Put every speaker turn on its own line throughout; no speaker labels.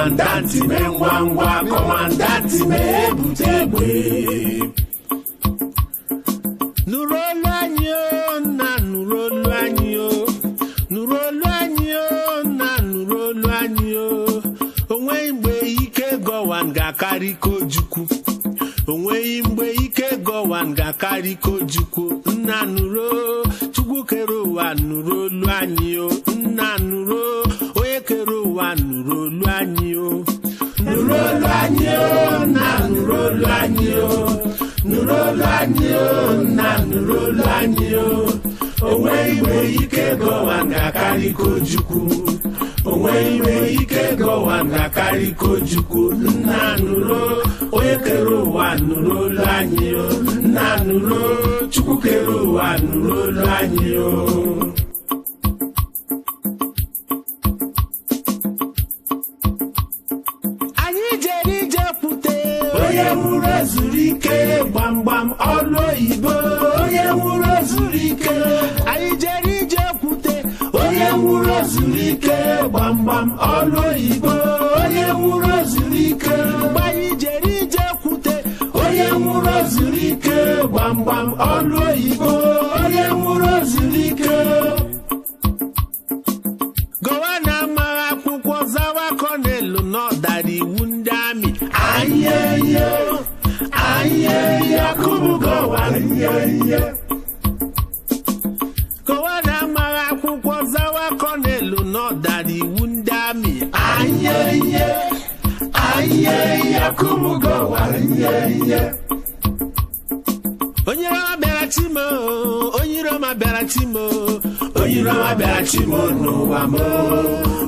Comandanti me ngwangwa, comandanti me ebutegbe. Nurolwanyo na nurolwanyo, nurolwanyo na nurolwanyo. Onwe mgbe ike gowan ga-akarị Kojuku. Onwe mgbe ike gowan ga-akarị Kojuku. Nna nuro, Chukwu kere ụwa nuro olu anyị o. Nna nuro, onye kere ụwa nuro olu anyị o. Nuro olu anyị o, nna nuro olu anyị o. Nuro olu anyị o, nna nuro olu anyị o. Onwe mgbe ike gowan ga-akarị Kojuku. Onwe iwe ike gowan ga-akarị Kojuku. Nna nuro, onye kere ụwa nuro olu anyị o. Nna nuro, Chukwu kere ụwa nuro olu anyị o. Anyị jere ijekwute onye nwụrụ ezuru ike gbamgbam ọlụ oyibo. Onye nwụrụ ezuru ike. Anyị jere ijekwute onye nwụrụ ezuru ike gbamgbam ọlụ oyibo. Onye nwụrụ ezuru ike. Mgbe anyị jere ijekwute onye nwụrụ ezuru ike gbamgbam ọlụ oyibo. Onye nwụrụ ezuru ike. Gọvanọ amaghị akwụkwọ zawa kọnelụ n'ọdara iwu ndị amị. Ayeye, ayeye, akụrụ gọvanọ ayeye. Gọvanọ amaghị akwụkwọ zawa kọnelụ n'ọdara iwu ndị amị. Ayeye, ayeye, akụrụ gọvanọ ayeye. Onye Roma bịara chimo, onye Roma bịara chimo, onye Roma bịara chimo n'ụwa mo,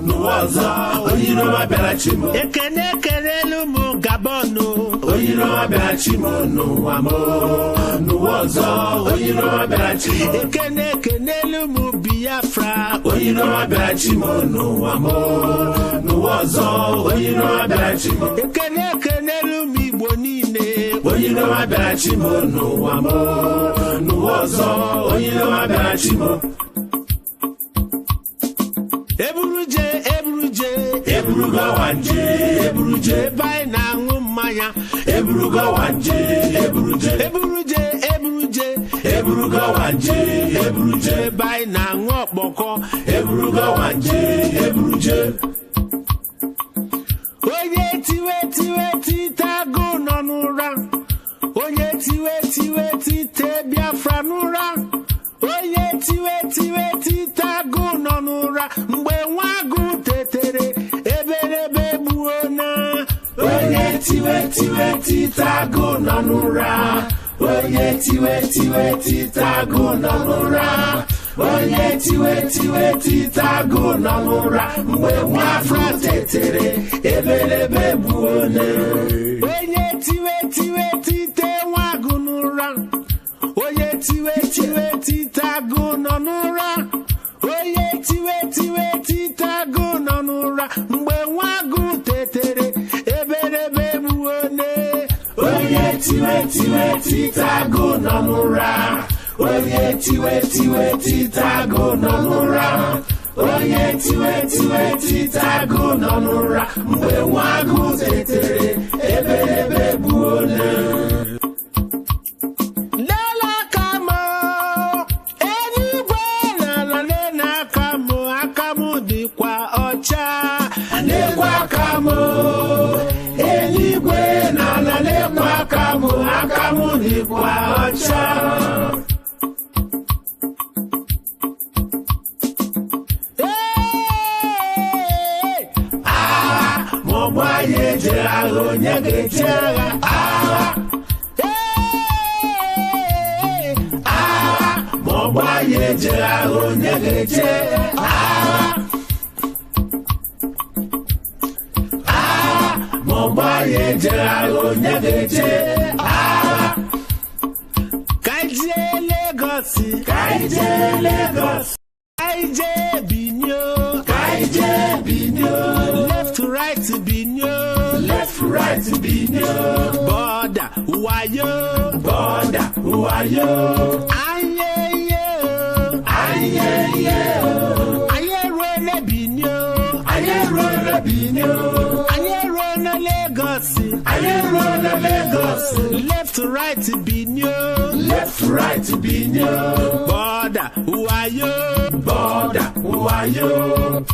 n'ụwa ọzọ. Onye Roma bịara chimo. Ekene ekenelu m Gabonu. Onye Roma bịara chimo n'ụwa mo, n'ụwa ọzọ. Onye Roma bịara chimo. Ekene ekenelu m Biafra. Onye Roma bịara chimo n'ụwa mo, n'ụwa ọzọ. Onye Roma bịara chimo. Ekene ekenelu m Igbo niile. Onye Roma bịara chimo n'ụwa mo, n'ụwa ọzọ. Onye Roma bịara chimo. Eburuje, eburuje, eburugo wanje, eburuje, ebe anyị na-aṅụ mmanya. Eburugo wanje, eburuje, eburuje, eburuje, eburugo wanje, eburuje, ebe anyị na-aṅụ ọkpọkọ. Eburugo wanje, eburuje. Onye tiwe tiwe titago nọ n'ụra. Onye tiwe tiwe tite Biafra n'ụra. Onye tiwe tiwe titago nọ n'ụra. Mgbe nwa agụ tetere eberebe gbuo na. Onye tiwe tiwe titago nọ n'ụra. Onye tiwe tiwe titago nọ n'ụra. Onye tiwe tiwe titago nọ n'ụra. Mgbe nwa afọ tetere eberebe gbuo na. Onye tiwe tiwe tite nwa agụ n'ụra. Onye tiwe tiwe titago nọ n'ụra. Onye tiwe tiwe titago nọ n'ụra. Mgbe nwa agụ tetere eberebe gbuo na. Onye tiwe tiwe titago nọ n'ụra. Onye tiwe tiwe titago nọ n'ụra. Onye tiwe tiwe titago nọ n'ụra. Mgbe nwa agụ tetere eberebe gbuo na. Eluigwe n'ala lekwa akamụ dịkwa ọcha. Maọbụ anyị ejere agha, onye ga-eje agha? Maọbụ anyị ejere agha, onye ga-eje agha? Maọbụ anyị ejere agha, onye ga-eje agha? Ka anyị jee Lagos, ka anyị jee Lagos. Ka anyị jee Binyo, ka anyị jee Binyo. Left to right Binyo, left to right Binyo. Border Uwayo, border Uwayo. Ayeye, ayeye. Aye ruele Binyo, aye ruele Binyo. Aye Road of Lagos. Left to right to Binyo. Left to right to Binyo. Border, who are you? Border, who are you?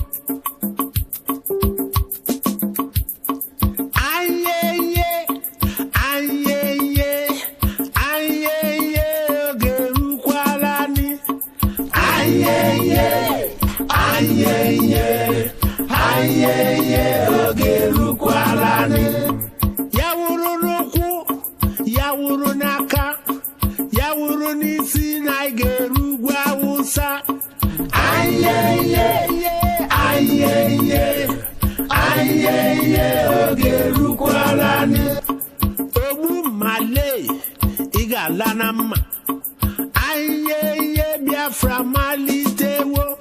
Yawuru naka, yawuru nisi na geru gwausa. Ogeru kwalani. Obu male, iga lanama. Biafra malitewo.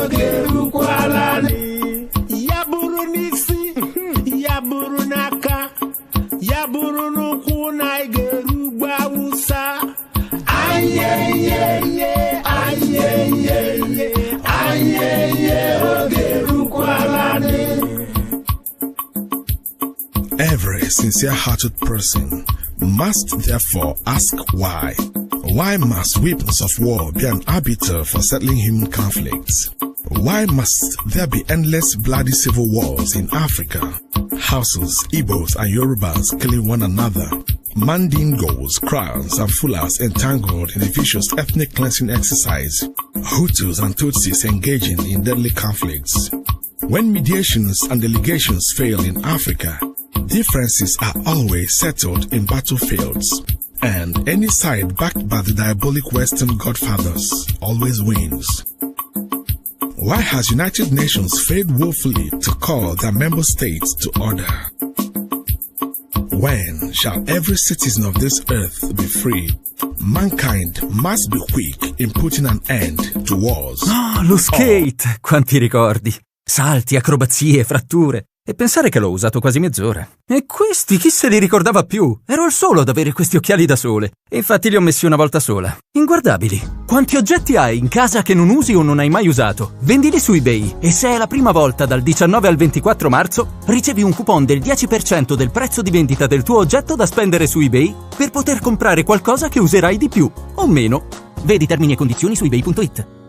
Ogeru kwalani. Yaburu nisi, yaburu naka, yaburu nuku na geru gwausa. Ogeru kwalani.
Every sincere-hearted person must therefore ask why. Why must weapons of war be an arbiter for settling human conflicts? Why must there be endless bloody civil wars in Africa? Hausas, Igbos and Yorubas killing one another. Mandingos, Krans and Fulas entangled in a vicious ethnic cleansing exercise. Hutus and Tutsis engaging in deadly conflicts. When mediations and delegations fail in Africa, differences are always settled in battlefields, and any side backed by the diabolic Western godfathers always wins. Why has United Nations failed woefully to call their member states to order? When shall every citizen of this earth be free? Mankind must be quick in putting an end to wars.
Ah, lo skate! Quanti ricordi! Salti, acrobazie, fratture. E pensare che l'ho usato quasi mezz'ora. E questi, chi se li ricordava più? Ero il solo ad avere questi occhiali da sole. E infatti li ho messi una volta sola. Inguardabili. Quanti oggetti hai in casa che non usi o non hai mai usato? Vendili su eBay. E se è la prima volta dal 19 al 24 marzo, ricevi un coupon del 10% del prezzo di vendita del tuo oggetto da spendere su eBay per poter comprare qualcosa che userai di più o meno. Vedi termini e condizioni su ebay.it.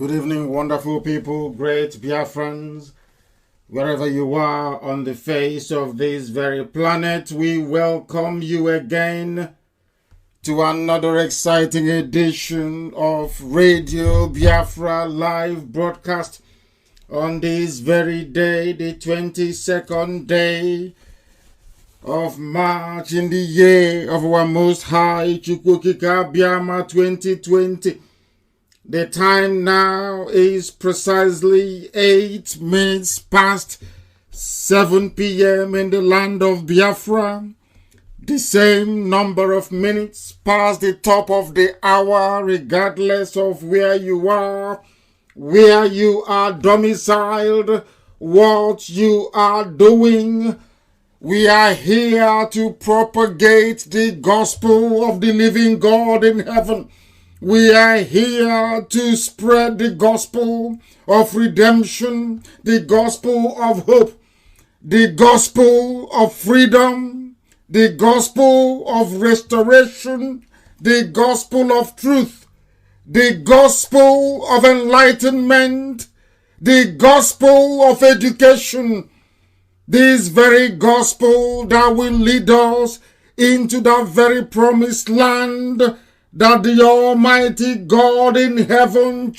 Good evening, wonderful people, great Biafrans, wherever you are on the face of this very planet. We welcome you again to another exciting edition of Radio Biafra live broadcast on this very day, the 22nd day of March in the year of our Most High, Chukwukika Biama 2020. The time now is precisely 8 minutes past 7 p.m. in the land of Biafra. The same number of minutes past the top of the hour, regardless of where you are domiciled, what you are doing. We are here to propagate the gospel of the living God in heaven. We are here to spread the gospel of redemption, the gospel of hope, the gospel of freedom, the gospel of restoration, the gospel of truth, the gospel of enlightenment, the gospel of education, this very gospel that will lead us into that very promised land that the Almighty God in heaven,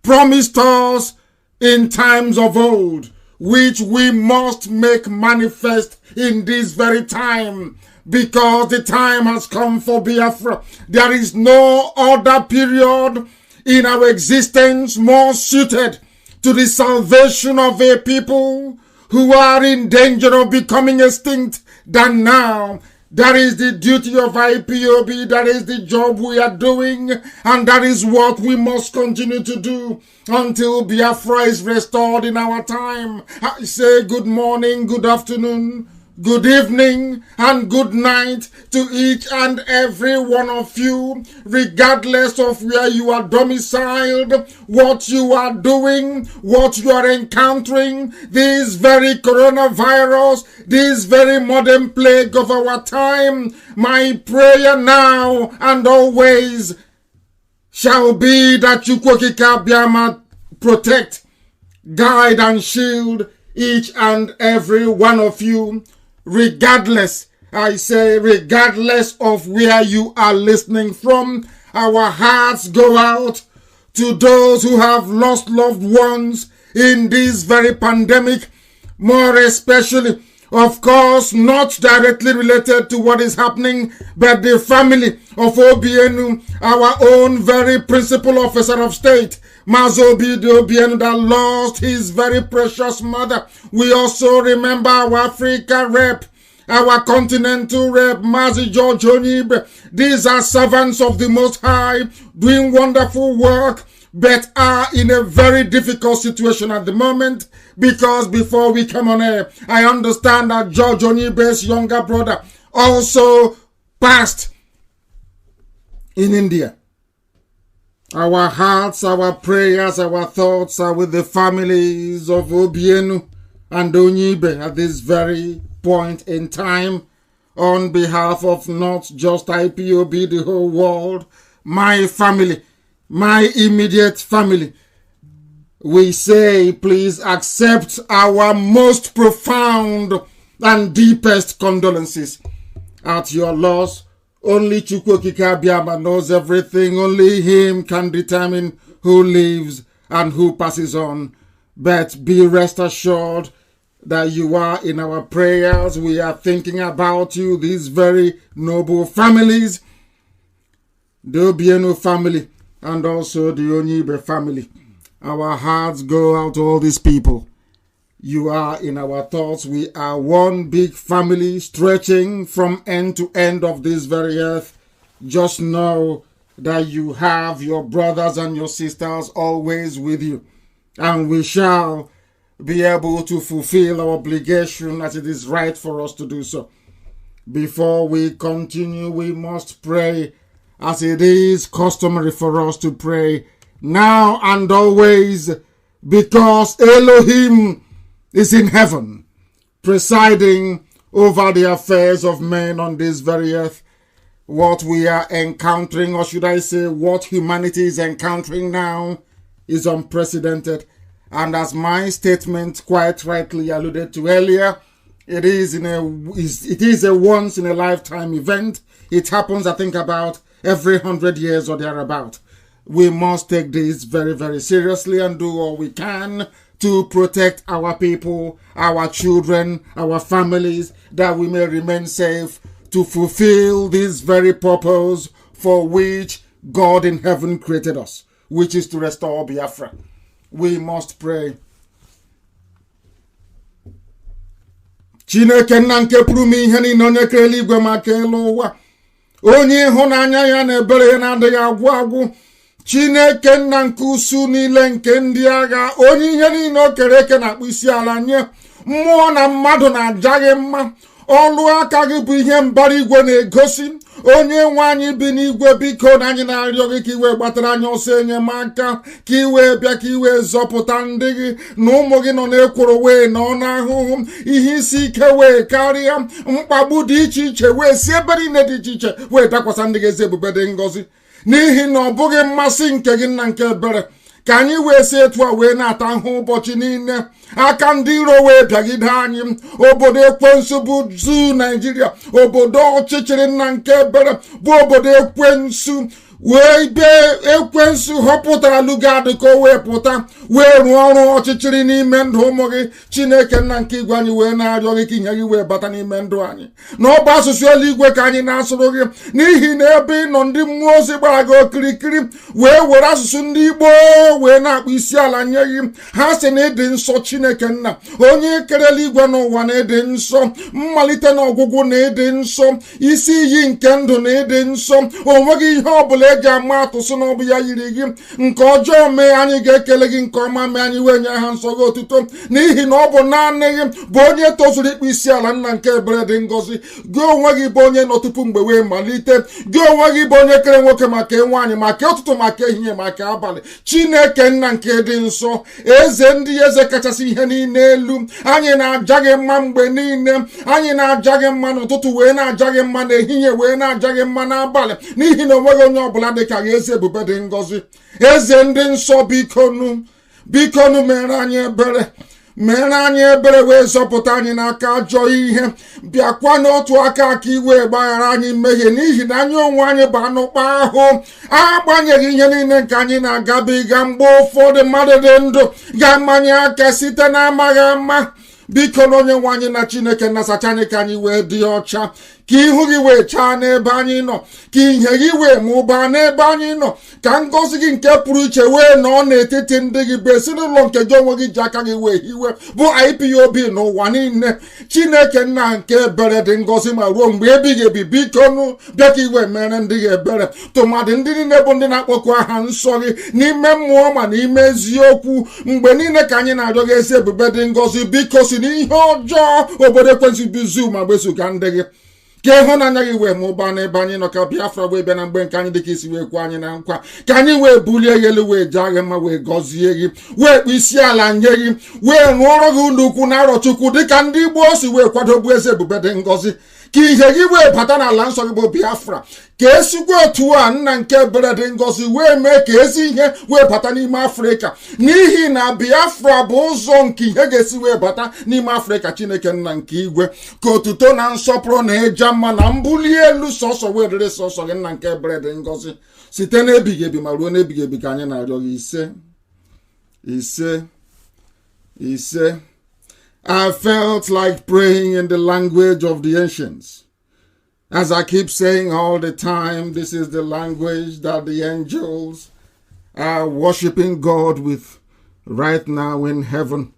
promised us in times of old, which we must make manifest in this very time, because the time has come for Biafra. There is no other period in our existence more suited to the salvation of a people who are in danger of becoming extinct than now. That is the duty of IPOB, that is the job we are doing, and that is what we must continue to do until Biafra is restored in our time. I say good morning, good afternoon, good evening, and good night to each and every one of you, regardless of where you are domiciled, what you are doing, what you are encountering, this very coronavirus, this very modern plague of our time. My prayer now and always shall be that Chukwukika Biama protect, guide, and shield each and every one of you, regardless, I say, regardless of where you are listening from. Our hearts go out to those who have lost loved ones in this very pandemic, more especially, of course, not directly related to what is happening, but the family of Obienu, our own very principal officer of state, Mazi Obienu, that lost his very precious mother. We also remember our Africa rep, our continental rep, Mazi George Onibe. These are servants of the Most High, doing wonderful work, but are in a very difficult situation at the moment, because before we come on air, I understand that George Onibe's younger brother also passed in India. Our hearts, our prayers, our thoughts are with the families of Obienu and Onibe at this very point in time, on behalf of not just IPOB, the whole world, my family, my immediate family. We say, please accept our most profound and deepest condolences at your loss. Only Chukwukika Biama knows everything. Only him can determine who lives and who passes on. But be rest assured that you are in our prayers. We are thinking about you, these very noble families, the Obienu family and also the Onibe family. Our hearts go out to all these people. You are in our thoughts. We are one big family stretching from end to end of this very earth. Just know that you have your brothers and your sisters always with you. And we shall be able to fulfill our obligation as it is right for us to do so. Before we continue, we must pray as it is customary for us to pray now and always, because Elohim is in heaven, presiding over the affairs of men on this very earth. What we are encountering, or should I say, what humanity is encountering now, is unprecedented. And as my statement quite rightly alluded to earlier, it is a once in a lifetime event. It happens, I think, about every 100 years or thereabout. We must take this very, very seriously and do all we can to protect our people, our children, our families, that we may remain safe, to fulfill this very purpose for which God in heaven created us, which is to restore Biafra. We must pray. Chineke nna nke pụrụ m ihe niile, onye kere eluigwe ma kee elu ụwa, onye ịhụnanya ya na ebere ya na-adịghị agwụ agwụ, Chineke nna nke usu niile nke ndị agha, onye ihe niile o kere eke na-akpụ isi ala nye, mmụọ na mmadụ na-ajaghị mma, ọlụ aka gị bụ ihe mbara igwe na-egosi. Onye nwe anyị bi n'igwe, biko na anyị na-arịọ gị ka iwe gbatara anyị ọsọ enyemaka, ka iwe bịa, ka iwe zọpụta ndị gị na ụmụ gị nọ n'ekworo wee nọ n'ahụhụ, ihe isi ike wee karịa, mkpagbu dị iche iche wee si ebe niile dị iche iche wee dakwasa ndị gị ezi ebube dị ngọzi, n'ihi na ọ bụghị mmasị nke gị nna nke ebere ka anyị wee si etu a wee na-ata ahụ ụbọchị niile. Aka ndị iro wee bịagide anyị, obodo ekwensu bụ zu Naijiria, obodo ọchịchịrị nna nke ebere bụ obodo ekwensu, wee be ekwensu họpụtara lugard ka o wee pụta wee rụọ ọrụ ọchịchịrị n'ime ndụ ụmụ gị. Chineke nna nke igwe anyị wee na-arịọ gị ka inye gị wee bata n'ime ndụ anyị, na ọ bụ asụsụ eluigwe ka anyị na-asụrụ gị, n'ihi na ebe ị nọ ndị mmụọ ozi gbara gị okirikiri wee were asụsụ ndị Igbo wee na-akpụ isi ala nye gị. Ha sị na ịdị nsọ Chineke nna, onye kere eluigwe n'ụwa na ịdị nsọ, mmalite na ọgwụgwụ na ịdị nsọ, isi iyi nke ndụ na ịdị nsọ. O nweghị ihe ọbụla eji ama atụsụ na ọ bụ ya yiri gị. Nke ọjọọ mee, anyị ga-ekele gị nke ọma, mee anyị wee nye ha nsọ gị otuto, n'ihi na ọ bụ naanị gị bụ onye tozuru ịkpụ isi ala nna nke ebere dị ngọzi. Gị onwe gị bụ onye nọ tupu mgbe wee malite, gị onwe gị bụ onye kere nwoke ma kee nwaanyị, ma kee ụtụtụ ma kee ehihie ma kee abalị. Chineke nna nke dị nsọ, eze ndị eze kachasị ihe niile elu, anyị na-aja gị mma mgbe niile, anyị na-aja gị mma n'ụtụtụ wee na-aja gị mma n'ehihie wee na-aja gị mma n'abalị, n'ihi na onweghị onye ọbụla dị ka gị, eze ebube dị ngọzi. Eze ndị nsọ, bikonu mere anyị ebere, mere anyị ebere wee zọpụta anyị n'aka ajọ ihe. Bịakwa n'otu aka ka iwe gbaghara anyị mmehie, n'ihi na anyị onwe anyị bụ anụkpa ahụ. Agbanyeghị ihe niile nke anyị na-agabiga, mgbe ụfọdụ mmadụ dị ndụ ga-amanye aka site na-amaghị ama. Biko na onye nwe anyị na Chineke na-asacha anyị ka anyị wee dị ọcha, ka ihu gị wee chaa n'ebe anyị nọ, ka ihe gị wee mụbaa n'ebe anyị nọ, ka ngọzi gị nke pụrụ iche wee nọ n'etiti ndị gị, bụ ezinụlọ nke gị onwe gị ji aka gị wee hiwe, bụ IPOB n'ụwa niile. Chineke nna nke ebere dị ngọzi ma ruo mgbe ebighị ebi, biko nụ bịa ka iwe mere ndị gị ebere, tụmadị ndị niile bụ ndị na-akpọku aha nsọ gị n'ime mmụọ ma n'ime eziokwu. Mgbe niile ka anyị na-arịọ gị ezi ebube dị ngọzi, biko si n'ihe ọjọọ obodo ekwensụ bizu ma gbezuga ndị gị, ka ịhụnanya gị wee mụbaa n'ebe anyị nọ, ka Biafra wee bịa na mgbe nke anyị dịka isi wee kwuo anyị na nkwa, ka anyị wee bulie gị elu, wee jaa gị mma, wee gọzie gị, wee kpụ isi ala nye gị, wee rụọrọ gị ụlọ ukwu na arọ Chukwu dịka ndị Igbo si wee kwadobu eze ebube dị ngọzi. Ka ihe gị wee bata n'ala nsọ gị bụ Biafra, ka esikwa otu a nna nke ebere dị ngọzi wee mee ka ezi ihe wee bata n'ime Afrịka, n'ihi na Biafra bụ ụzọ nke ihe ga-esi wee bata n'ime Afrịka. Chineke nna nke igwe, ka otuto na nsọpụrụ na ịja mma na mbuli elu sọsọ wee dịrị sọsọ gị nna nke ebere dị ngọzi, site n'ebighị ebi ma ruo n'ebighị ebi ka anyị na-arịọ gị. Ise. I felt like praying in the language of the ancients. As I keep saying all the time, this is the language that the angels are worshiping God with right now in heaven.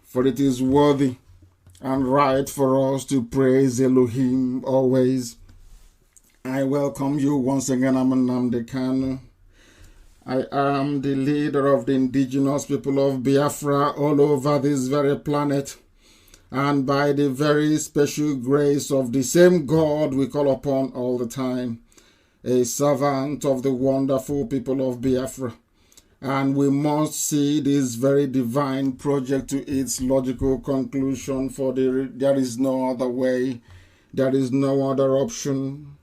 For it is worthy and right for us to praise Elohim always. I welcome you once again. I'm Nnamdi Kanu. I am the leader of the indigenous people of Biafra all over this very planet. And by the very special grace of the same God we call upon all the time, a servant of the wonderful people of Biafra. And we must see this very divine project to its logical conclusion, for there is no other way There is no other option.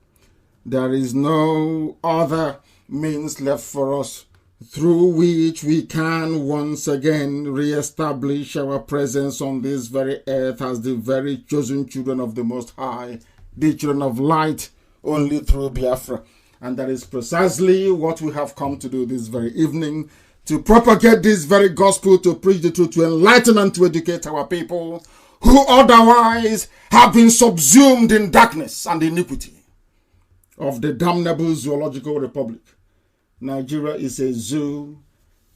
There is no other means left for us through which we can once again re-establish our presence on this very earth as the very chosen children of the Most High, the children of light, only through Biafra. And that is precisely what we have come to do this very evening, to propagate this very gospel, to preach the truth, to enlighten and to educate our people who otherwise have been subsumed in darkness and iniquity of the damnable zoological republic. Nigeria is a zoo.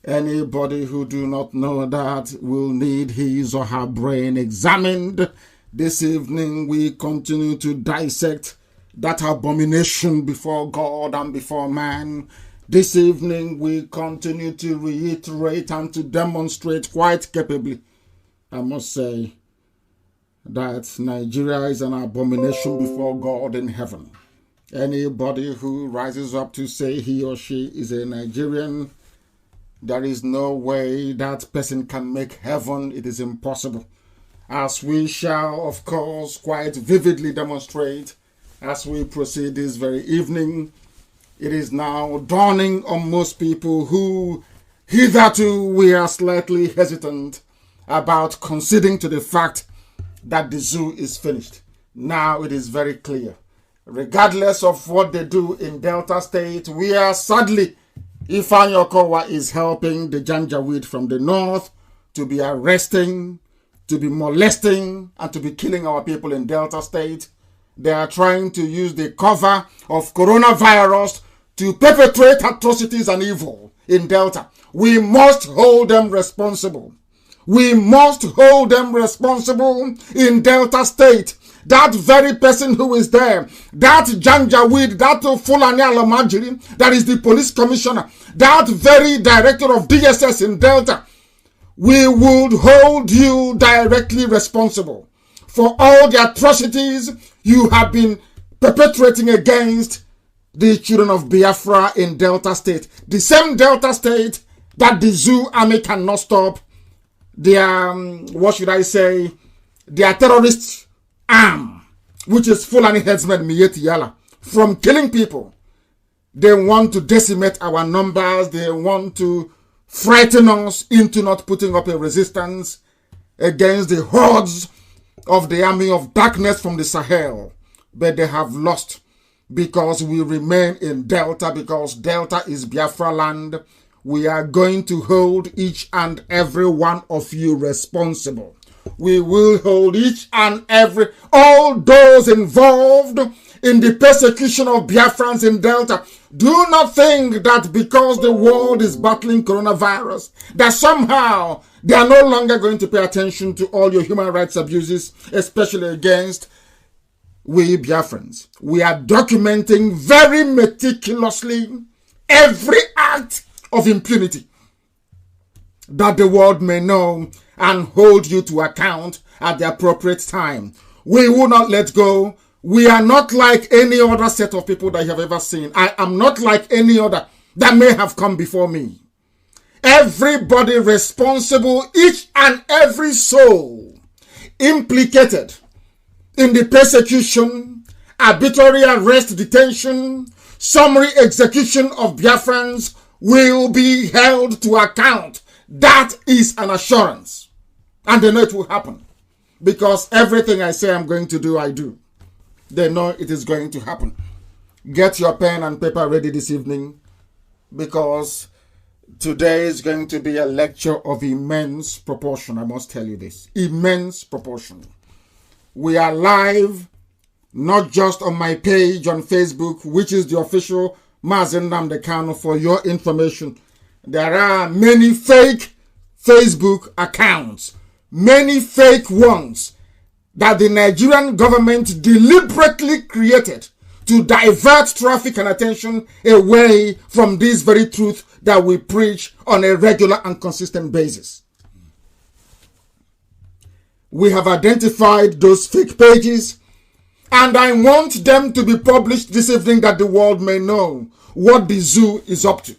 Anybody who do not know that will need his or her brain examined. This evening we continue to dissect that abomination before God and before man. This evening we continue to reiterate and to demonstrate quite capably, I must say, that Nigeria is an abomination before God in heaven. Anybody who rises up to say he or she is a Nigerian, there is no way that person can make heaven. It is impossible. As we shall, of course, quite vividly demonstrate as we proceed this very evening, it is now dawning on most people who hitherto we are slightly hesitant about conceding to the fact that the zoo is finished. Now it is very clear. Regardless of what they do in Delta State, we are sadly, Ifeanyi Okowa is helping the Janjaweed from the north to be arresting, to be molesting, and to be killing our people in Delta State. They are trying to use the cover of coronavirus to perpetrate atrocities and evil in Delta. We must hold them responsible. We must hold them responsible in Delta State. That very person who is there, that Janjaweed, that Fulani Alamajiri, that is the police commissioner, that very director of DSS in Delta, we would hold you directly responsible for all the atrocities you have been perpetrating against the children of Biafra in Delta State. The same Delta State that the zoo army cannot stop their, what should I say, their terrorist arm, which is Fulani headsman Miyetti Yala, from killing people. They want to decimate our numbers. They want to frighten us into not putting up a resistance against the hordes of the army of darkness from the Sahel. But they have lost because we remain in Delta, because Delta is Biafra land. We are going to hold each and every one of you responsible. We will hold each and every, all those involved in the persecution of Biafrans in Delta. Do not think that because the world is battling coronavirus, that somehow they are no longer going to pay attention to all your human rights abuses, especially against we Biafrans. We are documenting very meticulously every act of impunity that the world may know and hold you to account at the appropriate time. We will not let go. We are not like any other set of people that you have ever seen. I am not like any other that may have come before me. Everybody responsible, each and every soul implicated in the persecution, arbitrary arrest, detention, summary execution of Biafrans will be held to account. That is an assurance. And they know it will happen. Because everything I say I'm going to do, I do. They know it is going to happen. Get your pen and paper ready this evening, because today is going to be a lecture of immense proportion. I must tell you this. Immense proportion. We are live, not just on my page on Facebook, which is the official Mazi Nnamdi Kanu, for your information. There are many fake Facebook accounts, many fake ones that the Nigerian government deliberately created to divert traffic and attention away from this very truth that we preach on a regular and consistent basis. We have identified those fake pages, and I want them to be published this evening that the world may know what the zoo is up to.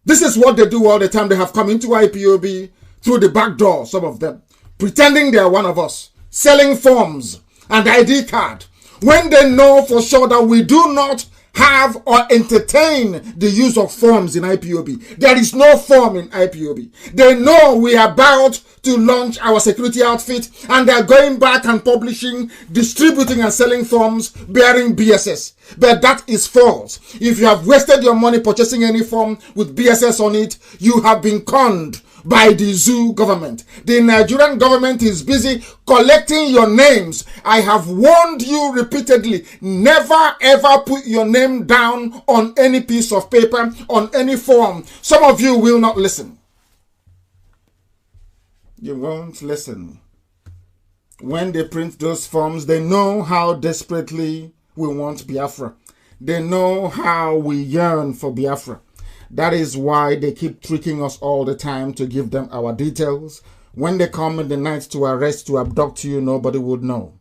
This is what they do all the time. They have come into IPOB through the back door, some of them, pretending they are one of us, selling forms and ID card, when they know for sure that we do not have or entertain the use of forms in IPOB. There is no form in IPOB. They know we are about to launch our security outfit, and they are going back and publishing, distributing and selling forms bearing BSS. But that is false. If you have wasted your money purchasing any form with BSS on it, you have been conned by the zoo government. The Nigerian government is busy collecting your names. I have warned you repeatedly, never ever put your name down on any piece of paper, on any form. Some of you will not listen. You won't listen. When they print those forms, they know how desperately we want Biafra. They know how we yearn for Biafra. That is why they keep tricking us all the time to give them our details. When they come in the night to arrest, to abduct you, nobody would know.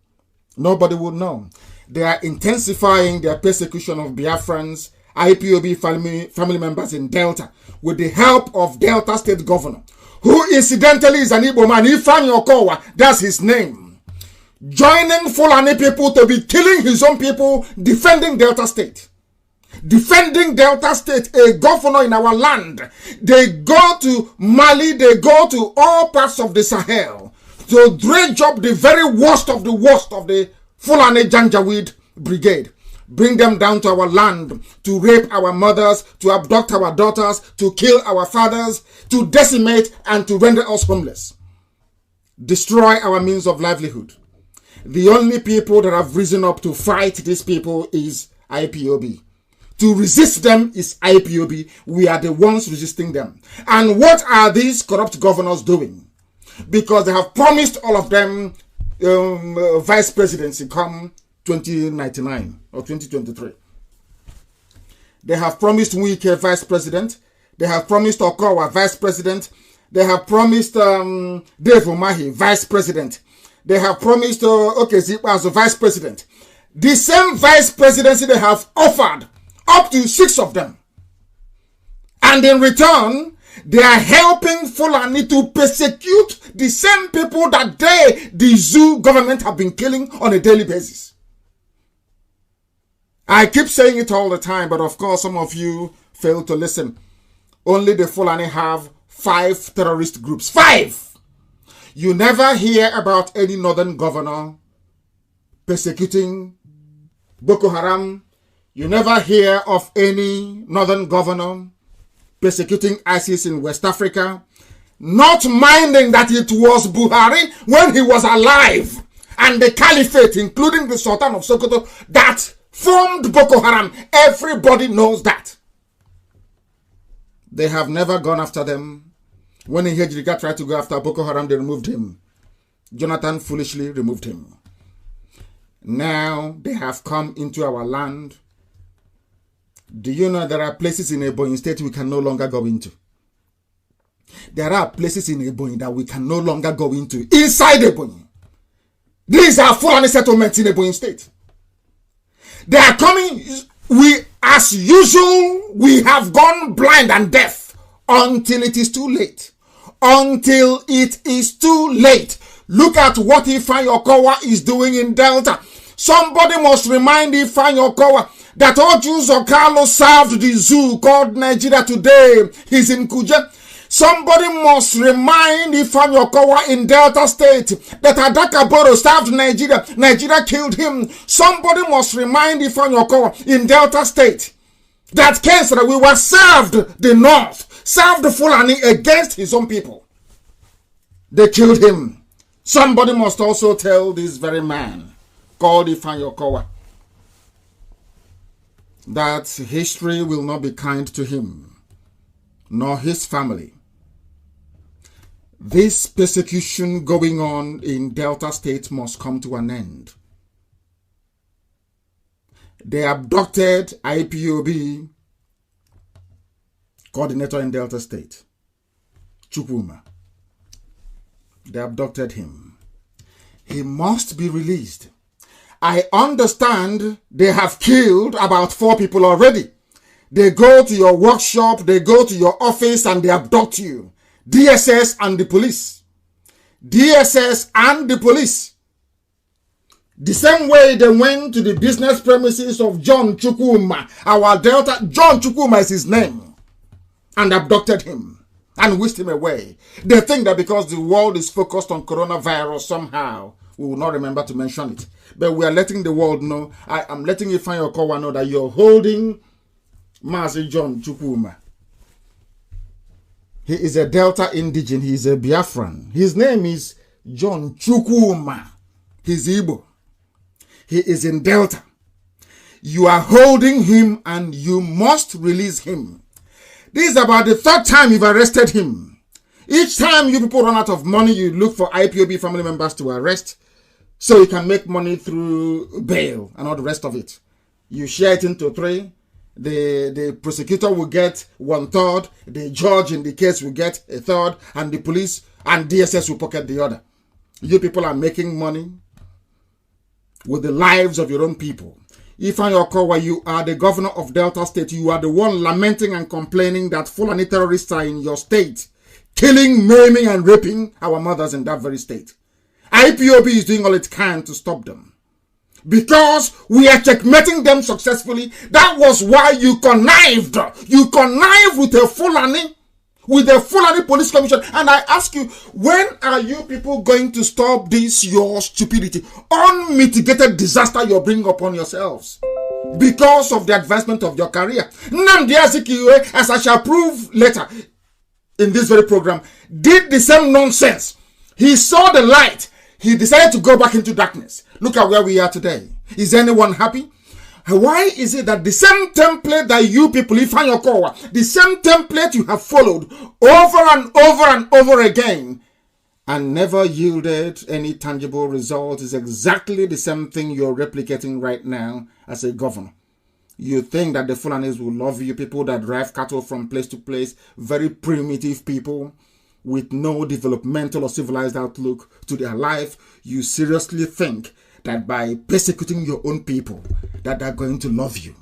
Nobody would know. They are intensifying their persecution of Biafrans, IPOB family members in Delta, with the help of Delta State Governor, who incidentally is an Igbo man, Ifeanyi Okowa, that's his name, joining Fulani people to be killing his own people, defending Delta State. Defending Delta State, a governor in our land. They go to Mali, they go to all parts of the Sahel to dredge up the very worst of the Fulani Janjaweed Brigade. Bring them down to our land to rape our mothers, to abduct our daughters, to kill our fathers, to decimate and to render us homeless. Destroy our means of livelihood. The only people that have risen up to fight these people is IPOB. To resist them is IPOB. We are the ones resisting them. And what are these corrupt governors doing? Because they have promised all of them vice presidency come 2099 or 2023. They have promised Wike vice president. They have promised Okowa vice president. They have promised Dave Umahi vice president. They have promised Okezipa as a vice president. The same vice presidency they have offered up to 6 of them. And in return, they are helping Fulani to persecute the same people that the zoo government, have been killing on a daily basis. I keep saying it all the time, but of course some of you fail to listen. Only the Fulani have 5 terrorist groups. 5! You never hear about any northern governor persecuting Boko Haram. You never hear of any northern governor persecuting ISIS in West Africa, not minding that it was Buhari when he was alive and the caliphate, including the Sultan of Sokoto, that formed Boko Haram. Everybody knows that. They have never gone after them. When Ihejirika tried to go after Boko Haram, they removed him. Jonathan foolishly removed him. Now they have come into our land. Do you know there are places in Ebonyi State we can no longer go into? There are places in Ebonyi that we can no longer go into inside Ebonyi. These are Fulani settlements in Ebonyi State. They are coming. As usual, we have gone blind and deaf until it is too late. Until it is too late. Look at what Ifeanyi Okowa is doing in Delta. Somebody must remind Ifeanyi Okowa that Oju Zokalo served the zoo called Nigeria Today. He's in Kuje. Somebody must remind Ifeanyi Okowa in Delta State that Adaka Boro served Nigeria. Nigeria killed him. Somebody must remind Ifeanyi Okowa in Delta State that Kensara, we were served the North, served the Fulani against his own people. They killed him. Somebody must also tell this very man called Ifeanyi Okowa that history will not be kind to him, nor his family. This persecution going on in Delta State must come to an end. They abducted IPOB coordinator in Delta State, Chukwuma. They abducted him. He must be released. I understand they have killed about 4 people already. They go to your workshop, they go to your office and they abduct you. DSS and the police. DSS and the police. The same way they went to the business premises of John Chukwuma, our Delta, John Chukwuma is his name, and abducted him and whisked him away. They think that because the world is focused on coronavirus somehow, we will not remember to mention it. But we are letting the world know, I am letting Ifeanyi Okowa know that you're holding Mazi John Chukwuma. He is a Delta indigene. He is a Biafran. His name is John Chukwuma. He's Igbo. He is in Delta. You are holding him and you must release him. This is about the third time you've arrested him. Each time you people run out of money, you look for IPOB family members to arrest so you can make money through bail and all the rest of it. You share it into three. The prosecutor will get 1/3, the judge in the case will get 1/3, and the police and DSS will pocket the other. You people are making money with the lives of your own people. Ifeanyi Okowa, you are the governor of Delta State. You are the one lamenting and complaining that Fulani terrorists are in your state, killing, maiming, and raping our mothers in that very state. IPOB is doing all it can to stop them. Because we are checkmating them successfully. That was why you connived. You connived with a Fulani police commission. And I ask you, when are you people going to stop this, your stupidity, unmitigated disaster you're bringing upon yourselves? Because of the advancement of your career. Nnamdi, as I shall prove later in this very program, did the same nonsense. He saw the light. He decided to go back into darkness. Look at where we are today. Is anyone happy? Why is it that the same template that you people, Ifeanyi Okowa, the same template you have followed over and over and over again and never yielded any tangible result is exactly the same thing you're replicating right now as a governor? You think that the Fulanis will love you, people that drive cattle from place to place, very primitive people with no developmental or civilized outlook to their life. You seriously think that by persecuting your own people that they're going to love you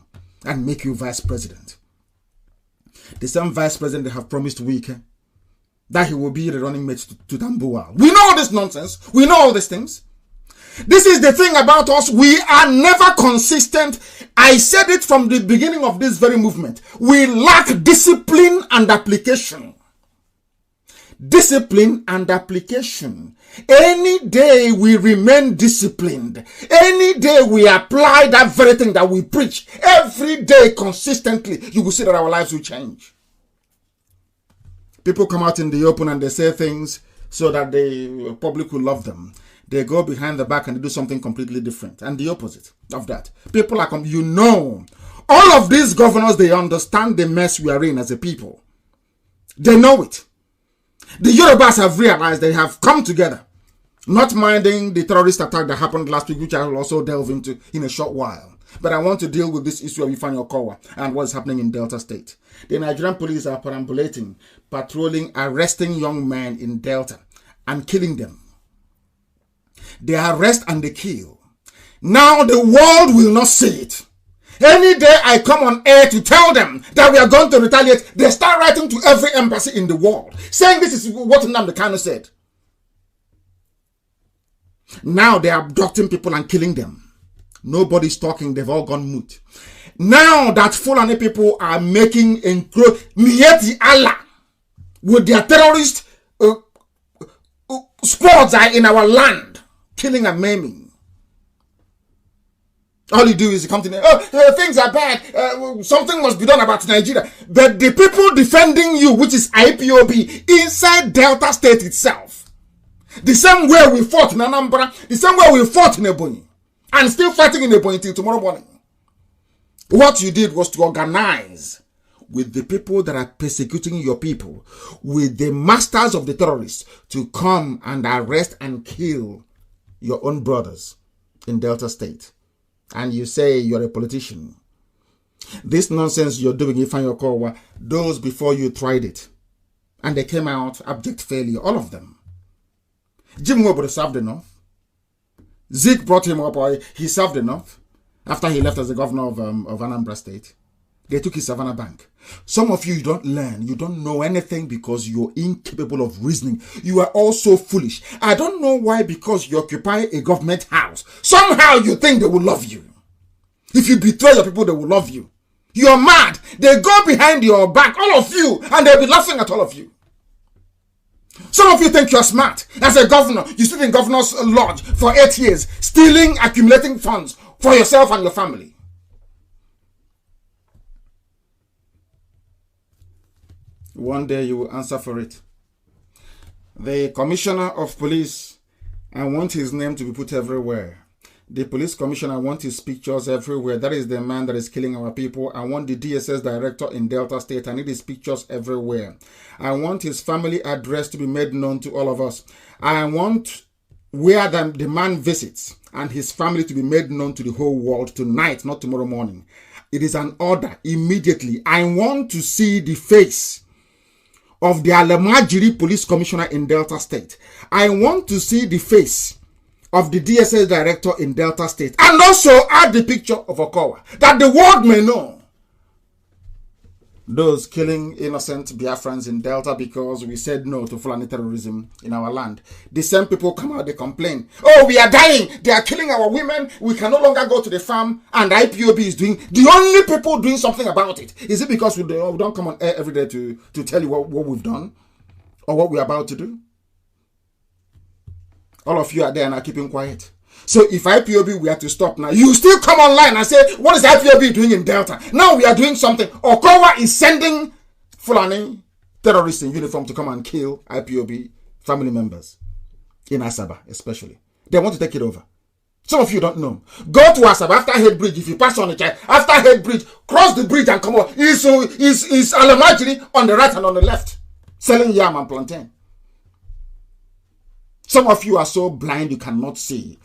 and make you vice president? The same vice president they have promised Wike that he will be the running mate to Tambuwal. We know all this nonsense. We know all these things. This is the thing about us. We are never consistent. I said it from the beginning of this very movement. We lack discipline and application. Discipline and application. Any day we remain disciplined, any day we apply that very thing that we preach, every day consistently, you will see that our lives will change. People come out in the open and they say things so that the public will love them. They go behind the back and they do something completely different. And the opposite of that. People are, all of these governors, they understand the mess we are in as a people. They know it. The Yorubas have realized they have come together, not minding the terrorist attack that happened last week, which I will also delve into in a short while. But I want to deal with this issue of Ifeanyi Okowa and what's happening in Delta State. The Nigerian police are perambulating, patrolling, arresting young men in Delta and killing them. They arrest and they kill. Now the world will not see it. Any day I come on air to tell them that we are going to retaliate, they start writing to every embassy in the world, saying this is what Nnamdi Kanu said. Now they are abducting people and killing them. Nobody's talking, they've all gone mute. Now that Fulani people are making Mieti Allah with their terrorist squads are in our land, killing and maiming. All you do is you come to things are bad. Something must be done about Nigeria. But the people defending you, which is IPOB, inside Delta State itself, the same way we fought in Anambra, the same way we fought in Ebonyi, and still fighting in Ebonyi till tomorrow morning. What you did was to organize with the people that are persecuting your people, with the masters of the terrorists, to come and arrest and kill your own brothers in Delta State. And you say you're a politician. This nonsense you're doing, Ifeanyi Okowa, those before you tried it. And they came out abject failure, all of them. Jim Wobodo served enough. Zeke brought him up, he served enough after he left as the governor of Anambra State. They took his Savannah Bank. Some of you don't learn. You don't know anything because you're incapable of reasoning. You are also foolish. I don't know why, because you occupy a government house. Somehow you think they will love you. If you betray your people, they will love you. You're mad. They go behind your back, all of you, and they'll be laughing at all of you. Some of you think you're smart. As a governor, you sit in governor's lodge for 8 years, stealing, accumulating funds for yourself and your family. One day you will answer for it. The commissioner of police, I want his name to be put everywhere. The police commissioner, I want his pictures everywhere. That is the man that is killing our people. I want the DSS director in Delta State. I need his pictures everywhere. I want his family address to be made known to all of us. I want where the man visits and his family to be made known to the whole world tonight, not tomorrow morning. It is an order immediately. I want to see the face of the Alamajiri police commissioner in Delta State. I want to see the face of the DSS director in Delta State. And also add the picture of Okowa, that the world may know those killing innocent Biafrans in Delta because we said no to Fulani terrorism in our land. The same people come out, they complain. Oh, we are dying. They are killing our women. We can no longer go to the farm. And IPOB is doing, the only people doing something about it. Is it because we don't come on air every day to tell you what we've done or what we're about to do? All of you are there and are keeping quiet. So if IPOB were to stop now, you still come online and say, what is IPOB doing in Delta? Now we are doing something. Okowa is sending Fulani terrorists in uniform to come and kill IPOB family members in Asaba especially. They want to take it over. Some of you don't know. Go to Asaba after Head Bridge. If you pass on the child, after Head Bridge, cross the bridge and come on. Is Alamajiri on the right and on the left, selling yam and plantain. Some of you are so blind you cannot see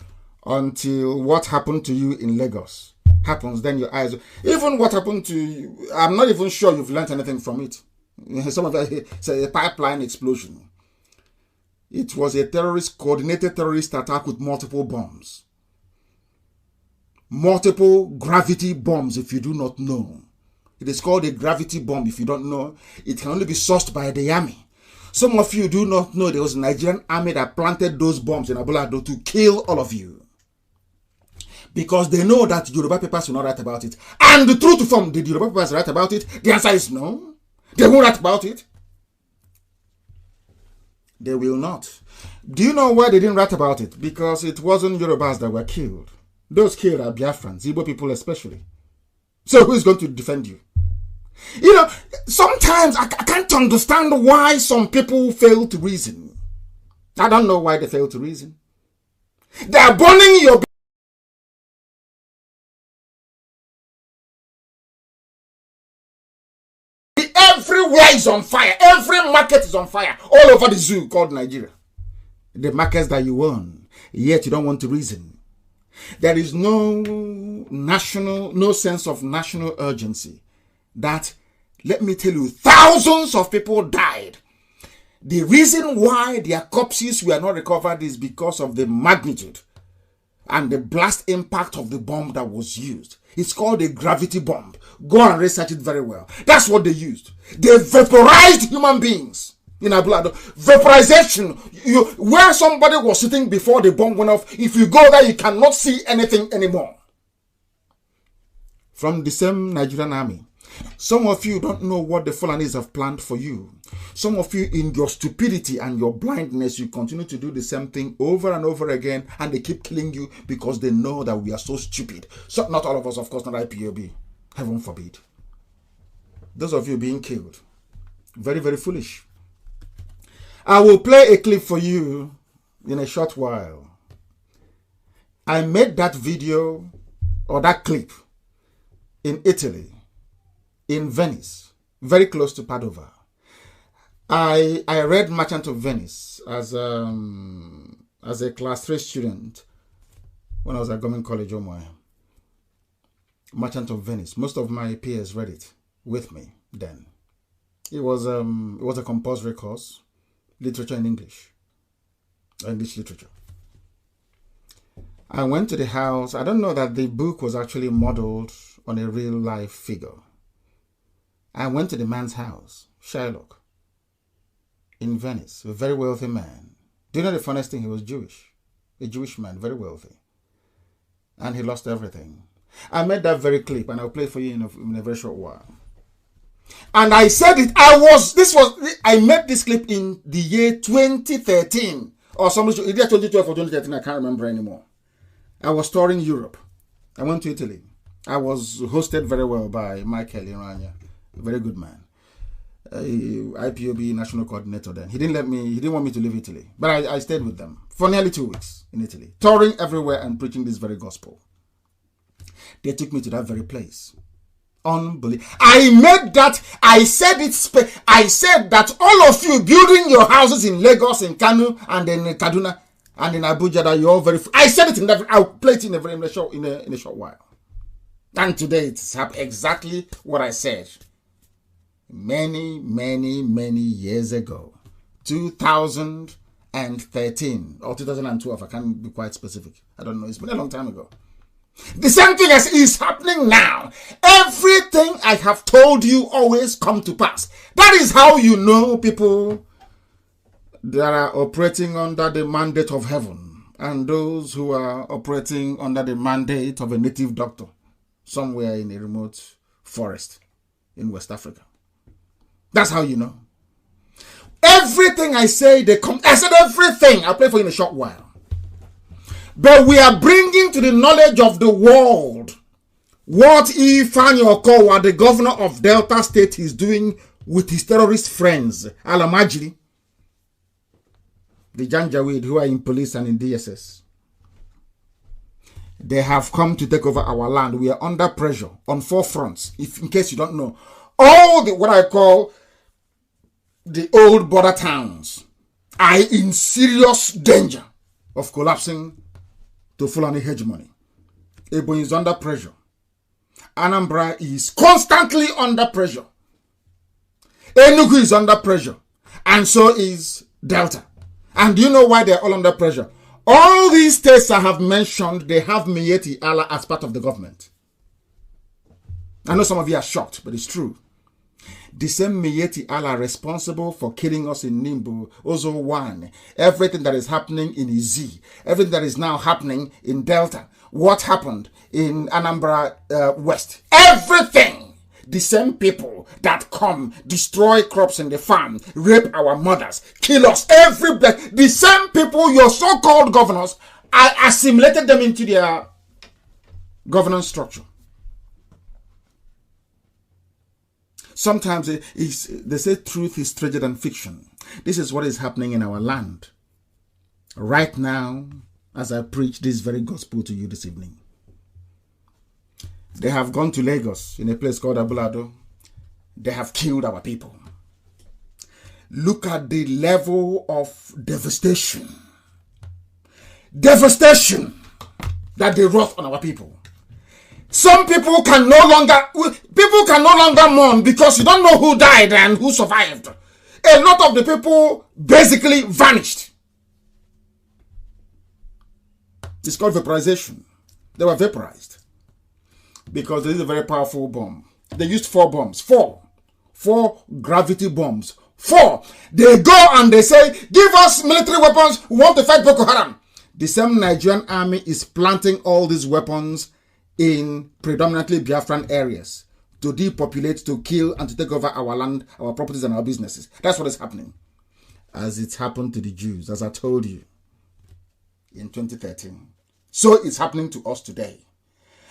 until what happened to you in Lagos happens. Then your eyes, even what happened to you, I'm not even sure you've learned anything from it. Some of that, say a pipeline explosion. It was a coordinated terrorist attack with multiple bombs. Multiple gravity bombs, if you do not know. It is called a gravity bomb. If you don't know, it can only be sourced by the army. Some of you do not know there was a Nigerian army that planted those bombs in Abulado to kill all of you. Because they know that Yoruba papers will not write about it. And the truth from, did Yoruba papers write about it? The answer is no. They won't write about it. They will not. Do you know why they didn't write about it? Because it wasn't Yorubas that were killed. Those killed are Biafrans, Igbo people especially. So who is going to defend you? You know, sometimes I can't understand why some people fail to reason. I don't know why they fail to reason. They are burning your everywhere is on fire. Every market is on fire. All over the zoo called Nigeria. The markets that you own. Yet you don't want to reason. There is no sense of national urgency. That, let me tell you, thousands of people died. The reason why their corpses were not recovered is because of the magnitude and the blast impact of the bomb that was used. It's called a gravity bomb. Go and research it very well. That's what they used. They vaporized human beings in Abulado. Vaporization. Where somebody was sitting before the bomb went off, if you go there, you cannot see anything anymore. From the same Nigerian army. Some of you don't know what the Fulanis have planned for you. Some of you, in your stupidity and your blindness, you continue to do the same thing over and over again, and they keep killing you because they know that we are so stupid. So, not all of us, of course, not IPOB. Heaven forbid. Those of you being killed. Very, very foolish. I will play a clip for you in a short while. I made that video or that clip in Italy. In Venice, very close to Padova. I read Merchant of Venice as a class 3 student when I was at Government College, Omoy. Merchant of Venice. Most of my peers read it with me then. It was a compulsory course, literature in English literature. I went to the house. I don't know that the book was actually modeled on a real life figure. I went to the man's house, Shylock, in Venice, a very wealthy man. Do you know the funniest thing? He was Jewish. A Jewish man, very wealthy. And he lost everything. I made that very clip, and I'll play it for you in a very short while. And I said it, I made this clip in the year 2013, or either 2012 or 2013, I can't remember anymore. I was touring Europe. I went to Italy. I was hosted very well by Michael Irania, a very good man. IPOB national coordinator then. He didn't want me to leave Italy. But I stayed with them for nearly 2 weeks in Italy, touring everywhere and preaching this very gospel. They took me to that very place. Unbelievable. I said that all of you building your houses in Lagos, in Kanu, and in Kaduna, and in Abuja, that you're all very... I said it in that... I'll play it in a short while. And today it's exactly what I said. Many, many, many years ago. 2013 or 2012. I can't be quite specific. I don't know. It's been a long time ago. The same thing is happening now. Everything I have told you always come to pass. That is how you know people that are operating under the mandate of heaven and those who are operating under the mandate of a native doctor somewhere in a remote forest in West Africa. That's how you know. Everything I say, I said everything. I'll play for you in a short while. But we are bringing to the knowledge of the world what Ifeanyi Okowa, the governor of Delta State, is doing with his terrorist friends, Alamajiri, the Janjaweed, who are in police and in DSS. They have come to take over our land. We are under pressure on 4 fronts. In case you don't know, all what I call the old border towns are in serious danger of collapsing to Fulani hegemony. Ebonyi is under pressure. Anambra is constantly under pressure. Enugu is under pressure. And so is Delta. And do you know why they're all under pressure? All these states I have mentioned, they have Miyetti Allah as part of the government. I know some of you are shocked, but it's true. The same Miyetti Allah responsible for killing us in Nimbu, Ozo 1, everything that is happening in Izi, everything that is now happening in Delta, what happened in Anambra West, everything. The same people that come, destroy crops in the farm, rape our mothers, kill us, the same people, your so-called governors, assimilated them into their governance structure. Sometimes they say truth is stranger than fiction. This is what is happening in our land. Right now, as I preach this very gospel to you this evening. They have gone to Lagos in a place called Abulado. They have killed our people. Look at the level of devastation. Devastation that they wrought on our people. Some people can no longer mourn because you don't know who died and who survived. A lot of the people basically vanished. It's called vaporization. They were vaporized because this is a very powerful bomb. They used 4 bombs. 4 gravity bombs. 4. They go and they say, give us military weapons. We want to fight Boko Haram. The same Nigerian army is planting all these weapons in predominantly Biafran areas to depopulate, to kill, and to take over our land, our properties, and our businesses. That's what is happening. As it happened to the Jews, as I told you in 2013. So it's happening to us today.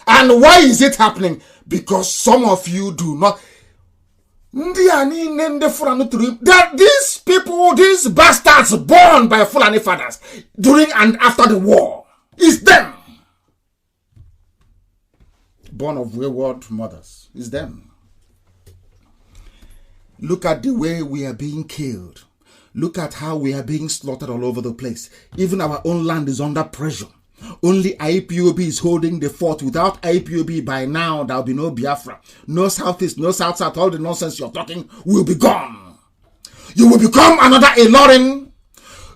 And why is it happening? Because some of you do not. That these people, these bastards born by Fulani fathers during and after the war, it's them. Born of wayward mothers. It's them. Look at the way we are being killed. Look at how we are being slaughtered all over the place. Even our own land is under pressure. Only IPOB is holding the fort. Without IPOB, by now, there will be no Biafra. No Southeast, no South-South. All the nonsense you're talking will be gone. You will become another Ilorin.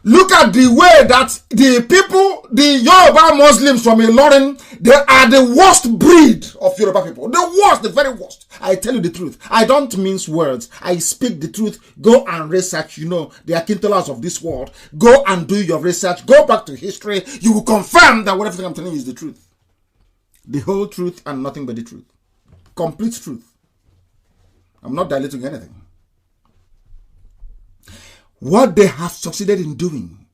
Look at the way that the people, the Yoruba Muslims from Ilorin, they are the worst breed of Yoruba people. The worst, the very worst. I tell you the truth. I don't mince words. I speak the truth. Go and research. You know, the Akintolas of this world. Go and do your research. Go back to history. You will confirm that whatever I'm telling you is the truth. The whole truth and nothing but the truth. Complete truth. I'm not diluting anything. What they have succeeded in doing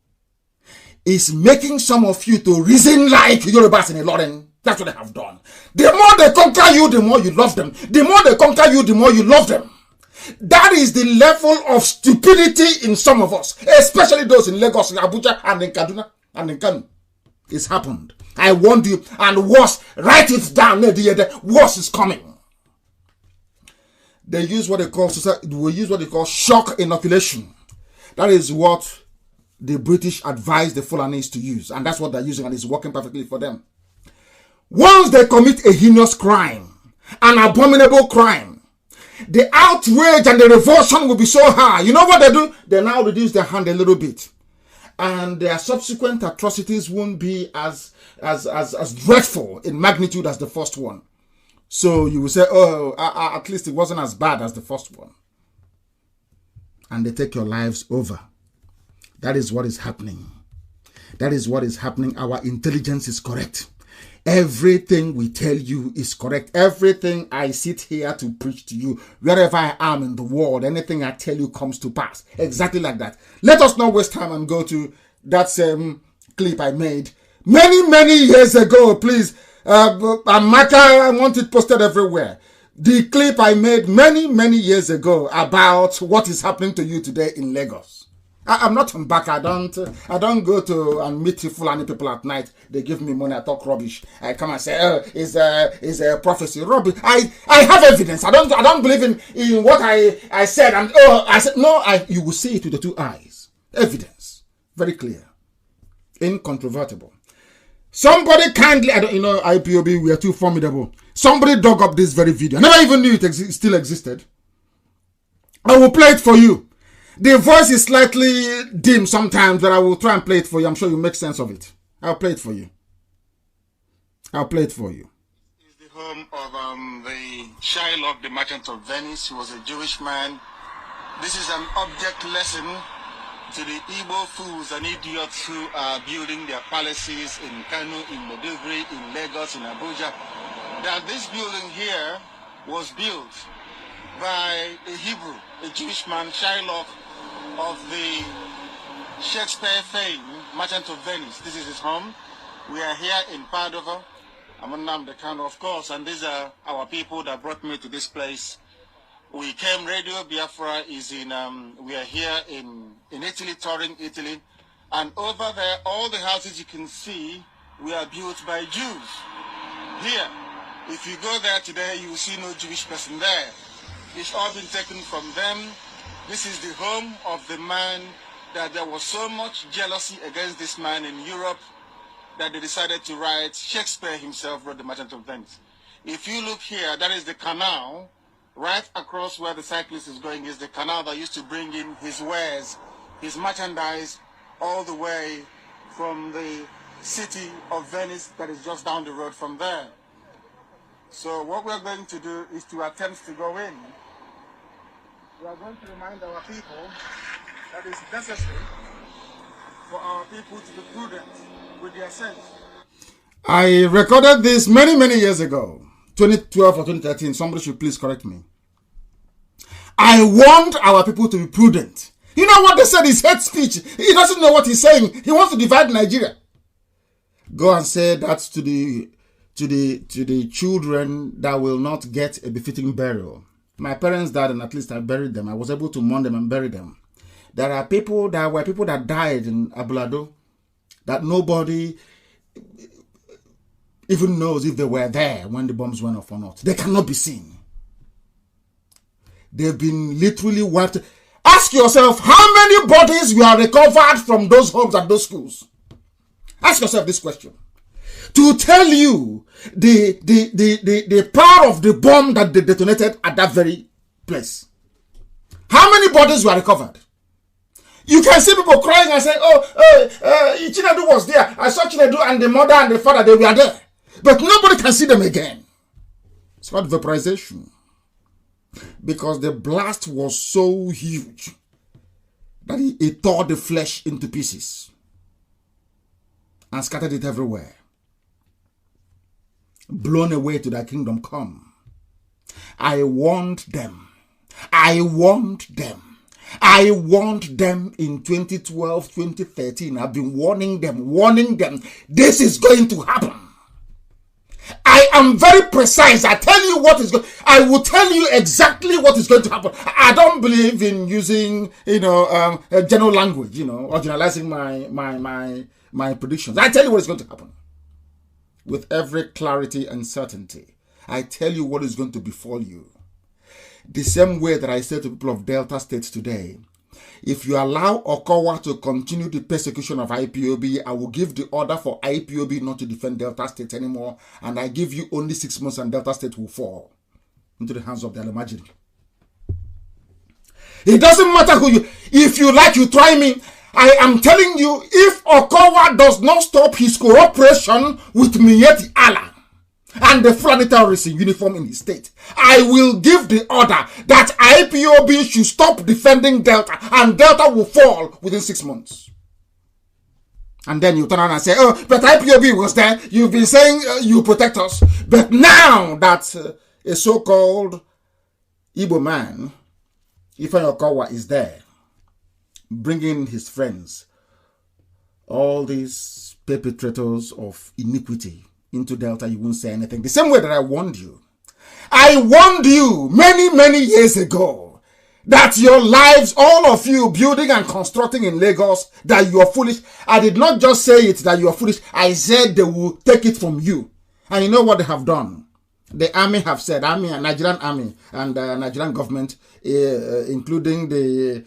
is making some of you to reason like Yorubas in Ilorin. That's what they have done. The more they conquer you, the more you love them. The more they conquer you, the more you love them. That is the level of stupidity in some of us, especially those in Lagos, in Abuja, and in Kaduna, and in Kanu. It's happened. I warned you, and worse, write it down. Worse is coming. They use what they call shock inoculation. That is what the British advised the Fulanis to use. And that's what they're using, and it's working perfectly for them. Once they commit a heinous crime, an abominable crime, the outrage and the revulsion will be so high. You know what they do? They now reduce their hand a little bit. And their subsequent atrocities won't be as dreadful in magnitude as the first one. So you will say, oh, at least it wasn't as bad as the first one. And they take your lives over. That is what is happening. That is what is happening. Our intelligence is correct. Everything we tell you is correct. Everything I sit here to preach to you, wherever I am in the world, anything I tell you comes to pass. Exactly like that. Let us not waste time and go to that same clip I made many years ago, please. Amaka, I want it posted everywhere. The clip I made many years ago about what is happening to you today in Lagos. I'm not from back. I don't go to and meet Fulani people at night. They give me money. I talk rubbish. I come and say, oh, it's a prophecy. Rubbish. I have evidence. I don't believe in what I said. And I said no. You will see it with the two eyes. Evidence, very clear, incontrovertible. Somebody kindly, IPOB, we are too formidable. Somebody dug up this very video. I never even knew it still existed. I will play it for you. The voice is slightly dim sometimes, but I will try and play it for you. I'm sure you make sense of it. I'll play it for you. I'll play it for you.
It's the home of the Shylock, the merchant of Venice. He was a Jewish man. This is an object lesson to the Igbo fools and idiots who are building their palaces in Kanu, in Maiduguri, in Lagos, in Abuja. That this building here was built by a Hebrew, a Jewish man, Shylock, of the Shakespeare fame, Merchant of Venice. This is his home. We are here in Padova. I'm Nnamdi Kanu, of course, and these are our people that brought me to this place. We came, Radio Biafra is in, we are here in Italy, Turin, Italy, and over there, all the houses you can see, we are built by Jews. Here, if you go there today, you will see no Jewish person there. It's all been taken from them. This is the home of the man that there was so much jealousy against this man in Europe that they decided to write. Shakespeare himself wrote The Merchant of Venice. If you look here, that is the canal. Right across where the cyclist is going is the canal that used to bring in his wares, his merchandise, all the way from the city of Venice that is just down the road from there. So what we're going to do is to attempt to go in. We are going to remind our people that it's necessary for our people to be prudent with their sense.
I recorded this many years ago. 2012 or 2013, somebody should please correct me. I want our people to be prudent. You know what they said is hate speech. He doesn't know what he's saying. He wants to divide Nigeria. Go and say that to the children that will not get a befitting burial. My parents died and at least I buried them. I was able to mourn them and bury them. There are people that died in Abulado that nobody even knows if they were there when the bombs went off or not. They cannot be seen. They've been literally wiped. Ask yourself how many bodies were recovered from those homes and those schools. Ask yourself this question. To tell you the power of the bomb that they detonated at that very place. How many bodies were recovered? You can see people crying and saying, Chinedu was there. I saw Chinedu and the mother and the father, they were there. But nobody can see them again. It's called vaporization. Because the blast was so huge that it tore the flesh into pieces and scattered it everywhere. Blown away to thy kingdom come. I warned them. I warned them. I warned them in 2012, 2013. I've been warning them. This is going to happen. I am very precise. I tell you what is going. I will tell you exactly what is going to happen. I don't believe in using, general language, or generalizing my predictions. I tell you what is going to happen with every clarity and certainty. I tell you what is going to befall you. The same way that I say to people of Delta State today, if you allow Okowa to continue the persecution of IPOB, I will give the order for IPOB not to defend Delta State anymore, and I give you only 6 months and Delta State will fall into the hands of the Almajiri. It doesn't matter who you, if you like, you try me. I am telling you, if Okowa does not stop his cooperation with Miyetti Allah and the Fulani terrorists in uniform in his state, I will give the order that IPOB should stop defending Delta and Delta will fall within 6 months. And then you turn around and say, oh, but IPOB was there. You've been saying you protect us. But now that a so-called Igbo man, Ifeanyi Okowa, is there, bringing his friends, all these perpetrators of iniquity, into Delta, you won't say anything. The same way that I warned you. I warned you many years ago that your lives, all of you building and constructing in Lagos, that you are foolish. I did not just say it that you are foolish. I said they will take it from you. And you know what they have done? The army have said, Nigerian army and Nigerian government, including the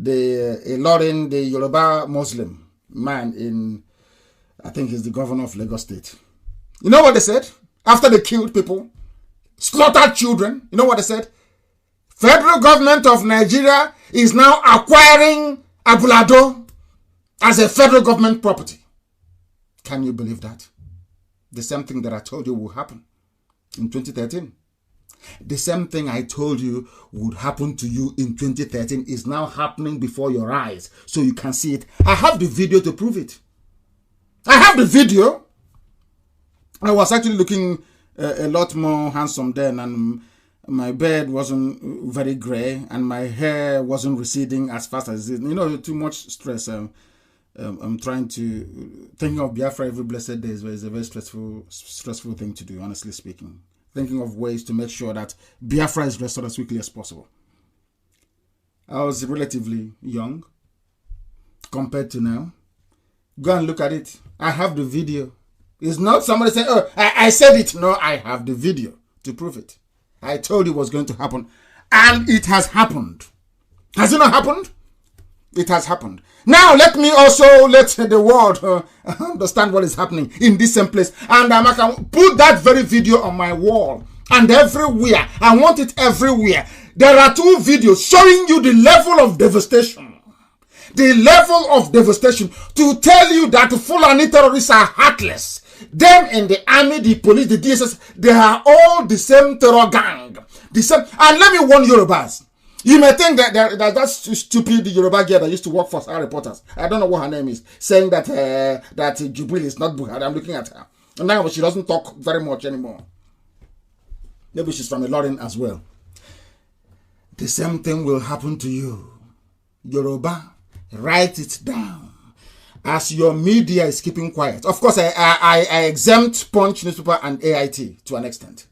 Ilorin, the Yoruba Muslim man in, I think he's the governor of Lagos State. You know what they said? After they killed people, slaughtered children, you know what they said? Federal government of Nigeria is now acquiring Abulado as a federal government property. Can you believe that? The same thing that I told you will happen in 2013. The same thing I told you would happen to you in 2013 is now happening before your eyes. So you can see it. I have the video to prove it. I have the video. I was actually looking a lot more handsome then, and my beard wasn't very gray, and my hair wasn't receding as fast as it. Too much stress. I'm trying to thinking of Biafra every blessed day is a very stressful thing to do, honestly speaking. Thinking of ways to make sure that Biafra is restored as quickly as possible. I was relatively young compared to now. Go and look at it. I have the video. It's not somebody saying, oh, I said it. No, I have the video to prove it. I told you what's going to happen. And it has happened. Has it not happened? It has happened. Now, let me also let the world understand what is happening in this same place. And I can put that very video on my wall. And everywhere. I want it everywhere. There are 2 videos showing you the level of devastation. The level of devastation to tell you that the Fulani terrorists are heartless. Them in the army, the police, the DSS, they are all the same terror gang. The same. And let me warn Yorubas. You may think that that's stupid Yoruba girl that used to work for our reporters. I don't know what her name is. Saying that that Jubilee is not Buhari. I'm looking at her. And now she doesn't talk very much anymore. Maybe she's from Ilorin as well. The same thing will happen to you. Yoruba, write it down. As your media is keeping quiet. Of course, I exempt Punch newspaper and AIT to an extent.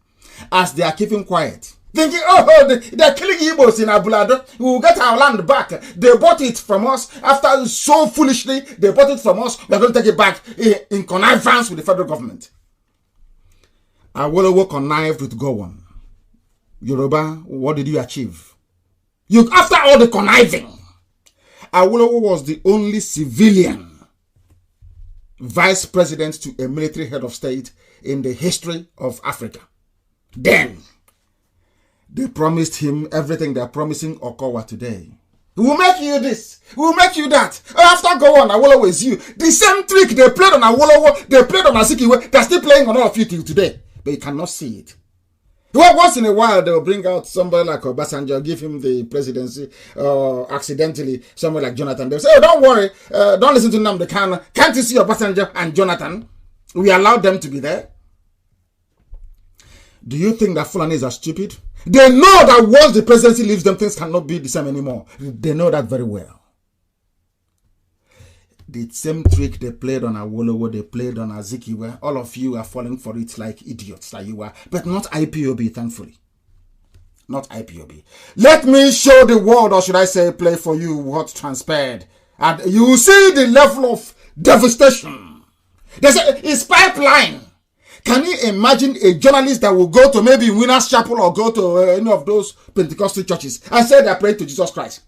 As they are keeping quiet. Thinking, oh, they're killing Igbos in Abulado. We will get our land back. They bought it from us. After so foolishly, they bought it from us. We're going to take it back in connivance with the federal government. Awolowo connived with Gowon. Yoruba, what did you achieve? After all the conniving, Awolowo was the only civilian vice president to a military head of state in the history of Africa. Then, they promised him everything they're promising Okowa today. We'll make you this. We'll make you that. After go on, Awolowo is you. The same trick they played on Awolowo, they played on Azikiwe, they're still playing on all of you till today. But you cannot see it. Well, once in a while, they'll bring out somebody like Obasanjo, give him the presidency, or accidentally, somebody like Jonathan. They'll say, oh, don't worry, don't listen to Nnamdi Kanu. Can't you see Obasanjo and Jonathan? We allowed them to be there. Do you think that Fulanis are stupid? They know that once the presidency leaves them, things cannot be the same anymore. They know that very well. The same trick they played on Awolowo, they played on Azikiwe. All of you are falling for it like idiots like you are. But not IPOB, thankfully. Not IPOB. Let me show the world, or should I say play for you, what transpired. And you will see the level of devastation. It's pipeline. Can you imagine a journalist that will go to maybe Winners Chapel or go to any of those Pentecostal churches and say they're praying to Jesus Christ?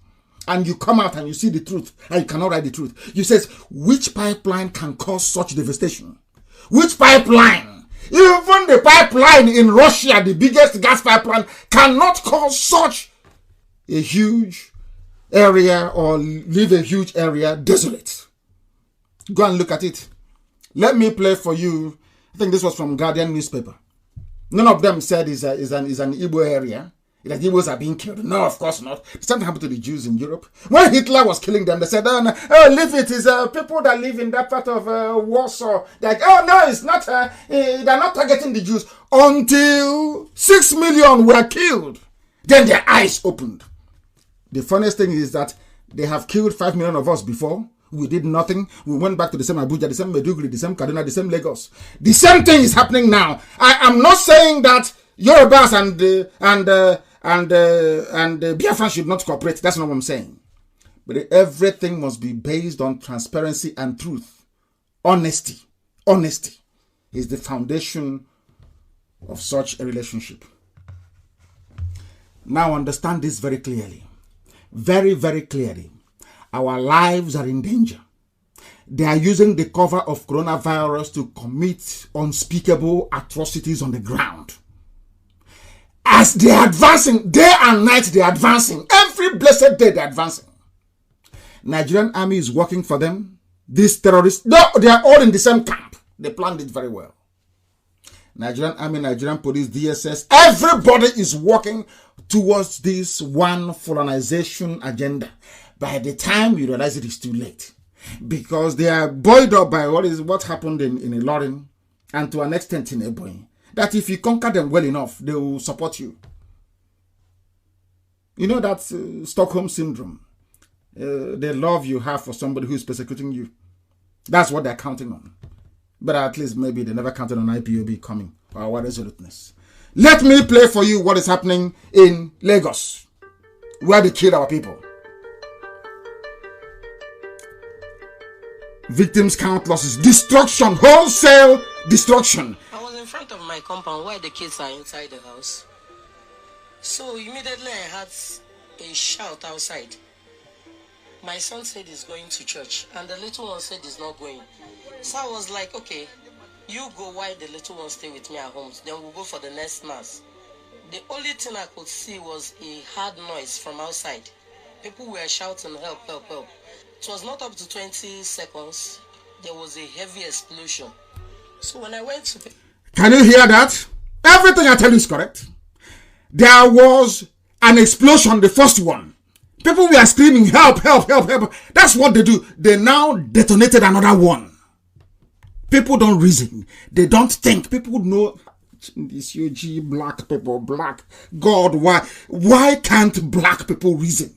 And you come out and you see the truth and you cannot write the truth. You says, which pipeline can cause such devastation? Which pipeline? Even the pipeline in Russia, the biggest gas pipeline, cannot cause such a huge area or leave a huge area desolate. Go and look at it. Let me play for you. I think this was from Guardian newspaper. None of them said is an Igbo area. That Igbos are being killed. No, of course not. The same happened to the Jews in Europe. When Hitler was killing them, they said, oh, no, leave it. It's people that live in that part of Warsaw. Like, oh, no, it's not. They're not targeting the Jews. Until 6 million were killed. Then their eyes opened. The funniest thing is that they have killed 5 million of us before. We did nothing. We went back to the same Abuja, the same Meduguri, the same Kaduna, the same Lagos. The same thing is happening now. I am not saying that Yorubas and Biafra should not cooperate. That's not what I'm saying. But everything must be based on transparency and truth. Honesty. Honesty is the foundation of such a relationship. Now understand this very clearly. Very, very clearly. Our lives are in danger. They are using the cover of coronavirus to commit unspeakable atrocities on the ground. As they are advancing, day and night they are advancing. Every blessed day they are advancing. Nigerian army is working for them. These terrorists, they are all in the same camp. They planned it very well. Nigerian army, Nigerian police, DSS, everybody is working towards this one Fulanization agenda. By the time you realize it is too late. Because they are buoyed up by what happened in Ilorin and to an extent in Ebonyi. That if you conquer them well enough, they will support you. You know that Stockholm syndrome. The love you have for somebody who is persecuting you. That's what they're counting on. But at least maybe they never counted on IPOB coming or our resoluteness. Let me play for you what is happening in Lagos, where they killed our people. Victims count losses. Destruction. Wholesale destruction.
I was in front of my compound where the kids are inside the house. So immediately I had a shout outside. My son said he's going to church and the little one said he's not going. So I was like, okay, you go while the little one stay with me at home. Then we'll go for the next mass. The only thing I could see was a hard noise from outside. People were shouting, help, help, help. It was not up to 20 seconds. There was a heavy explosion. So when I went to...
Can you hear that? Everything I tell you is correct. There was an explosion, the first one. People were screaming, help, help, help, help. That's what they do. They now detonated another one. People don't reason. They don't think. People know this UG, black people, black. God, why can't black people reason?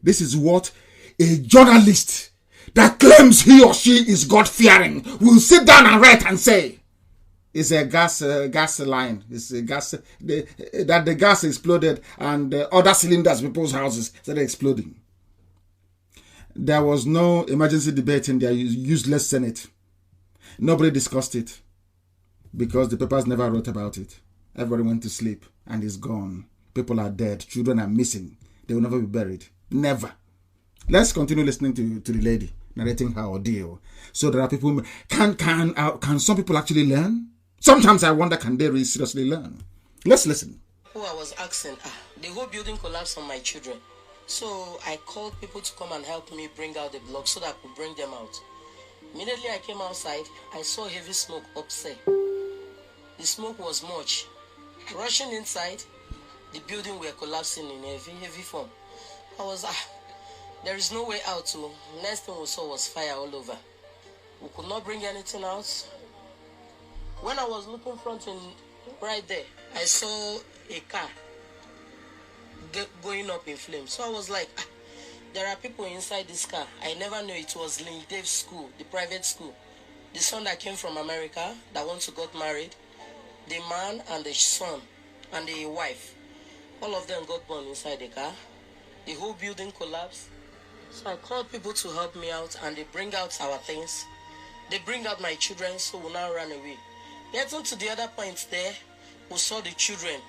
This is what a journalist that claims he or she is God-fearing will sit down and write and say, it's a gas line. It's a gas, that the gas exploded and other cylinders in people's houses started exploding. There was no emergency debate in their useless Senate. Nobody discussed it because the papers never wrote about it. Everybody went to sleep and it's gone. People are dead. Children are missing. They will never be buried. Never. Let's continue listening to the lady narrating her ordeal. So there are people. Can some people actually learn? Sometimes I wonder, can they really seriously learn? Let's listen.
who I was asking, the whole building collapsed on my children. So I called people to come and help me bring out the blocks so that I could bring them out. Immediately I came outside, I saw heavy smoke upstairs. The smoke was much. Rushing inside, the building were collapsing in heavy form. I was, there is no way out. So next thing we saw was fire all over. We could not bring anything out. When I was looking front and right there, I saw a car going up in flames. So I was like, there are people inside this car. I never knew it was Lynn Dave's school, the private school. The son that came from America, that once got married, the man and the son and the wife, all of them got born inside the car. The whole building collapsed. So I called people to help me out, and they bring out our things. They bring out my children, so we now run away. Getting to the other point there, we saw the children.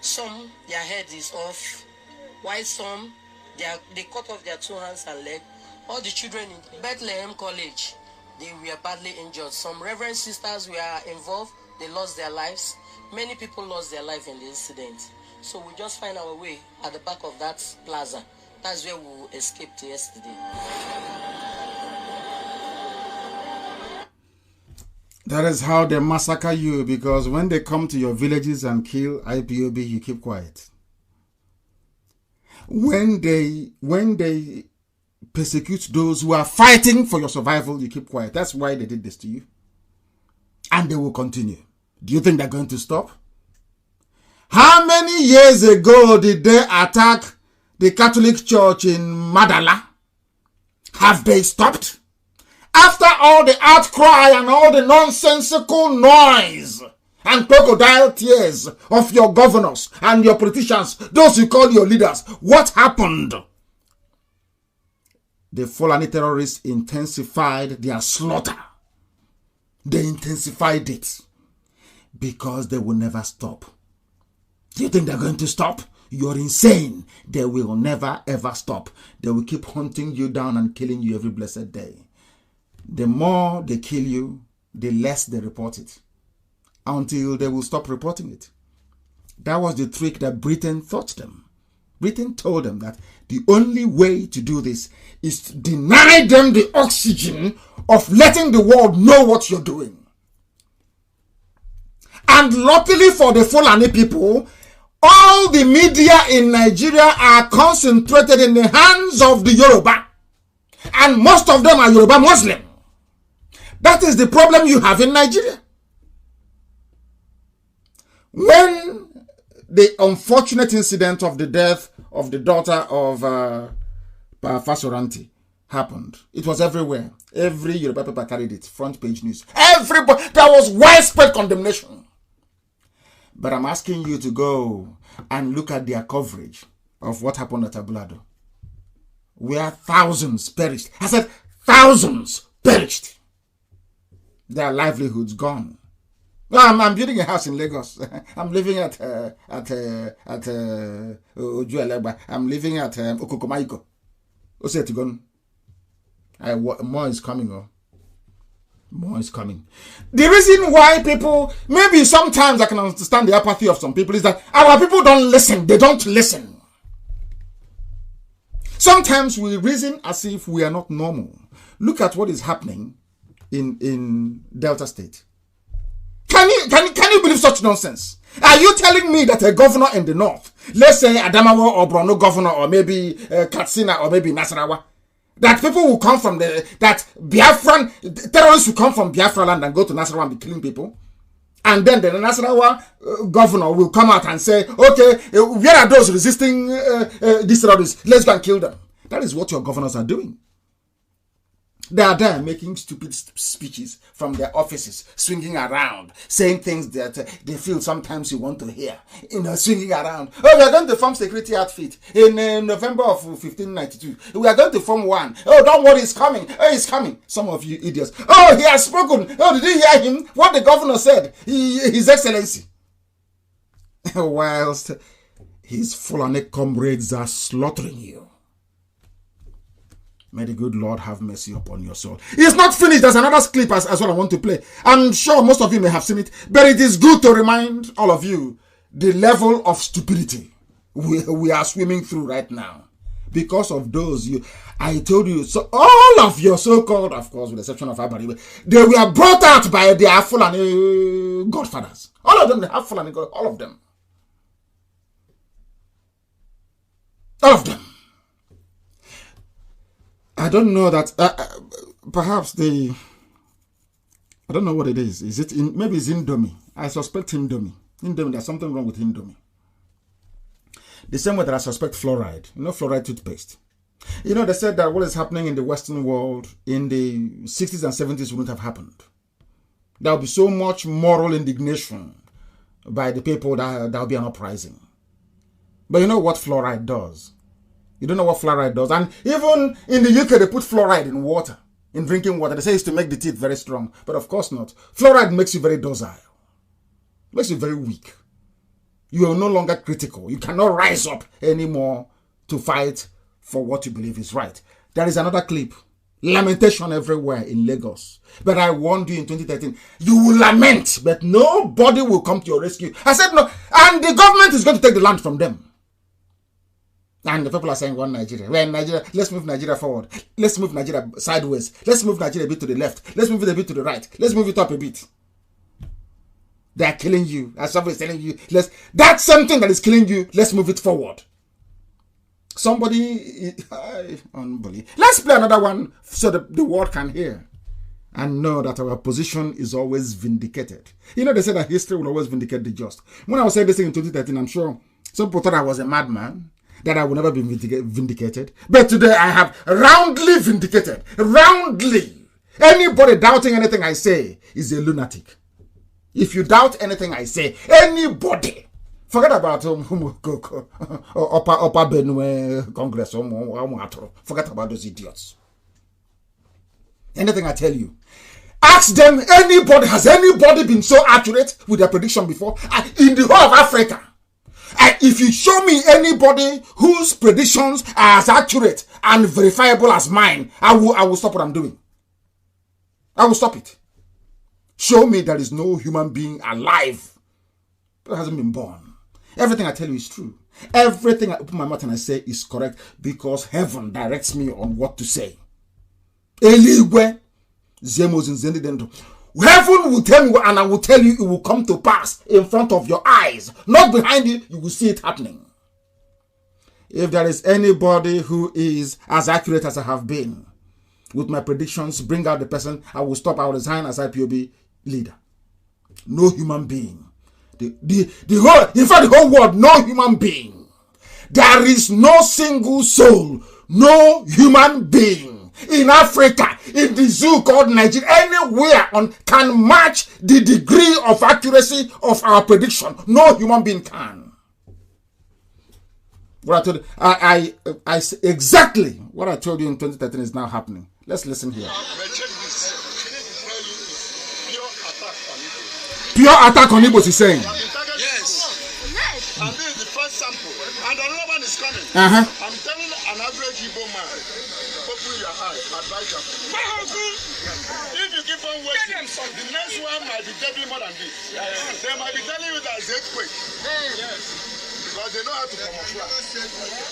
Some, their head is off, while some, they cut off their 2 hands and leg. All the children in Bethlehem College, they were badly injured. Some reverend sisters were involved, they lost their lives. Many people lost their life in the incident. So we just find our way at the back of that plaza. That's where we escaped yesterday.
That is how they massacre you, because when they come to your villages and kill IPOB, you keep quiet. When they persecute those who are fighting for your survival, you keep quiet. That's why they did this to you. And they will continue. Do you think they're going to stop? How many years ago did they attack the Catholic Church in Madala? Have they stopped? After all the outcry and all the nonsensical noise and crocodile tears of your governors and your politicians, those you call your leaders, what happened? The Fulani terrorists intensified their slaughter. They intensified it because they will never stop. Do you think they're going to stop? You're insane. They will never ever stop. They will keep hunting you down and killing you every blessed day. The more they kill you, the less they report it, until they will stop reporting it. That was the trick that Britain taught them. Britain told them that the only way to do this is to deny them the oxygen of letting the world know what you're doing. And luckily for the Fulani people, all the media in Nigeria are concentrated in the hands of the Yoruba. And most of them are Yoruba Muslim. That is the problem you have in Nigeria. When the unfortunate incident of the death of the daughter of Fasoranti happened, it was everywhere. Every Yoruba paper carried it, front page news. Everybody, there was widespread condemnation. But I'm asking you to go and look at their coverage of what happened at Ablado, where thousands perished. I said thousands perished. Their livelihoods gone. I'm building a house in Lagos. I'm living at Ojuelegba. I'm living at Okokomaiko. More is coming. Oh. More is coming. The reason why people, maybe sometimes I can understand the apathy of some people, is that our people don't listen. They don't listen. Sometimes we reason as if we are not normal. Look at what is happening in Delta State. Can you believe such nonsense? Are you telling me that a governor in the north, let's say Adamawa or Borno governor, or maybe Katsina or maybe Nasarawa, that people will come from that Biafran terrorists will come from Biafra land and go to Nasarawa and be killing people? And then the Nasarawa governor will come out and say, okay, where are those resisting these terrorists? Let's go and kill them. That is what your governors are doing. They are there making stupid speeches from their offices, swinging around, saying things that they feel sometimes you want to hear. Swinging around. Oh, we are going to form security outfit in November of 1592. We are going to form one. Oh, don't worry, it's coming. Oh, it's coming. Some of you idiots. Oh, he has spoken. Oh, did you hear him? What the governor said? His Excellency. Whilst his Fulani comrades are slaughtering you. May the good Lord have mercy upon your soul. It's not finished. There's another clip as well I want to play. I'm sure most of you may have seen it, but it is good to remind all of you the level of stupidity we are swimming through right now. Because of those, I told you, so all of your so-called, of course, with the exception of Abari, they were brought out by their Fulani godfathers. All of them, they have Fulani god, all of them. All of them. I don't know that, perhaps they, I don't know what it is. Is it, maybe it's Indomie. I suspect Indomie. Indomie, there's something wrong with Indomie. The same way that I suspect fluoride. You know, fluoride toothpaste. You know, they said that what is happening in the Western world in the 60s and 70s wouldn't have happened. There will be so much moral indignation by the people that there will be an uprising. But you know what fluoride does? You don't know what fluoride does. And even in the UK, they put fluoride in water, in drinking water. They say it's to make the teeth very strong. But of course not. Fluoride makes you very docile. Makes you very weak. You are no longer critical. You cannot rise up anymore to fight for what you believe is right. There is another clip. Lamentation everywhere in Lagos. But I warned you in 2013, you will lament, but nobody will come to your rescue. I said no. And the government is going to take the land from them. And the people are saying, one Nigeria. We're in Nigeria. Let's move Nigeria forward. Let's move Nigeria sideways. Let's move Nigeria a bit to the left. Let's move it a bit to the right. Let's move it up a bit. They are killing you. As somebody is telling you, that's something that is killing you. Let's move it forward. Somebody, unbelievable. Let's play another one so the world can hear and know that our position is always vindicated. You know, they say that history will always vindicate the just. When I was saying this thing in 2013, I'm sure some people thought I was a madman, that I would never be vindicated. But today I have roundly vindicated. Roundly. Anybody doubting anything I say is a lunatic. If you doubt anything I say, anybody, forget about Upper Benue Congress, forget about those idiots. Anything I tell you, ask them, has anybody been so accurate with their prediction before? In the whole of Africa. If you show me anybody whose predictions are as accurate and verifiable as mine, I will stop what I'm doing. I will stop it. Show me there is no human being alive that hasn't been born. Everything I tell you is true. Everything I open my mouth and I say is correct because heaven directs me on what to say. Heaven will tell me and I will tell you it will come to pass in front of your eyes. Not behind you, you will see it happening. If there is anybody who is as accurate as I have been with my predictions, bring out the person, I will stop, I will resign as IPOB leader. No human being. The whole world, no human being. There is no single soul, no human being in Africa, in the zoo called Nigeria, anywhere can match the degree of accuracy of our prediction. No human being can. What I told you, exactly what I told you in 2013 is now happening. Let's listen here. Pure attack on Igbo, he's saying.
Yes. And this is the first sample. And another one is coming.
I'm
telling an average Igbo man, open your eyes, advise them. If you keep on waiting, the next one might be deadly more than this. They might be telling you that it's earthquake. Yes. Because they know how to camouflage.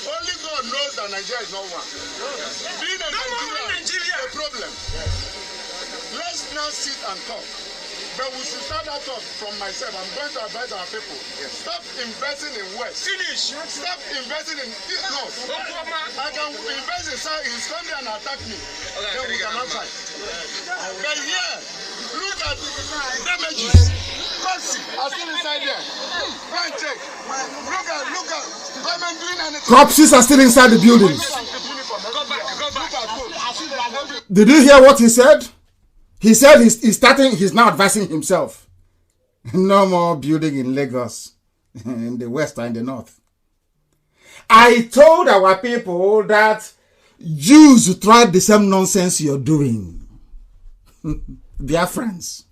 Only God knows that Nigeria is not one. Being a Nigeria is a problem. Let's now sit and talk. But we should start that talk from myself. I'm going to advise our people. Stop investing in West. Finish. Stop investing in North. I can invest in South. He's coming and attack me. Then we cannot fight. But here, look at damages. Cops are still inside there. Go and check. Look at. Government doing anything.
Cops are still inside the buildings.
Go back.
Did you hear what he said? He said he's now advising himself. No more building in Lagos, in the west or in the north. I told our people that Jews tried the same nonsense you're doing. Biafrans,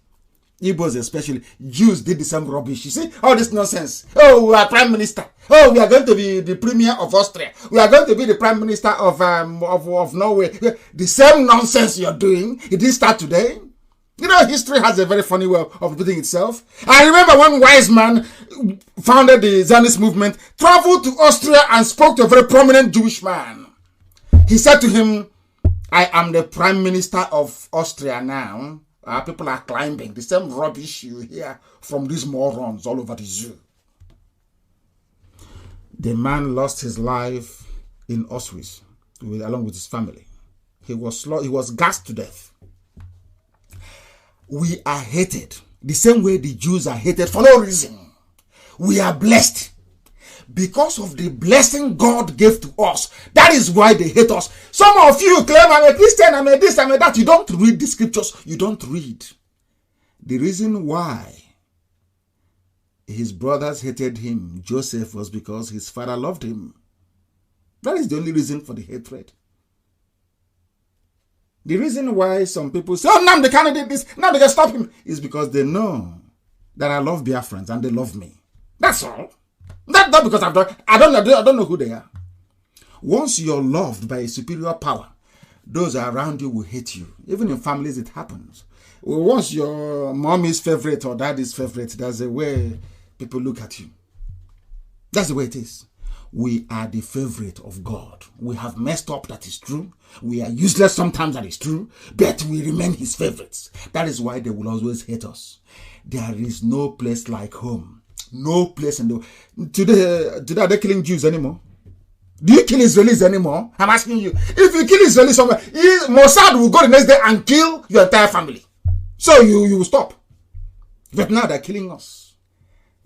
Igbos especially, Jews did the same rubbish. You see, all this nonsense. Oh, we are prime minister. Oh, we are going to be the premier of Austria. We are going to be the prime minister of Norway. The same nonsense you're doing, it didn't start today. You know, history has a very funny way of repeating itself. I remember one wise man founded the Zionist movement, traveled to Austria and spoke to a very prominent Jewish man. He said to him, I am the prime minister of Austria now. Our people are climbing the same rubbish you hear from these morons all over the zoo. The man lost his life in Auschwitz along with his family. He was gassed to death. We are hated the same way the Jews are hated for no reason. We are blessed because of the blessing God gave to us. That is why they hate us. Some of you claim I'm a Christian, I'm a this, I'm a that. You don't read the scriptures. You don't read. The reason why his brothers hated him, Joseph, was because his father loved him. That is the only reason for the hatred. The reason why some people say, oh, Nnamdi Kanu did this, now they can stop him, is because they know that I love Biafrans and they love me. That's all. Not because I don't know who they are. Once you're loved by a superior power, those around you will hate you. Even in families, it happens. Once your mom is favorite or dad is favorite, that's the way people look at you. That's the way it is. We are the favorite of God. We have messed up, that is true. We are useless sometimes, that is true. But we remain his favorites. That is why they will always hate us. There is no place like home. No place in the... Today are they killing Jews anymore? Do you kill Israelis anymore? I'm asking you. If you kill Israelis somewhere, Mossad will go the next day and kill your entire family. So you will stop. But now they're killing us.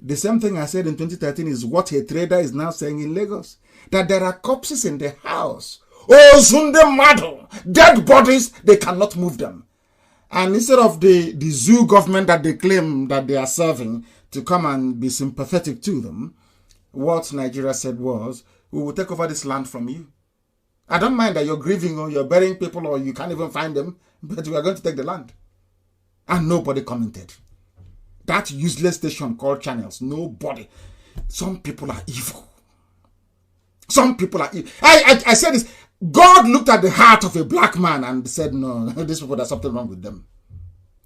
The same thing I said in 2013 is what a trader is now saying in Lagos. That there are corpses in the house. Oh, Sunday Mado. Dead bodies, they cannot move them. And instead of the zoo government that they claim that they are serving to come and be sympathetic to them, what Nigeria said was, we will take over this land from you. I don't mind that you're grieving or you're burying people or you can't even find them, but we are going to take the land. And nobody commented. That useless station called Channels, nobody. Some people are evil. Some people are evil. I said this. God looked at the heart of a black man and said, no, these people, there's something wrong with them.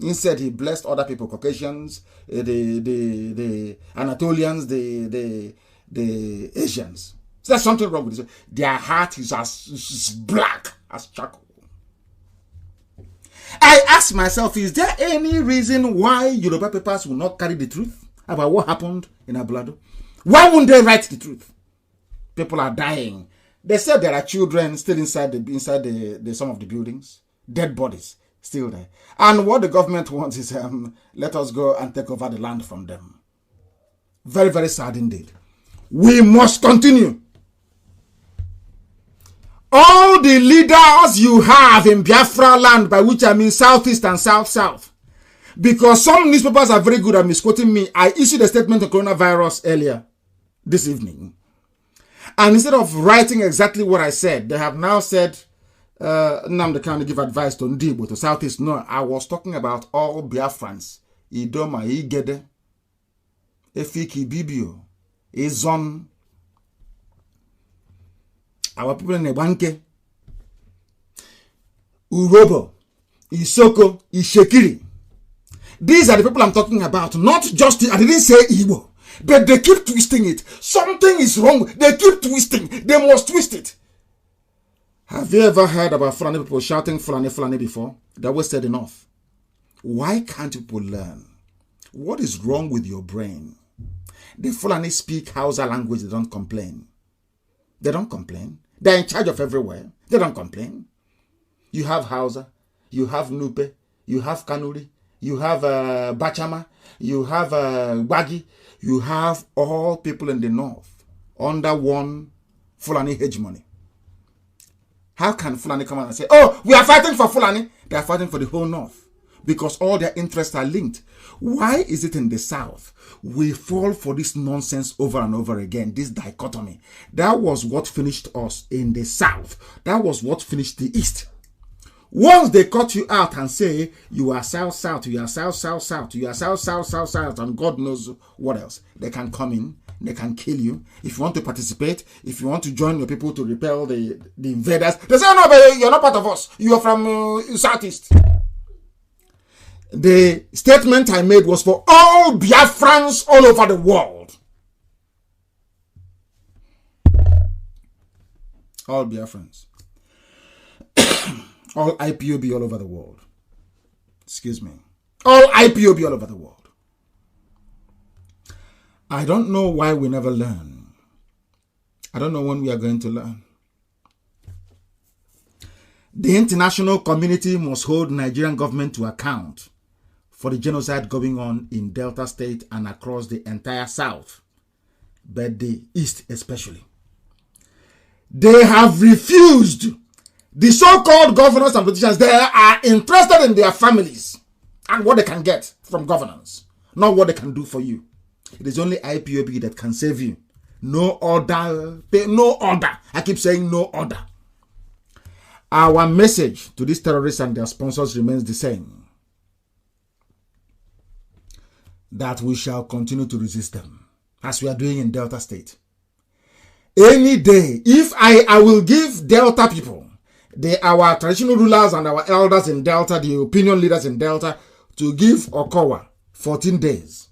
Instead, he blessed other people, Caucasians, the Anatolians, the Asians. So there's something wrong with this. Their heart is as black as charcoal. I ask myself, is there any reason why Yoruba papers will not carry the truth about what happened in Ablado? Why wouldn't they write the truth? People are dying. They said there are children still inside some of the buildings, dead bodies still there. And what the government wants is let us go and take over the land from them. Very, very sad indeed. We must continue. All the leaders you have in Biafra land, by which I mean Southeast and South, because some newspapers are very good at misquoting me. I issued a statement on coronavirus earlier this evening. And instead of writing exactly what I said, they have now said, Nnamdi Kanu give advice to Ndibo, to Southeast. No, I was talking about all Biafrans. Idoma, Igede, Efiki, Bibio, Izon, our people in Ebanke, Urobo, Isoko, Ishekiri. These are the people I'm talking about. Not just, I didn't say Igbo, but they keep twisting it. Something is wrong. They keep twisting. They must twist it. Have you ever heard about Fulani people shouting Fulani, Fulani before? They always said enough. Why can't people learn? What is wrong with your brain? The Fulani speak Hausa language. They don't complain. They don't complain. They're in charge of everywhere. They don't complain. You have Hausa, you have Nupe, you have Kanuri, you have Bachama, you have Wagi, you have all people in the north under one Fulani hegemony. How can Fulani come out and say, oh, we are fighting for Fulani? They are fighting for the whole north because all their interests are linked. Why is it in the south we fall for this nonsense over and over again, this dichotomy? That was what finished us in the south. That was what finished the east. Once they cut you out and say, you are south, you are south, you are south, and God knows what else, they can come in, they can kill you. If you want to participate, if you want to join your people to repel the invaders, they say, oh, no, but you're not part of us. You are from southeast. The statement I made was for all Biafrans all over the world. All Biafrans. All IPOB all over the world. Excuse me. All IPOB all over the world. I don't know why we never learn. I don't know when we are going to learn. The international community must hold Nigerian government to account for the genocide going on in Delta State and across the entire South, but the East especially. They have refused. The so-called governors and politicians, they are interested in their families and what they can get from governance, not what they can do for you. It is only IPOB that can save you. No order. No order. I keep saying no order. Our message to these terrorists and their sponsors remains the same. That we shall continue to resist them, as we are doing in Delta State. Any day, if I will give Delta people, our traditional rulers and our elders in Delta, the opinion leaders in Delta, to give Okowa 14 days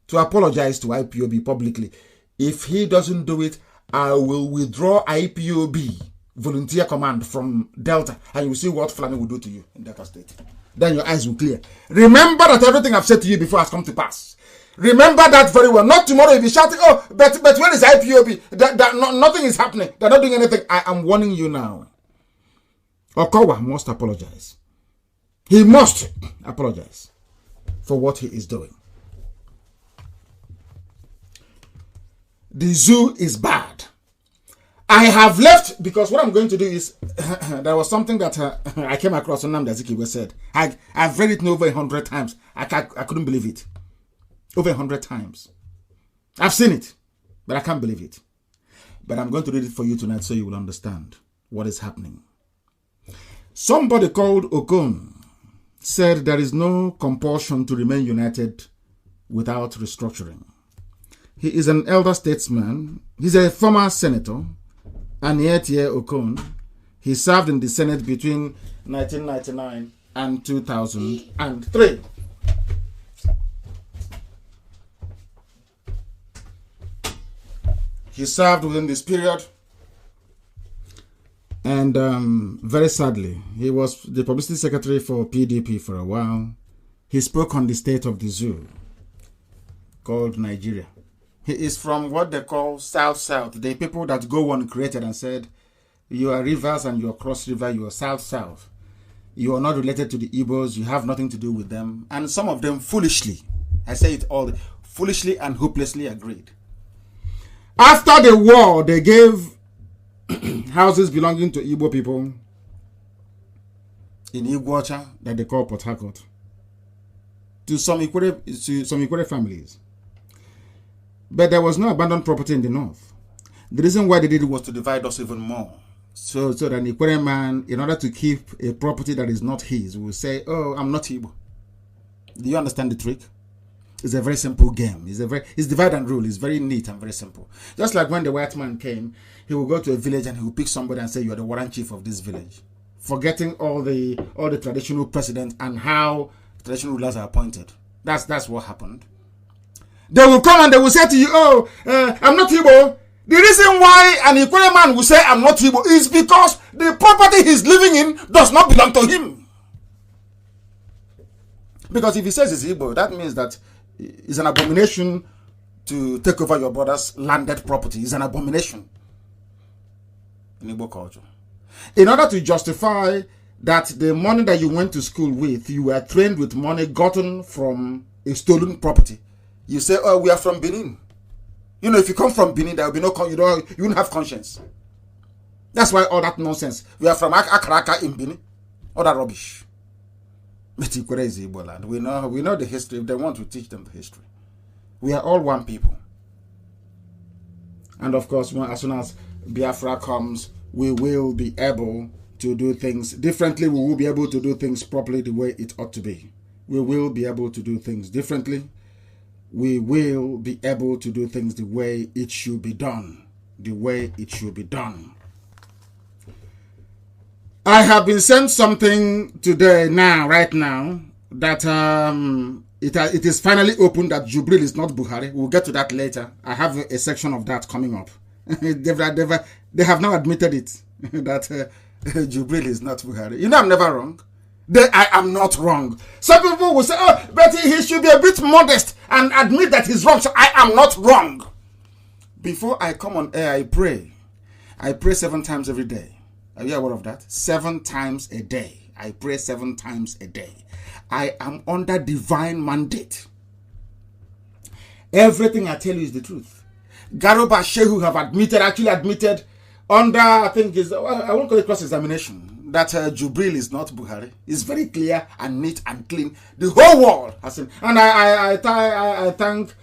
to apologize to IPOB publicly. If he doesn't do it, I will withdraw IPOB volunteer command from Delta, and you will see what Fulani will do to you in Delta State. Then your eyes will clear. Remember that everything I've said to you before has come to pass. Remember that very well. Not tomorrow you'll be shouting, oh, but where is IPOB? Nothing is happening. They're not doing anything. I am warning you now. Okowa must apologize. He must apologize for what he is doing. The zoo is bad. I have left because what I'm going to do is there was something that I came across on Nnamdi said. I've read it over 100 times. I couldn't believe it. Over 100 times. I've seen it, but I can't believe it. But I'm going to read it for you tonight so you will understand what is happening. Somebody called Okon said there is no compulsion to remain united without restructuring. He is an elder statesman. He's a former senator. Aniyetie Okon. He served in the Senate between 1999 and 2003. He served within this period. And very sadly, he was the publicity secretary for PDP for a while. He spoke on the state of the zoo called Nigeria. He is from what they call South-South. The people that go on created and said, you are rivers and you are cross river, you are South-South. You are not related to the Igbos, you have nothing to do with them. And some of them foolishly, I say it all, foolishly and hopelessly agreed. After the war, they gave houses belonging to Igbo people in Iguacha that they call Port Harcourt to some Ikwere families. But there was no abandoned property in the north. The reason why they did it was to divide us even more. So that an Ikwere man, in order to keep a property that is not his, will say, oh, I'm not Igbo. Do you understand the trick? It's a very simple game. It's divide and rule. It's very neat and very simple. Just like when the white man came, he will go to a village and he will pick somebody and say, you are the warrant chief of this village. Forgetting all the traditional precedents and how traditional rulers are appointed. That's what happened. They will come and they will say to you, oh, I'm not Igbo. The reason why an Ikwere man will say I'm not Igbo is because the property he's living in does not belong to him. Because if he says it's Igbo, that means that it's an abomination to take over your brother's landed property. It's an abomination in Igbo culture. In order to justify that the money that you went to school with, you were trained with money gotten from a stolen property. You say, oh, we are from Benin. You know, if you come from Benin, there will be no, you won't have conscience. That's why all that nonsense. We are from Akaraka in Benin. All that rubbish. But Ikwere is Igbo land. We know the history. If they want to teach them the history. We are all one people. And of course, as soon as Biafra comes, we will be able to do things differently. We will be able to do things properly the way it ought to be. We will be able to do things differently. We will be able to do things the way it should be done. The way it should be done. I have been sent something today, right now, that it is finally open that Jubril is not Buhari. We'll get to that later. I have a section of that coming up. They have now admitted it, that Jubril is not Buhari. You know, I'm never wrong. I am not wrong. Some people will say, oh, but he should be a bit modest and admit that he's wrong. So I am not wrong. Before I come on air, I pray. I pray 7 times every day. Are you aware of that? 7 times a day. I pray 7 times a day. I am under divine mandate. Everything I tell you is the truth. Garuba Shehu have actually admitted under, I think is, I won't call it cross-examination, that Jubril is not Buhari. It's very clear and neat and clean. The whole world has seen. And I thank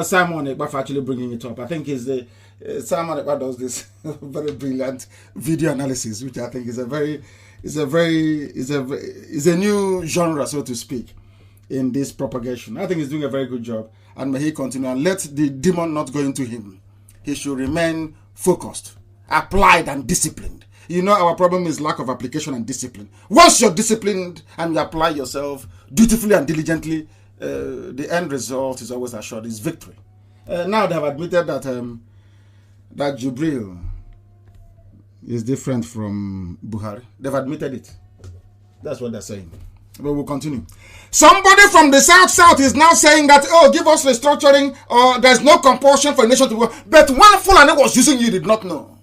Simon Ekpa for actually bringing it up. I think is the Simon Ekpa does this very brilliant video analysis, which I think is a new genre, so to speak, in this propagation. I think he's doing a very good job, and may he continue and let the demon not go into him. He should remain focused, applied, and disciplined. You know, our problem is lack of application and discipline. Once you're disciplined and you apply yourself dutifully and diligently, the end result is always assured, is victory. Now they have admitted that that Jubril is different from Buhari. They've admitted it. That's what they're saying. But we'll continue. Somebody from the South is now saying that, oh, give us restructuring, or there's no compulsion for a nation to work. But when Fulani was using you, did not know.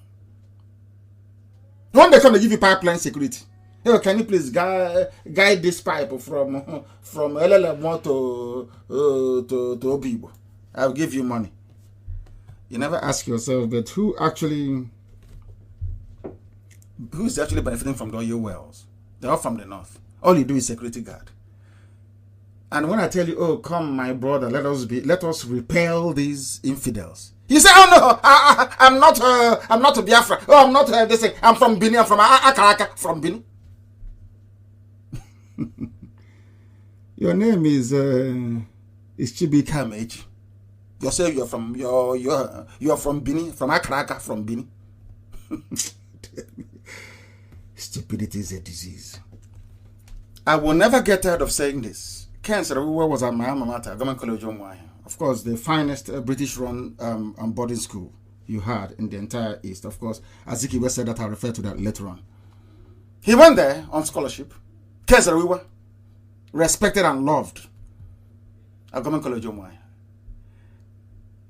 When they come to give you pipeline security, hey, can you please guide this pipe from LLM to Obibo? I'll give you money. You never ask yourself, but who's actually benefiting from the oil wells? They're all from the north. All you do is security guard. And when I tell you, oh, come, my brother, let us repel these infidels. You say, oh no, I'm not a Biafra. Oh, I'm not this thing. I'm from Bini. I'm from Akaraka, from Bini. Your name is Chibika Meji. You say you're from Bini, from Akaraka, from Bini. Stupidity is a disease. I will never get tired of saying this. Ken said, where was I? My alma mater, Government College Omwai. Of course, the finest British-run boarding school you had in the entire East. Of course, Azikiwe said that. I'll refer to that later on. He went there on scholarship. Ken said, we were respected and loved at Government College Omwai.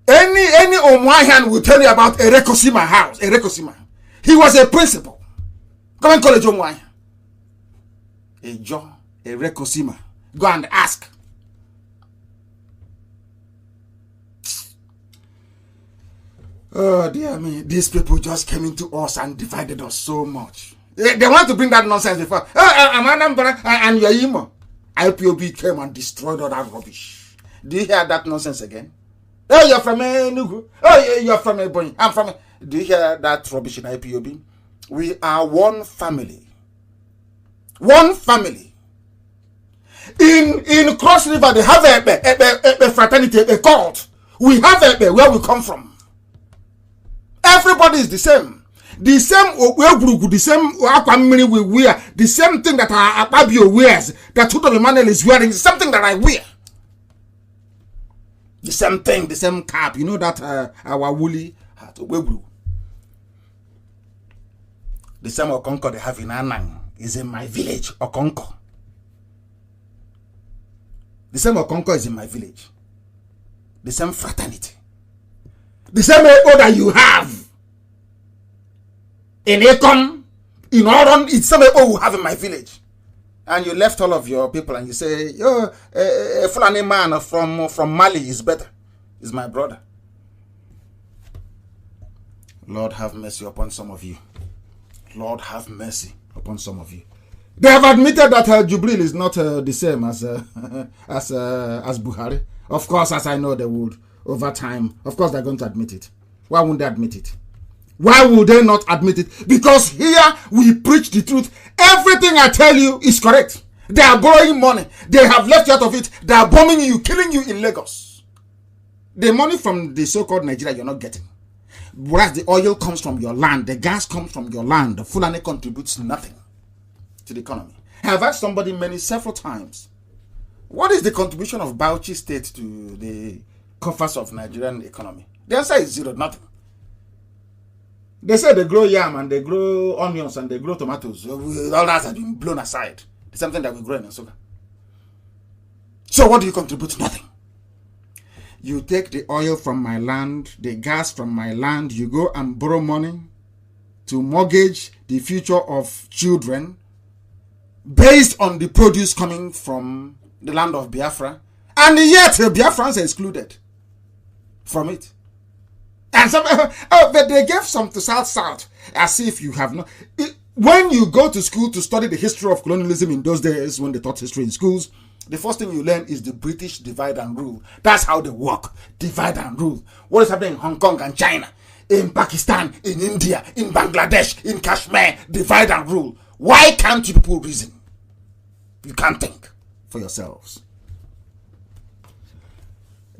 Any Omwaian will tell you about Erekosima house. Erekosima. He was a principal. Government College Omwai. A John Erekosima. Go and ask. Oh dear me, these people just came into us and divided us so much. They want to bring that nonsense before. Oh, I'm Anambra and your Imo. IPOB came and destroyed all that rubbish. Do you hear that nonsense again? Oh, you're from Enugu. Oh, you're from Ebonyi. I'm from. Do you hear that rubbish in IPOB? We are one family. One family. In Cross River, they have a fraternity, a cult. We have where we come from. Everybody is the same. The same the same Akwamini we wear, the same thing that Akpabio wears, that Tuto Emmanuel is wearing, something that I wear. The same thing, the same cap. You know that our woolly hat, Webru. The same Okonko they have in Anang is in my village, Okonko. The same Okonko is in my village. The same fraternity. The same Eko that you have in Ekom, in Oron, it's some Eko we have in my village. And you left all of your people and you say, yo, a Fulani man from Mali is better. Is my brother. Lord have mercy upon some of you. Lord have mercy upon some of you. They have admitted that Jubril is not the same as Buhari. Of course, as I know they would, over time. Of course, they're going to admit it. Why wouldn't they admit it? Why would they not admit it? Because here we preach the truth. Everything I tell you is correct. They are borrowing money. They have left you out of it. They are bombing you, killing you in Lagos. The money from the so-called Nigeria you're not getting. Whereas the oil comes from your land, the gas comes from your land, the Fulani contributes nothing to the economy. I have asked somebody several times, What is the contribution of Bauchi State to the coffers of Nigerian economy? The answer is zero, nothing. They say they grow yam and they grow onions and they grow tomatoes. All that has been blown aside. It's something that we grow in Nsukka. So what do you contribute? Nothing. You take the oil from my land, the gas from my land, you go and borrow money to mortgage the future of children based on the produce coming from the land of Biafra, and yet the Biafrans are excluded from it. And some, but they gave some to South, as if you have not. When you go to school to study the history of colonialism in those days, when they taught history in schools, the first thing you learn is the British divide and rule. That's how they work. Divide and rule. What is happening in Hong Kong and China, in Pakistan, in India, in Bangladesh, in Kashmir, divide and rule. Why can't you people reason? You can't think for yourselves.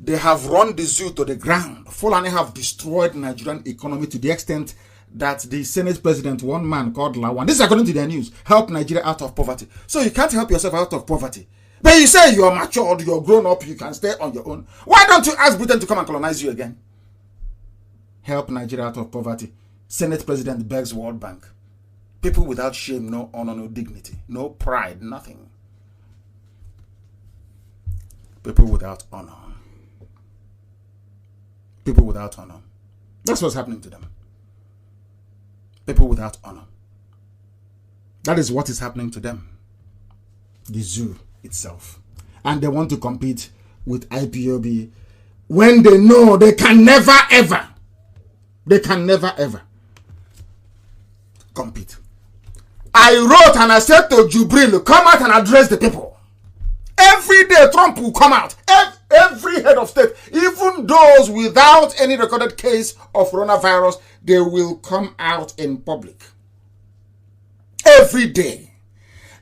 They have run the zoo to the ground. Fulani have destroyed Nigerian economy to the extent that the Senate president, one man called Lawan, this is according to their news, helped Nigeria out of poverty. So you can't help yourself out of poverty. But you say you're matured, you're grown up, you can stay on your own. Why don't you ask Britain to come and colonize you again? Help Nigeria out of poverty. Senate president begs World Bank. People without shame, no honor, no dignity, no pride, nothing. People without honor. People without honor. That's what's happening to them. People without honor. That is what is happening to them. The zoo itself. And they want to compete with IPOB when they know they can never ever compete. I wrote and I said to Jubril, come out and address the people. Every day Trump will come out. Every head of state, even those without any recorded case of coronavirus, they will come out in public. Every day.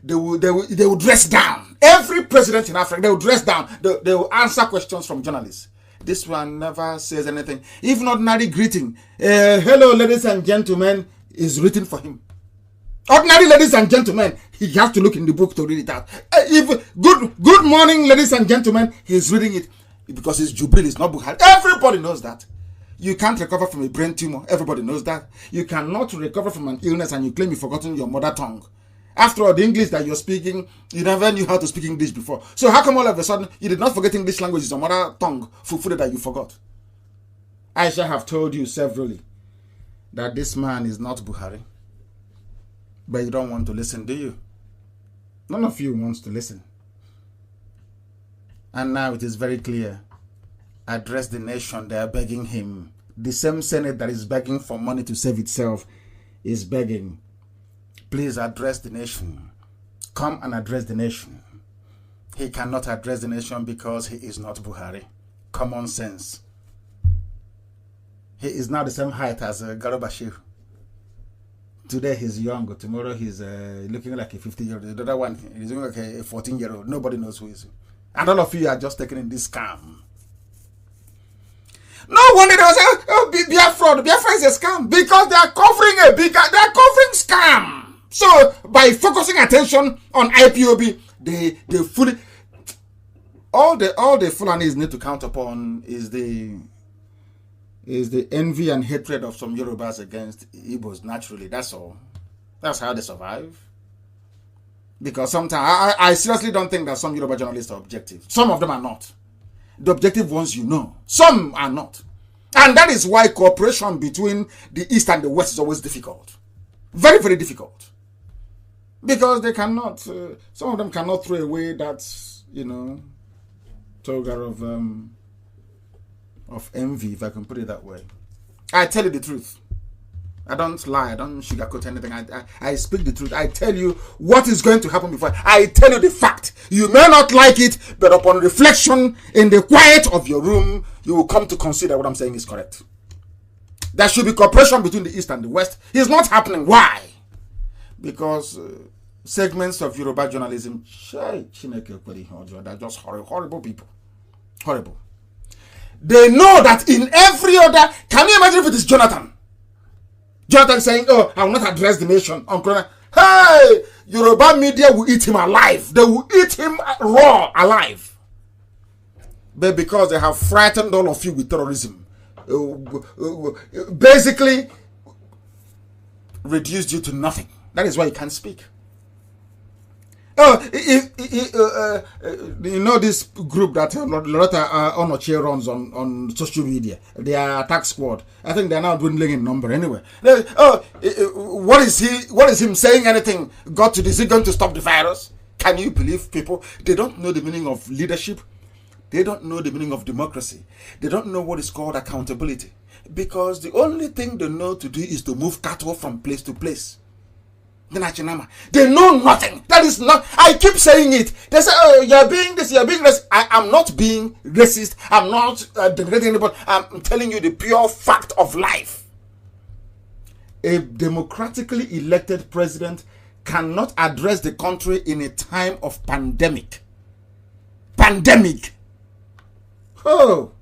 They will dress down. Every president in Africa, they will dress down. They will answer questions from journalists. This one never says anything. Even ordinary greeting. Hello, ladies and gentlemen, is written for him. Ordinary ladies and gentlemen, he has to look in the book to read it out. Good morning, ladies and gentlemen, he's reading it because his Jubilee is not Buhari. Everybody knows that. You can't recover from a brain tumor. Everybody knows that. You cannot recover from an illness and you claim you've forgotten your mother tongue. After all, the English that you're speaking, you never knew how to speak English before. So how come all of a sudden you did not forget English language is your mother tongue, fufu that you forgot? I shall have told you severally that this man is not Buhari. But you don't want to listen, do you? None of you wants to listen. And now it is very clear. Address the nation, they are begging him. The same Senate that is begging for money to save itself is begging. Please address the nation. Come and address the nation. He cannot address the nation because he is not Buhari. Common sense. He is now the same height as Garba. Today he's young, tomorrow he's looking like a 50-year-old. The other one is looking like a 14-year-old. Nobody knows who he is. And all of you are just taking in this scam. No wonder they say, oh, Biafra is a scam. Because they are covering scam. So by focusing attention on IPOB, they fully all the Fulanis need to count upon is the envy and hatred of some Yorubas against Igbos. Naturally, that's all. That's how they survive. Because sometimes I seriously don't think that some Yoruba journalists are objective. Some of them are not. The objective ones you know. Some are not. And that is why cooperation between the East and the West is always difficult. Very, very difficult. Because they cannot, some of them cannot throw away that, toga of envy, if I can put it that way. I tell you the truth. I don't lie. I don't sugarcoat anything. I speak the truth. I tell you what is going to happen before. I tell you the fact. You may not like it, but upon reflection in the quiet of your room, you will come to consider what I'm saying is correct. There should be cooperation between the East and the West. It's not happening. Why? Because segments of Yoruba journalism, they're just horrible people. Horrible. They know that in every other... Can you imagine if it is Jonathan? Jonathan saying, oh, I will not address the nation on Corona. Hey, Yoruba media will eat him alive. They will eat him raw alive. But because they have frightened all of you with terrorism, basically reduced you to nothing. That is why you can't speak. You know this group that Loretta Onochie runs on social media? They are attack squad. I think they are now dwindling in number anyway. What is him saying anything got to this? Is he going to stop the virus? Can you believe people? They don't know the meaning of leadership. They don't know the meaning of democracy. They don't know what is called accountability. Because the only thing they know to do is to move cattle from place to place. They know nothing. That is not. I keep saying it. They say, "Oh, you're being this. You're being racist." I am not being racist. I'm not degrading anybody. I'm telling you the pure fact of life. A democratically elected president cannot address the country in a time of pandemic. Pandemic. Oh.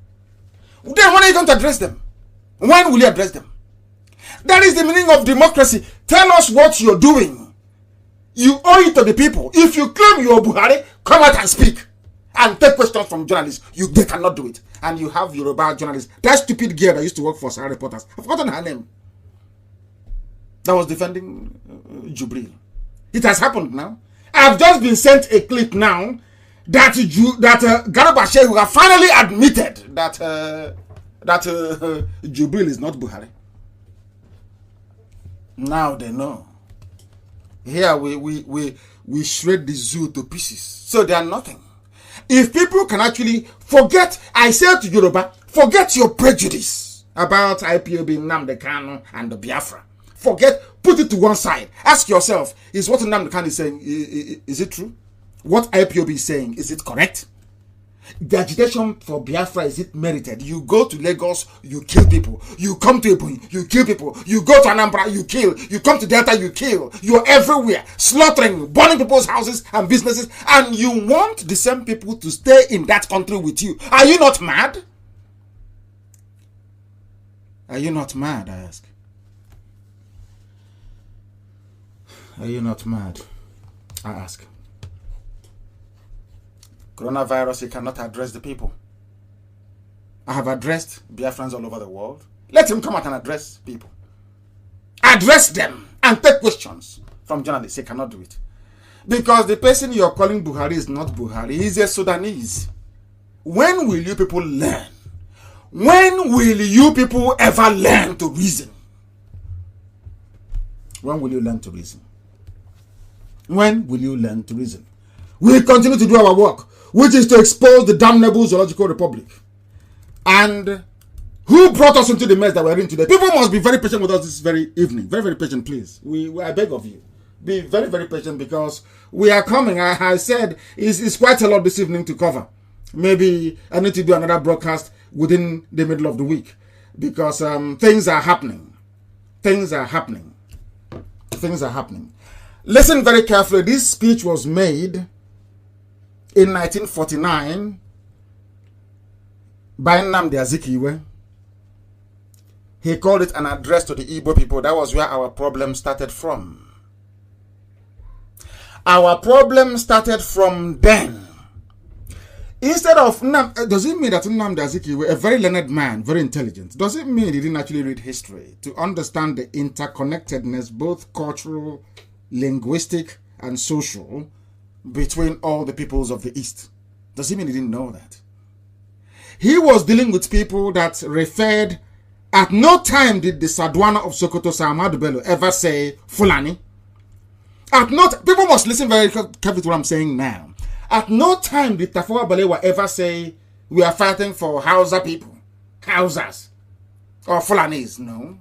Then when are you going to address them? When will you address them? That is the meaning of democracy. Tell us what you're doing. You owe it to the people. If you claim you're Buhari, come out and speak. And take questions from journalists. They cannot do it. And you have Yoruba journalists. That stupid girl that used to work for Sarah Reporters. I've forgotten her name. That was defending Jubril. It has happened now. I've just been sent a clip now that Garba Shehu have finally admitted that Jubril is not Buhari. Now they know. Here we shred the zoo to pieces. So they are nothing. If people can actually forget, I say to Yoruba, forget your prejudice about IPOB, Nnamdi Kanu, and the Biafra. Forget, put it to one side. Ask yourself, is what Nnamdi Kanu is saying, is it true? What IPOB is saying, is it correct? The agitation for Biafra, is it merited? You go to Lagos, you kill people. You come to Ebonyi, you kill people. You go to Anambra, you kill. You come to Delta, you kill. You're everywhere, slaughtering, burning people's houses and businesses, and you want the same people to stay in that country with you. Are you not mad? Are you not mad, I ask? Are you not mad? I ask. Coronavirus, he cannot address the people. I have addressed Biafrans all over the world. Let him come out and address people. Address them and take questions from journalists. He cannot do it. Because the person you're calling Buhari is not Buhari. He's a Sudanese. When will you people learn? When will you people ever learn to reason? When will you learn to reason? When will you learn to reason? We continue to do our work, which is to expose the damnable Zoological Republic. And who brought us into the mess that we're in today? People must be very patient with us this very evening. Very, very patient, please. I beg of you. Be very, very patient because we are coming. I said it's quite a lot this evening to cover. Maybe I need to do another broadcast within the middle of the week because things are happening. Things are happening. Things are happening. Listen very carefully. This speech was made in 1949 by Nnamdi Azikiwe. He called it an address to the Igbo people. That was where our problem started from. Our problem started from then. Instead of does it mean that Nnamdi Azikiwe, a very learned man, very intelligent, does it mean he didn't actually read history to understand the interconnectedness, both cultural, linguistic, and social, between all the peoples of the East? Does it mean he didn't know that? He was dealing with people that referred, at no time did the Sadwana of Sokoto, Sir Ahmadu Bello, ever say Fulani. At no people must listen very carefully to what I'm saying now. At no time did Tafawa Balewa ever say, we are fighting for Hausa people, Hausas, or Fulanis, no.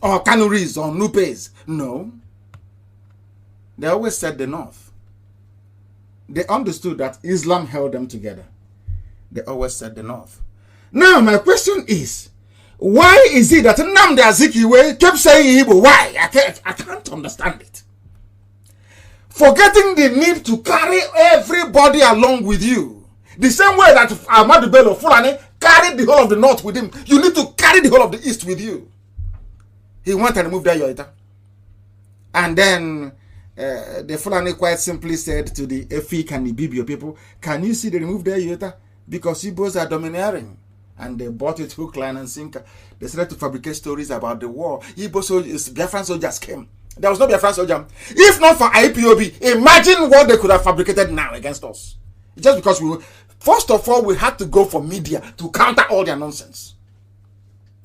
Or Kanuris, or Nupes, no. They always said the North. They understood that Islam held them together. They always said the North. Now, my question is, why is it that Nnamdi Azikiwe kept saying Igbo? Why? I can't understand it. Forgetting the need to carry everybody along with you. The same way that Ahmadu Bello Fulani carried the whole of the North with him. You need to carry the whole of the East with you. He went and removed that Yoita. And then the Fulani quite simply said to the Efik and the Bibio people, can you see they removed their Iota? Because Igbos are domineering. And they bought it hook, line, and sinker. They started to fabricate stories about the war. Igbo soldiers, Biafran soldiers came. There was no Biafran soldier. If not for IPOB, imagine what they could have fabricated now against us. Just because first of all, we had to go for media to counter all their nonsense.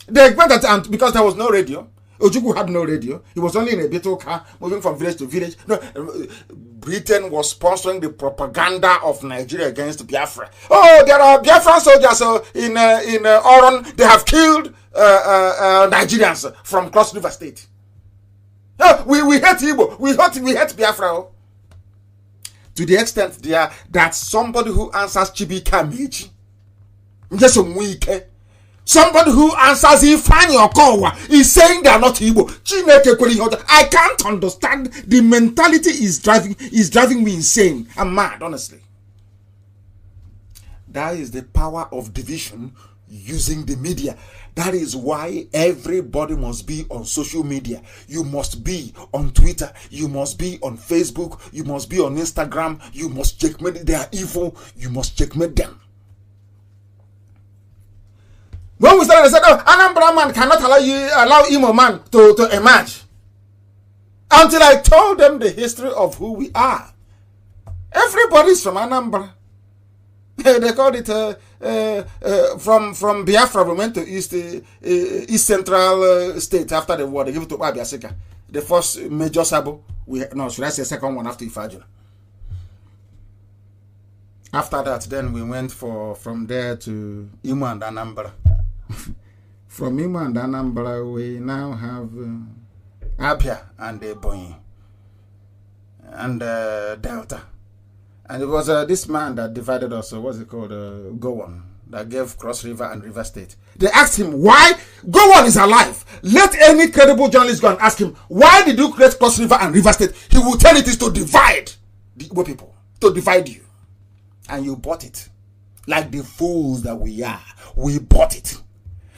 They went at, and because there was no radio, Ojukwu had no radio. He was only in a beetle car moving from village to village. No, Britain was sponsoring the propaganda of Nigeria against Biafra. Oh, there are Biafran soldiers in Oron. They have killed Nigerians from Cross River State. We hate Igbo. We hate Biafra. To the extent that somebody who answers Chibika Meiji, somebody who answers Ifeanyi Okowa is saying they are not Igbo. I can't understand. The mentality is driving me insane. I'm mad, honestly. That is the power of division using the media. That is why everybody must be on social media. You must be on Twitter. You must be on Facebook. You must be on Instagram. You must checkmate. They are evil. You must checkmate them. When we started, they said, oh, Anambra man cannot allow Imo man to emerge. Until I told them the history of who we are. Everybody's from Anambra. They called it from Biafra. We went to East Central State after the war. They gave it to Abiasika. The first major Sabo. Should I say second one after Ifajuna? After that, then we went from there to Imo and Anambra. From Imo and Anambra, we now have Abia and Ebonyi and Delta. And it was this man that divided us, what's it called, Gowon, that gave Cross River and River State. They asked him, why? Gowon is alive. Let any credible journalist go and ask him, why did you create Cross River and River State? He will tell it is to divide the Igbo people, to divide you. And you bought it. Like the fools that we are, we bought it.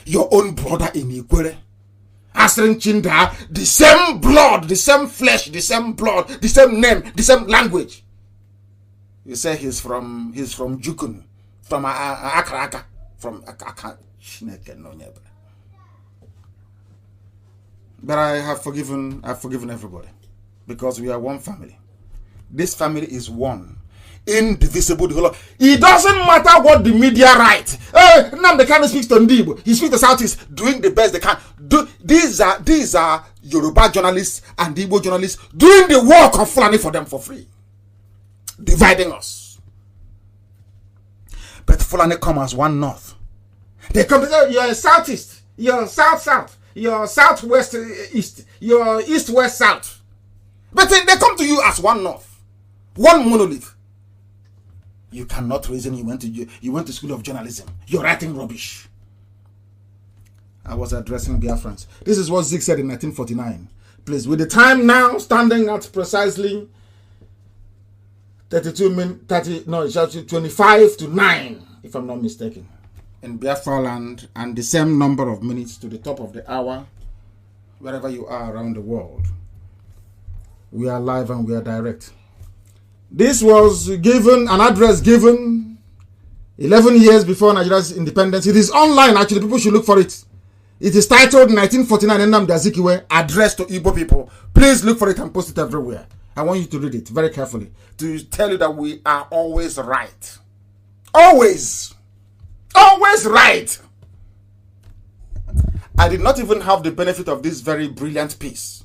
Your own brother in Ikwere, Asren Chinda, the same blood, the same flesh, the same blood, the same name, the same language. You say he's from Jukun, from Akaraka, from Akaka. But I have forgiven everybody because we are one family. This family is one. Indivisible. It doesn't matter what the media write. Nnamdi Kanu speaks to Ndibo. He speaks to Southeast, doing the best they can. These are Yoruba journalists and Igbo journalists doing the work of Fulani for them for free, dividing us. But Fulani come as one North. They come to say you're Southeast, you're South, you're Southwest East, you're East-West South. But then they come to you as one North, one monolith. You cannot reason. You went to school of journalism. You're writing rubbish. I was addressing Biafrans. This is what Zeke said in 1949. Please, with the time now standing at precisely 25 to 9, if I'm not mistaken, in Biafra land, and the same number of minutes to the top of the hour, wherever you are around the world. We are live and we are direct. This was given, an address given 11 years before Nigeria's independence. It is online, actually. People should look for it. It is titled 1949 Nnamdi Azikiwe, Address to Igbo People. Please look for it and post it everywhere. I want you to read it very carefully to tell you that we are always right. Always. Always right. I did not even have the benefit of this very brilliant piece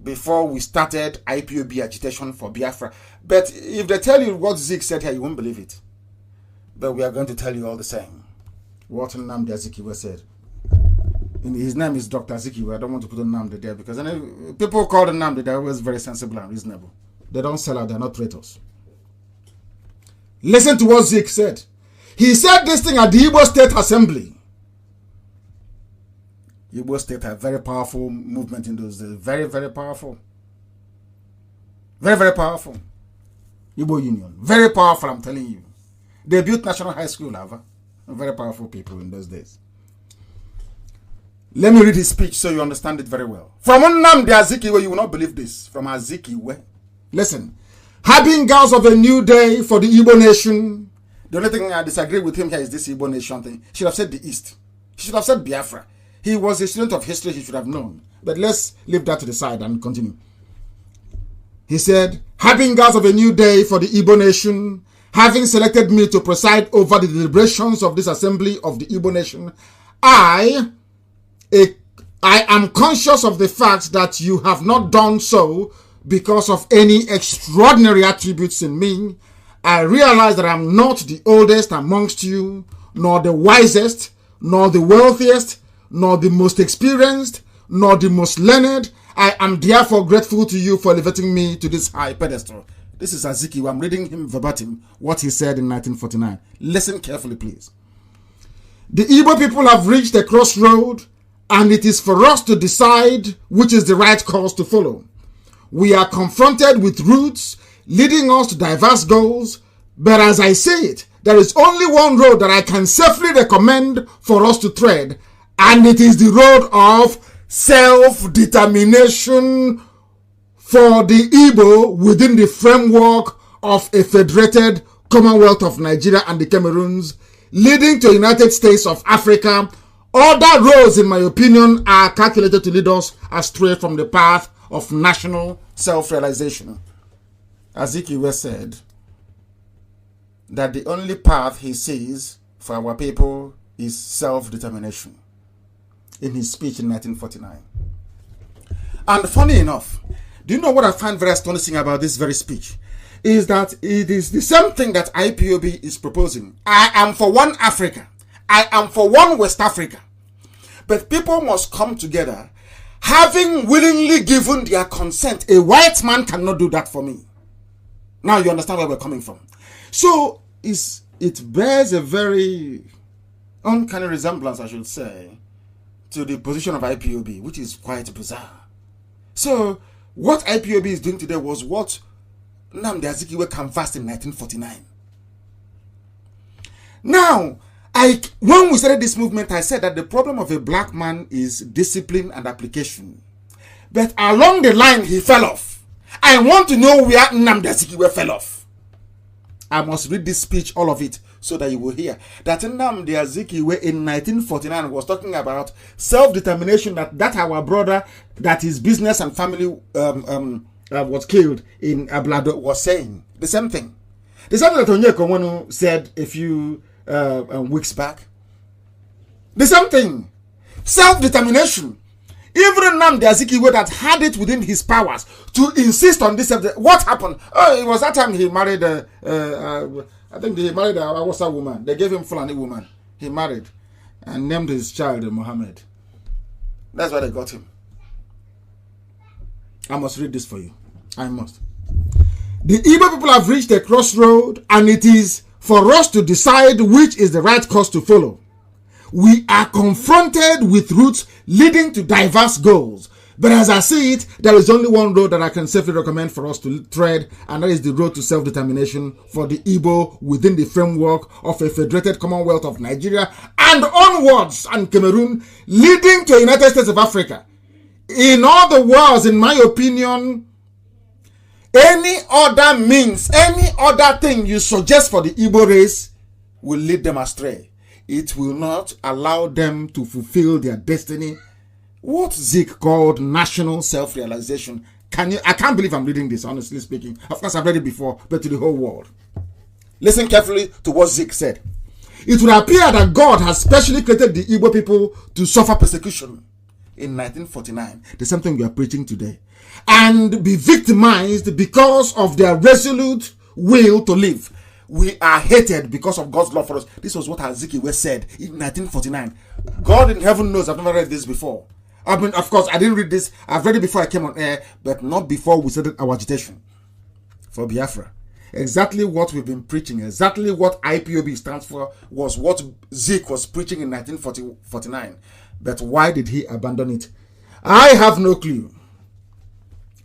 before we started IPOB agitation for Biafra. But if they tell you what Zeke said here, you won't believe it. But we are going to tell you all the same what Nnamdi Azikiwe said. His name is Dr. Azikiwe. I don't want to put Nnamdi there because people call Nnamdi, they're always very sensible and reasonable. They don't sell out, they're not traitors. Listen to what Zeke said. He said this thing at the Igbo State Assembly. Igbo State had a very powerful movement in those days. Very, very powerful. Very, very powerful. Igbo Union. Very powerful, I'm telling you. They built National High School, Ava. Very powerful people in those days. Let me read his speech so you understand it very well. From Nnamdi Azikiwe, you will not believe this. From Azikiwe. Listen. Harbingers of a new day for the Igbo nation. The only thing I disagree with him here is this Igbo nation thing. He should have said the East. He should have said Biafra. He was a student of history. He should have known. But let's leave that to the side and continue. He said, harbingers of a new day for the Igbo nation, having selected me to preside over the deliberations of this assembly of the Igbo nation, I am conscious of the fact that you have not done so because of any extraordinary attributes in me. I realize that I'm not the oldest amongst you, nor the wisest, nor the wealthiest, nor the most experienced, nor the most learned. I am therefore grateful to you for elevating me to this high pedestal. This is Azikiwe. I'm reading him verbatim, what he said in 1949. Listen carefully, please. The Igbo people have reached a crossroad, and it is for us to decide which is the right course to follow. We are confronted with routes leading us to diverse goals, but as I say it, there is only one road that I can safely recommend for us to tread, and it is the road of self-determination for the Igbo within the framework of a federated Commonwealth of Nigeria and the Cameroons, leading to United States of Africa. Other roads, in my opinion, are calculated to lead us astray from the path of national self-realization. Azikiwe said that the only path he sees for our people is self-determination in his speech in 1949. And funny enough, do you know what I find very astonishing about this very speech? Is that it is the same thing that IPOB is proposing. I am for one Africa. I am for one West Africa. But people must come together, having willingly given their consent. A white man cannot do that for me. Now you understand where we're coming from. So it bears a very uncanny resemblance, I should say, to the position of IPOB, which is quite bizarre. So what IPOB is doing today was what Nnamdi Azikiwe canvassed in 1949. Now, when we started this movement, I said that the problem of a black man is discipline and application. But along the line, he fell off. I want to know where Nnamdi Azikiwe fell off. I must read this speech, all of it, so that you will hear that Nnamdi Azikiwe in 1949 was talking about self-determination, that our brother, that his business and family was killed in Ablado, was saying the same thing. The same thing that Onyeko Nwonu said a few weeks back. The same thing. Self-determination. Even Nnamdi Azikiwe that had it within his powers to insist on this. What happened? Oh, it was that time he married I think he married a Hausa woman. They gave him Fulani woman. He married and named his child Mohammed. That's why they got him. I must read this for you. I must. The Igbo people have reached a crossroad, and it is for us to decide which is the right course to follow. We are confronted with routes leading to diverse goals. But as I see it, there is only one road that I can safely recommend for us to tread, and that is the road to self-determination for the Igbo within the framework of a federated Commonwealth of Nigeria and onwards, and Cameroon, leading to United States of Africa. In other words, in my opinion, any other means, any other thing you suggest for the Igbo race will lead them astray. It will not allow them to fulfill their destiny. What Zeke called national self-realization. I can't believe I'm reading this, honestly speaking. Of course, I've read it before, but to the whole world. Listen carefully to what Zeke said. It would appear that God has specially created the Igbo people to suffer persecution in 1949. The same thing we are preaching today. And be victimized because of their resolute will to live. We are hated because of God's love for us. This was what Azikiwe said in 1949. God in heaven knows I've never read this before. I mean, of course, I didn't read this. I've read it before I came on air, but not before we started our agitation for Biafra. Exactly what we've been preaching, exactly what IPOB stands for, was what Zeke was preaching in 1949. But why did he abandon it? I have no clue.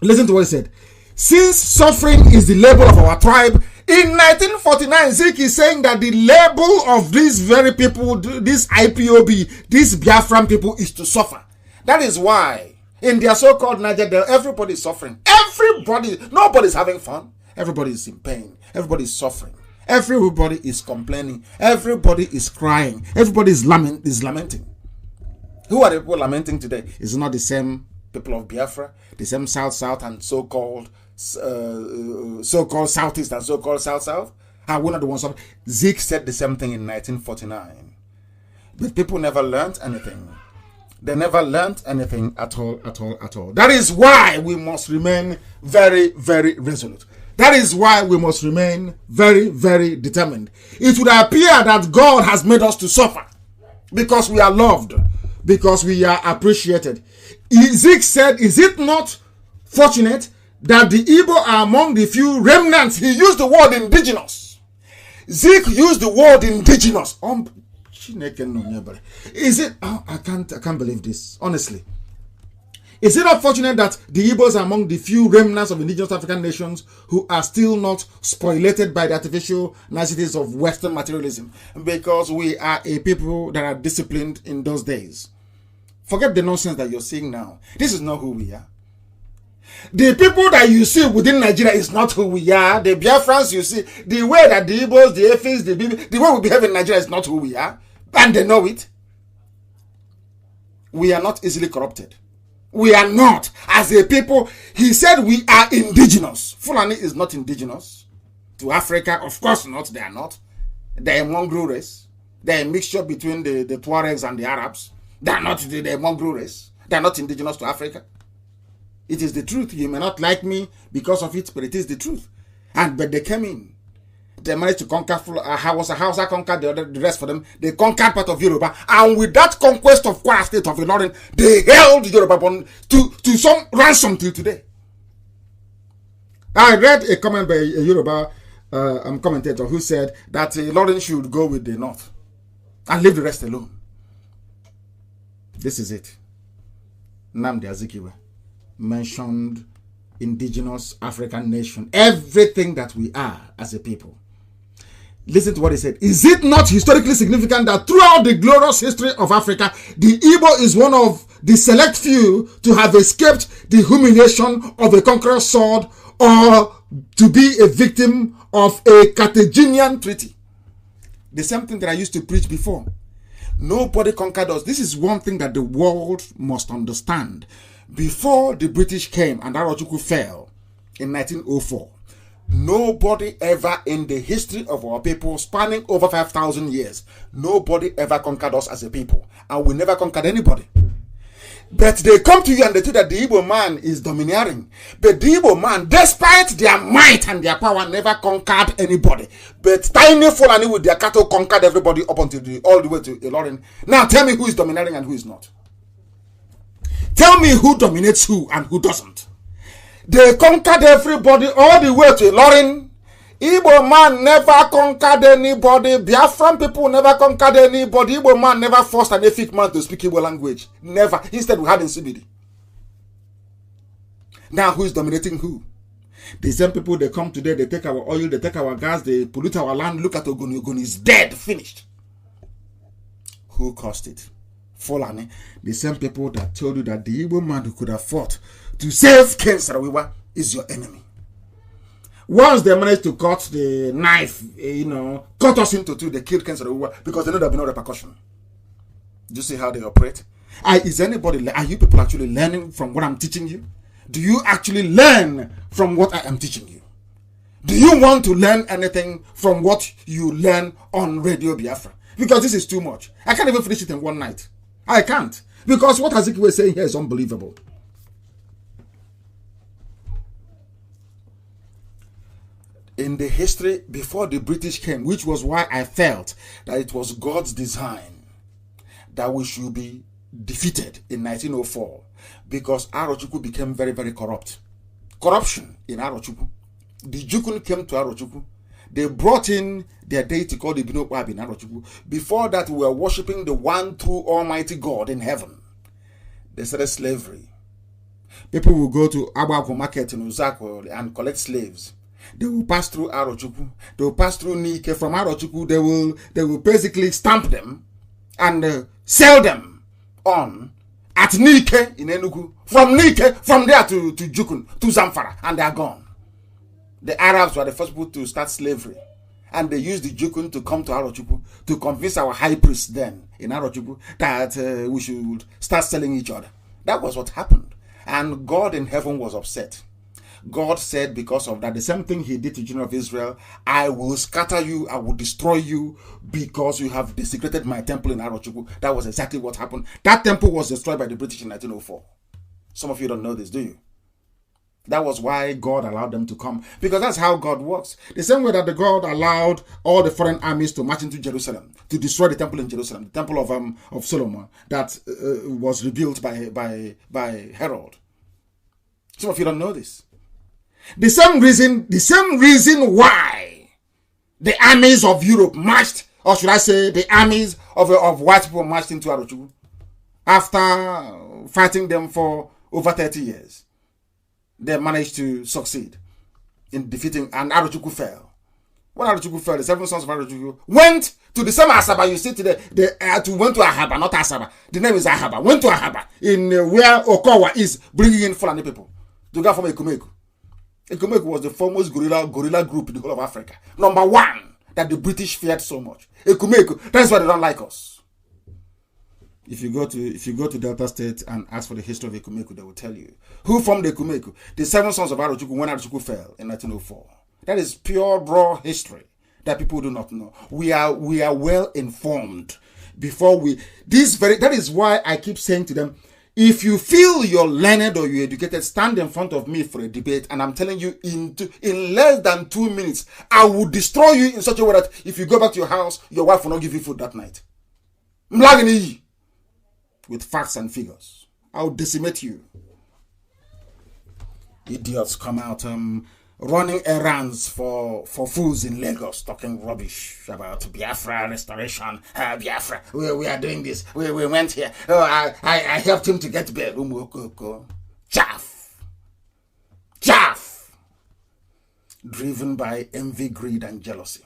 Listen to what he said. Since suffering is the label of our tribe, in 1949, Zeke is saying that the label of these very people, this IPOB, these Biafran people, is to suffer. That is why In their so-called Niger, everybody is suffering. Nobody's having fun. Everybody is in pain. Everybody is suffering. Everybody is complaining. Everybody is crying. Everybody is lamenting. Who are the people lamenting today? It's not the same people of Biafra, the same South and so-called Southeast and so-called South. Are one of the ones. Zeke said the same thing in 1949. But people never learned anything. They never learned anything at all. That is why we must remain very, very resolute. That is why we must remain very, very determined. It would appear that God has made us to suffer because we are loved, because we are appreciated. Zeke said, is it not fortunate that the Igbo are among the few remnants? He used the word indigenous. Zeke used the word indigenous. Is it? Oh, I can't believe this. Honestly, is it not fortunate that the Igbos are among the few remnants of indigenous African nations who are still not spoilated by the artificial niceties of Western materialism? Because we are a people that are disciplined in those days. Forget the nonsense that you're seeing now. This is not who we are. The people that you see within Nigeria is not who we are. The Biafrans you see, the way that the Igbos, the Efis, the way we behave in Nigeria is not who we are. And they know it. We are not easily corrupted. We are not. As a people, he said we are indigenous. Fulani is not indigenous to Africa. Of course not. They are not. They are a mongrel race. They are a mixture between the Tuaregs and the Arabs. They are not the mongrel race. They are not indigenous to Africa. It is the truth. You may not like me because of it, but it is the truth. But they came in. They managed to conquer Hausa conquered the rest for them. They conquered part of Yoruba. And with that conquest of Kwara State of Ilorin, they held Yoruba to some ransom till today. I read a comment by a Yoruba commentator who said that Ilorin should go with the North and leave the rest alone. This is it. Nnamdi Azikiwe mentioned indigenous African nation, everything that we are as a people. Listen to what he said. Is it not historically significant that throughout the glorious history of Africa, the Igbo is one of the select few to have escaped the humiliation of a conqueror's sword or to be a victim of a Carthaginian treaty? The same thing that I used to preach before. Nobody conquered us. This is one thing that the world must understand. Before the British came and Arochukwu fell in 1904, nobody ever in the history of our people, spanning over 5,000 years, nobody ever conquered us as a people. And we never conquered anybody. But they come to you and they tell that the Igbo man is domineering. But the Igbo man, despite their might and their power, never conquered anybody. But tiny Fulani with their cattle conquered everybody up until all the way to Ilorin. Now tell me who is domineering and who is not. Tell me who dominates who and who doesn't. They conquered everybody all the way to Ilorin. Igbo man never conquered anybody. Biafran people never conquered anybody. Igbo man never forced an Efik man to speak Igbo language. Never. Instead, we had in CBD. Now, who is dominating who? The same people, they come today, they take our oil, they take our gas, they pollute our land. Look at Ogoni. Ogoni is dead, finished. Who caused it? Fulani. The same people that told you that the Igbo man who could have fought to save Ken Sarawiwa is your enemy. Once they managed to cut the knife, cut us into two, they killed Ken Sarawiwa because they know there will be no repercussion. Do you see how they operate? Are you people actually learning from what I'm teaching you? Do you actually learn from what I am teaching you? Do you want to learn anything from what you learn on Radio Biafra? Because this is too much. I can't even finish it in one night. I can't. Because what Azikiwe is saying here is unbelievable. In the history before the British came, which was why I felt that it was God's design that we should be defeated in 1904, because Arochukwu became very, very corrupt. Corruption in Arochukwu. The Jukun came to Arochukwu. They brought in their deity called the Binokwabi in Arochukwu. Before that, we were worshipping the one true Almighty God in heaven. They started slavery. People will go to Abaku market in Uzako and collect slaves. They will pass through Arochukwu. They will pass through Nike. From Arochukwu, they will basically stamp them and sell them on at Nike in Enugu. From Nike, from there to Jukun, to Zamfara, and they are gone. The Arabs were the first people to start slavery. And they used the Jukun to come to Arochukwu to convince our high priest then in Arochukwu that we should start selling each other. That was what happened. And God in heaven was upset. God said because of that, the same thing he did to the children of Israel, I will scatter you, I will destroy you because you have desecrated my temple in Arochukwu. That was exactly what happened. That temple was destroyed by the British in 1904. Some of you don't know this, do you? That was why God allowed them to come. Because that's how God works. The same way that the God allowed all the foreign armies to march into Jerusalem, to destroy the temple in Jerusalem, the temple of Solomon, that was rebuilt by Herod. Some of you don't know this. The same reason why the armies of Europe marched, or should I say the armies of white people marched into Arochukwu after fighting them for over 30 years. They managed to succeed in defeating, and Arochukwu fell. When Arochukwu fell, the 7 sons of Arochukwu went to the same Asaba you see today. They went to Ahaba, not Asaba. The name is Ahaba. Went to Ahaba, in where Okowa is, bringing in Fulani people to go from Ekumeku. Ekumeku was the foremost guerrilla group in the whole of Africa. Number 1 that the British feared so much. Ekumeku. That's why they don't like us. If you go to Delta State and ask for the history of Ekumeku, they will tell you who formed Ekumeku. The 7 sons of Arochukwu when Arochukwu fell in 1904. That is pure raw history that people do not know. We are well informed before we that is why I keep saying to them, if you feel you're learned or you're educated, stand in front of me for a debate, and I'm telling you, in less than 2 minutes, I will destroy you in such a way that if you go back to your house, your wife will not give you food that night. With facts and figures, I'll decimate you. Idiots come out running errands for fools in Lagos, talking rubbish about Biafra restoration. Biafra, we are doing this. We went here. Oh, I helped him to get bail. Chaff. Driven by envy, greed, and jealousy.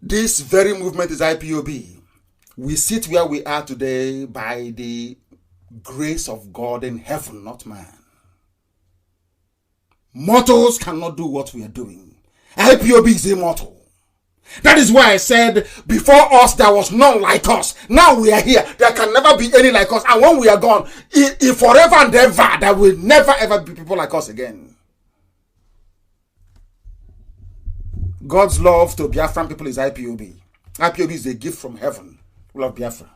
This very movement is IPOB. We sit where we are today by the grace of God in heaven, not man. Mortals cannot do what we are doing. IPOB is immortal. That is why I said, before us there was none like us. Now we are here. There can never be any like us. And when we are gone, if forever and ever, there will never ever be people like us again. God's love to Biafran people is IPOB. IPOB is a gift from heaven. We love Biafra.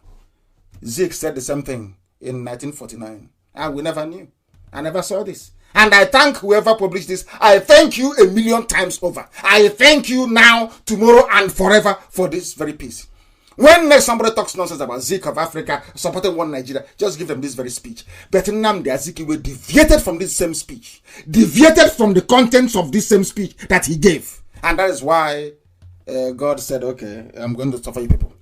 Zeke said the same thing in 1949. And we never knew. I never saw this. And I thank whoever published this. I thank you 1,000,000 times over. I thank you now, tomorrow, and forever for this very piece. When next somebody talks nonsense about Zeke of Africa supporting one Nigeria, just give them this very speech. But Nnamdi Azikiwe deviated from this same speech. Deviated from the contents of this same speech that he gave. And that is why God said, okay, I'm going to suffer you people.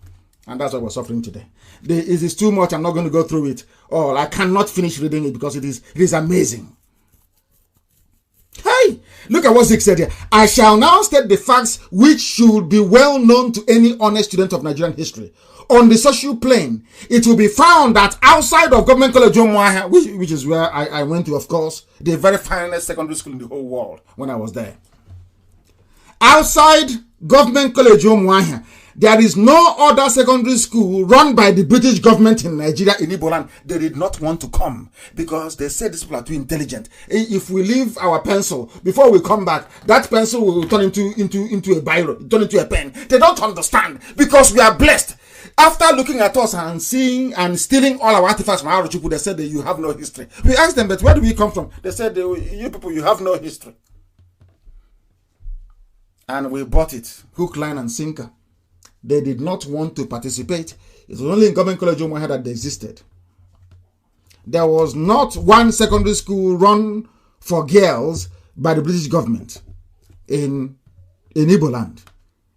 And that's why we're suffering today. It is too much. I'm not going to go through it all. I cannot finish reading it because it is amazing. Hey, look at what Zeke said here. I shall now state the facts which should be well known to any honest student of Nigerian history. On the social plane, it will be found that outside of Government College Umuahia, which is where I went to, of course, the very finest secondary school in the whole world when I was there. Outside Government College Umuahia, there is no other secondary school run by the British government in Nigeria, in Igbo land. They did not want to come because they said these people are too intelligent. If we leave our pencil, before we come back, that pencil will turn into a biro, turn into a pen. They don't understand because we are blessed. After looking at us and seeing and stealing all our artifacts from our people, they said that you have no history. We asked them, but where do we come from? They said, you people, you have no history. And we bought it, hook, line, and sinker. They did not want to participate. It was only in Government College Umuahia that they existed. There was not one secondary school run for girls by the British government in Igbo land.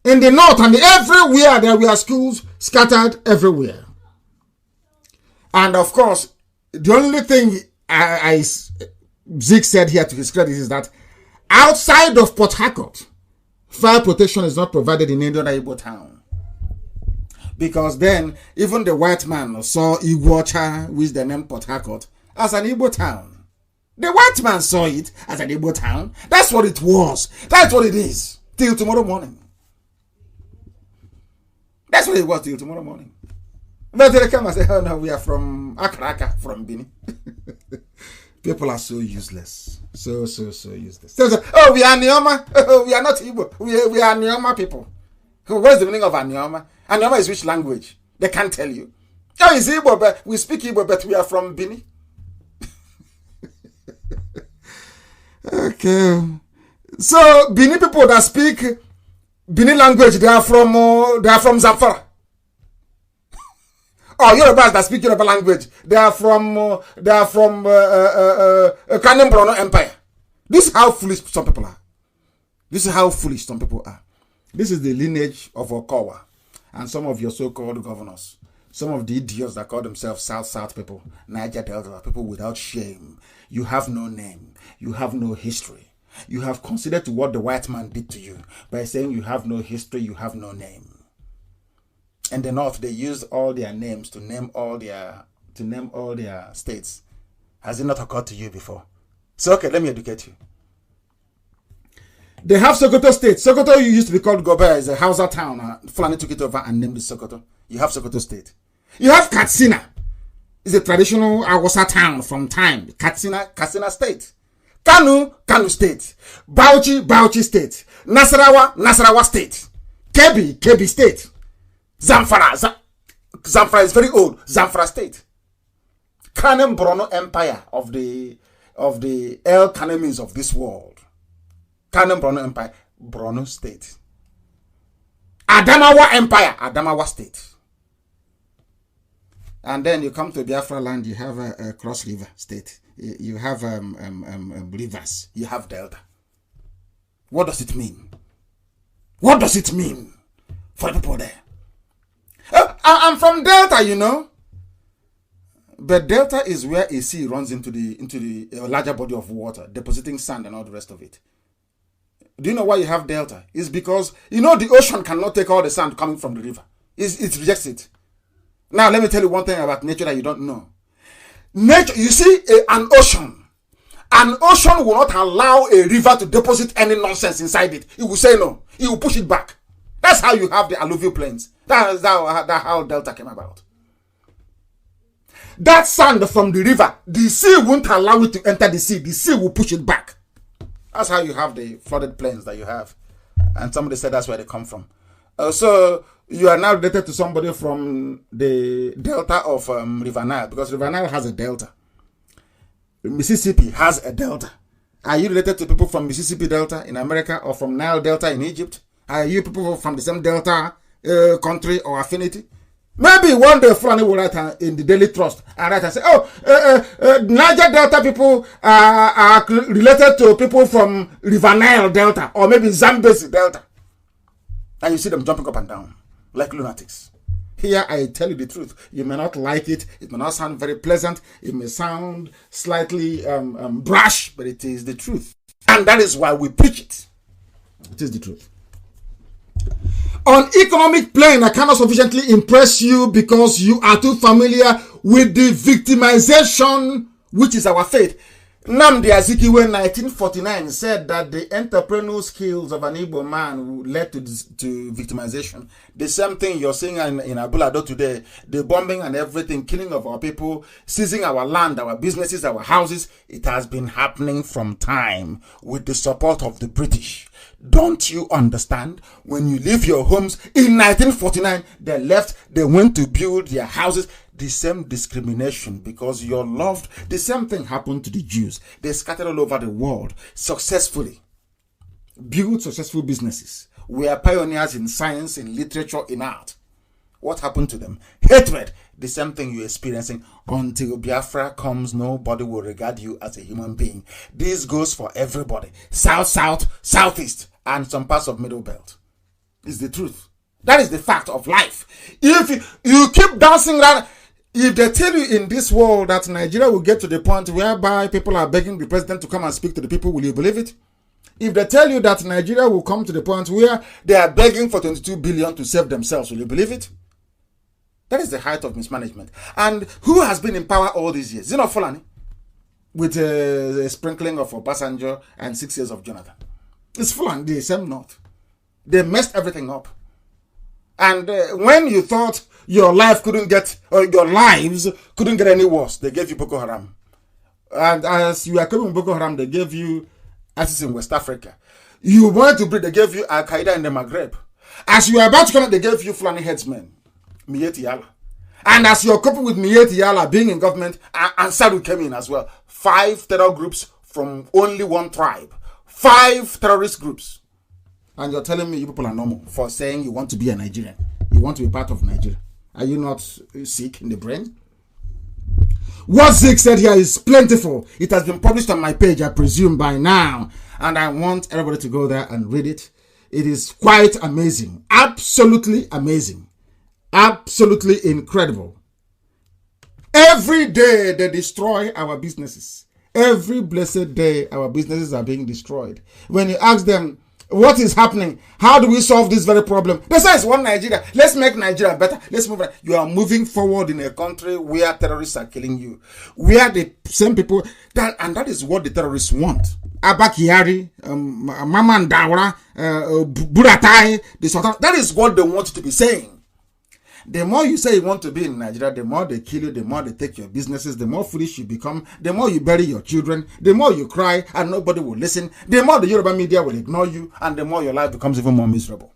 In the north and everywhere there were schools scattered everywhere. And of course, the only thing Zeke said here to his credit is that outside of Port Harcourt, fire protection is not provided in any other Igbo town. Because then, even the white man saw Iguacha, with the name Port Harcourt, as an Igbo town. The white man saw it as an Igbo town. That's what it was. That's what it is. Till tomorrow morning. That's what it was till tomorrow morning. But they come and say, oh no, we are from Akraka, from Bini. People are so useless. So useless. So, oh, we are Nioma. Oh, we are not Igbo. We are Nioma people. What's the meaning of Anioma? Anioma is which language? They can't tell you. Oh, it's Igbo, but we speak Igbo, but we are from Bini. Okay. So, Bini people that speak Bini language, they are from Zamfara. Oh, Yorubas that speak Yoruba language, they are from Kanu Empire. This is how foolish some people are. This is how foolish some people are. This is the lineage of Okawa and some of your so-called governors. Some of the idiots that call themselves South people, Niger Delta, people without shame. You have no name. You have no history. You have considered to what the white man did to you by saying you have no history, you have no name. And the North, they use all their names to name all their states. Has it not occurred to you before? So okay, let me educate you. They have Sokoto State. Sokoto used to be called Gobe, is a Hausa town. Fulani took it over and named it Sokoto. You have Sokoto State. You have Katsina. It's a traditional Hausa town from time. Katsina State. Kanu State. Bauchi State. Nasarawa State. Kebbi State. Zamfara is very old. Zamfara State. Kanem Brono Empire of the El Kanemis of this world. Kanem Brono Empire, Brono State. Adamawa Empire, Adamawa State. And then you come to Biafra land, you have a Cross River State. You have rivers. You have Delta. What does it mean? What does it mean for people there? I'm from Delta, you know. But Delta is where a sea runs into the larger body of water, depositing sand and all the rest of it. Do you know why you have Delta? It's because, you know, the ocean cannot take all the sand coming from the river. It rejects it. Now, let me tell you one thing about nature that you don't know. Nature, you see, an ocean will not allow a river to deposit any nonsense inside it. It will say no. It will push it back. That's how you have the alluvial plains. That's how Delta came about. That sand from the river, the sea won't allow it to enter the sea. The sea will push it back. That's how you have the flooded plains that you have. And somebody said that's where they come from. So you are now related to somebody from the delta of River Nile, because River Nile has a delta. Mississippi has a delta. Are you related to people from Mississippi Delta in America or from Nile Delta in Egypt? Are you people from the same delta country or affinity? Maybe one day Fulani will write in the Daily Trust and write and say, Niger Delta people are related to people from River Nile Delta or maybe Zambezi Delta. And you see them jumping up and down like lunatics. Here I tell you the truth. You may not like it. It may not sound very pleasant. It may sound slightly brash, but it is the truth. And that is why we preach it. It is the truth. On economic plane, I cannot sufficiently impress you because you are too familiar with the victimization, which is our fate. Nnamdi Azikiwe in 1949 said that the entrepreneurial skills of an Igbo man led to victimization. The same thing you're seeing in Abulado today, the bombing and everything, killing of our people, seizing our land, our businesses, our houses. It has been happening from time with the support of the British. Don't you understand? When you leave your homes in 1949, they left, they went to build their houses. The same discrimination because you're loved. The same thing happened to the Jews. They scattered all over the world successfully. Built successful businesses. We are pioneers in science, in literature, in art. What happened to them? Hatred. The same thing you're experiencing. Until Biafra comes, nobody will regard you as a human being. This goes for everybody. South, southeast, and some parts of Middle Belt. It's the truth. That is the fact of life. If you keep dancing around, if they tell you in this world that Nigeria will get to the point whereby people are begging the president to come and speak to the people, will you believe it? If they tell you that Nigeria will come to the point where they are begging for 22 billion to save themselves, will you believe it? That is the height of mismanagement. And who has been in power all these years? Is it not Fulani? With a sprinkling of Obasanjo and 6 years of Jonathan. It's Fulani, the same North. They messed everything up. And when you thought your life couldn't get, or your lives couldn't get any worse, they gave you Boko Haram. And as you are coming Boko Haram, they gave you ISIS in West Africa. You wanted to breed, they gave you Al Qaeda in the Maghreb. As you are about to come, they gave you Fulani headsmen, Miyetti Yala. And as you're coping with Miyetti Yala being in government, Ansari came in as well. 5 terror groups from only one tribe. 5 terrorist groups. And you're telling me you people are normal for saying you want to be a Nigerian. You want to be part of Nigeria. Are you not sick in the brain? What Zeke said here is plentiful. It has been published on my page, I presume, by now. And I want everybody to go there and read it. It is quite amazing. Absolutely amazing. Absolutely incredible. Every day they destroy our businesses. Every blessed day our businesses are being destroyed. When you ask them, what is happening? How do we solve this very problem? They say it's one Nigeria. Let's make Nigeria better. Let's move on. You are moving forward in a country where terrorists are killing you. Where the same people, and that is what the terrorists want. Abakiyari, Mama Ndawra, Buratai, the Sultan. That is what they want to be saying. The more you say you want to be in Nigeria, the more they kill you, the more they take your businesses, the more foolish you become, the more you bury your children, the more you cry and nobody will listen, the more the Yoruba media will ignore you, and the more your life becomes even more miserable.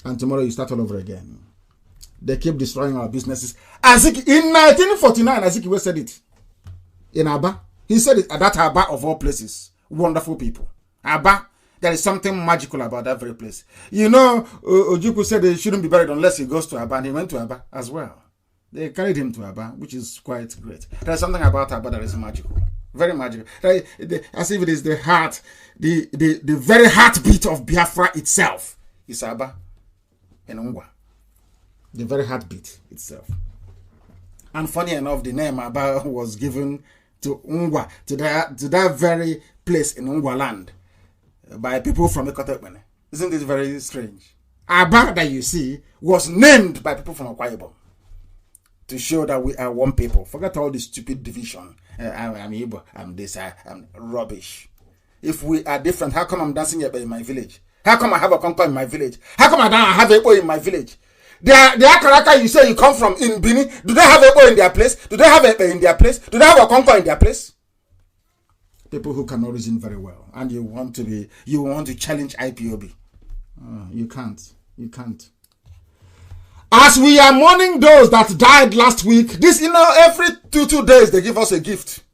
And tomorrow you start all over again. They keep destroying our businesses. In 1949, Azikiwe said it. In Aba. He said it at that Aba of all places. Wonderful people. Aba. There is something magical about that very place. You know, Ojukwu said he shouldn't be buried unless he goes to Aba, and he went to Aba as well. They carried him to Aba, which is quite great. There's something about Aba that is magical. Very magical. As if it is the heart, the very heartbeat of Biafra itself is Aba and Ungwa. The very heartbeat itself. And funny enough, the name Aba was given to Ungwa, to that very place in Ungwa land, by people from Ekotepene. Isn't this very strange? Aba that you see was named by people from Akwa Ibom to show that we are one people. Forget all this stupid division. I'm Igbo, I'm this, I'm rubbish. If we are different, how come I'm dancing in my village? How come I have a conquer in my village? How come I don't have a Ebo in my village? The Akaraka you say you come from in Bini, do they have a Ebo in their place? Do they have a Ebo in their place? Do they have a conquer in their place? People who cannot reason very well, and you want to challenge IPOB. You can't. As we are mourning those that died last week, every two days they give us a gift.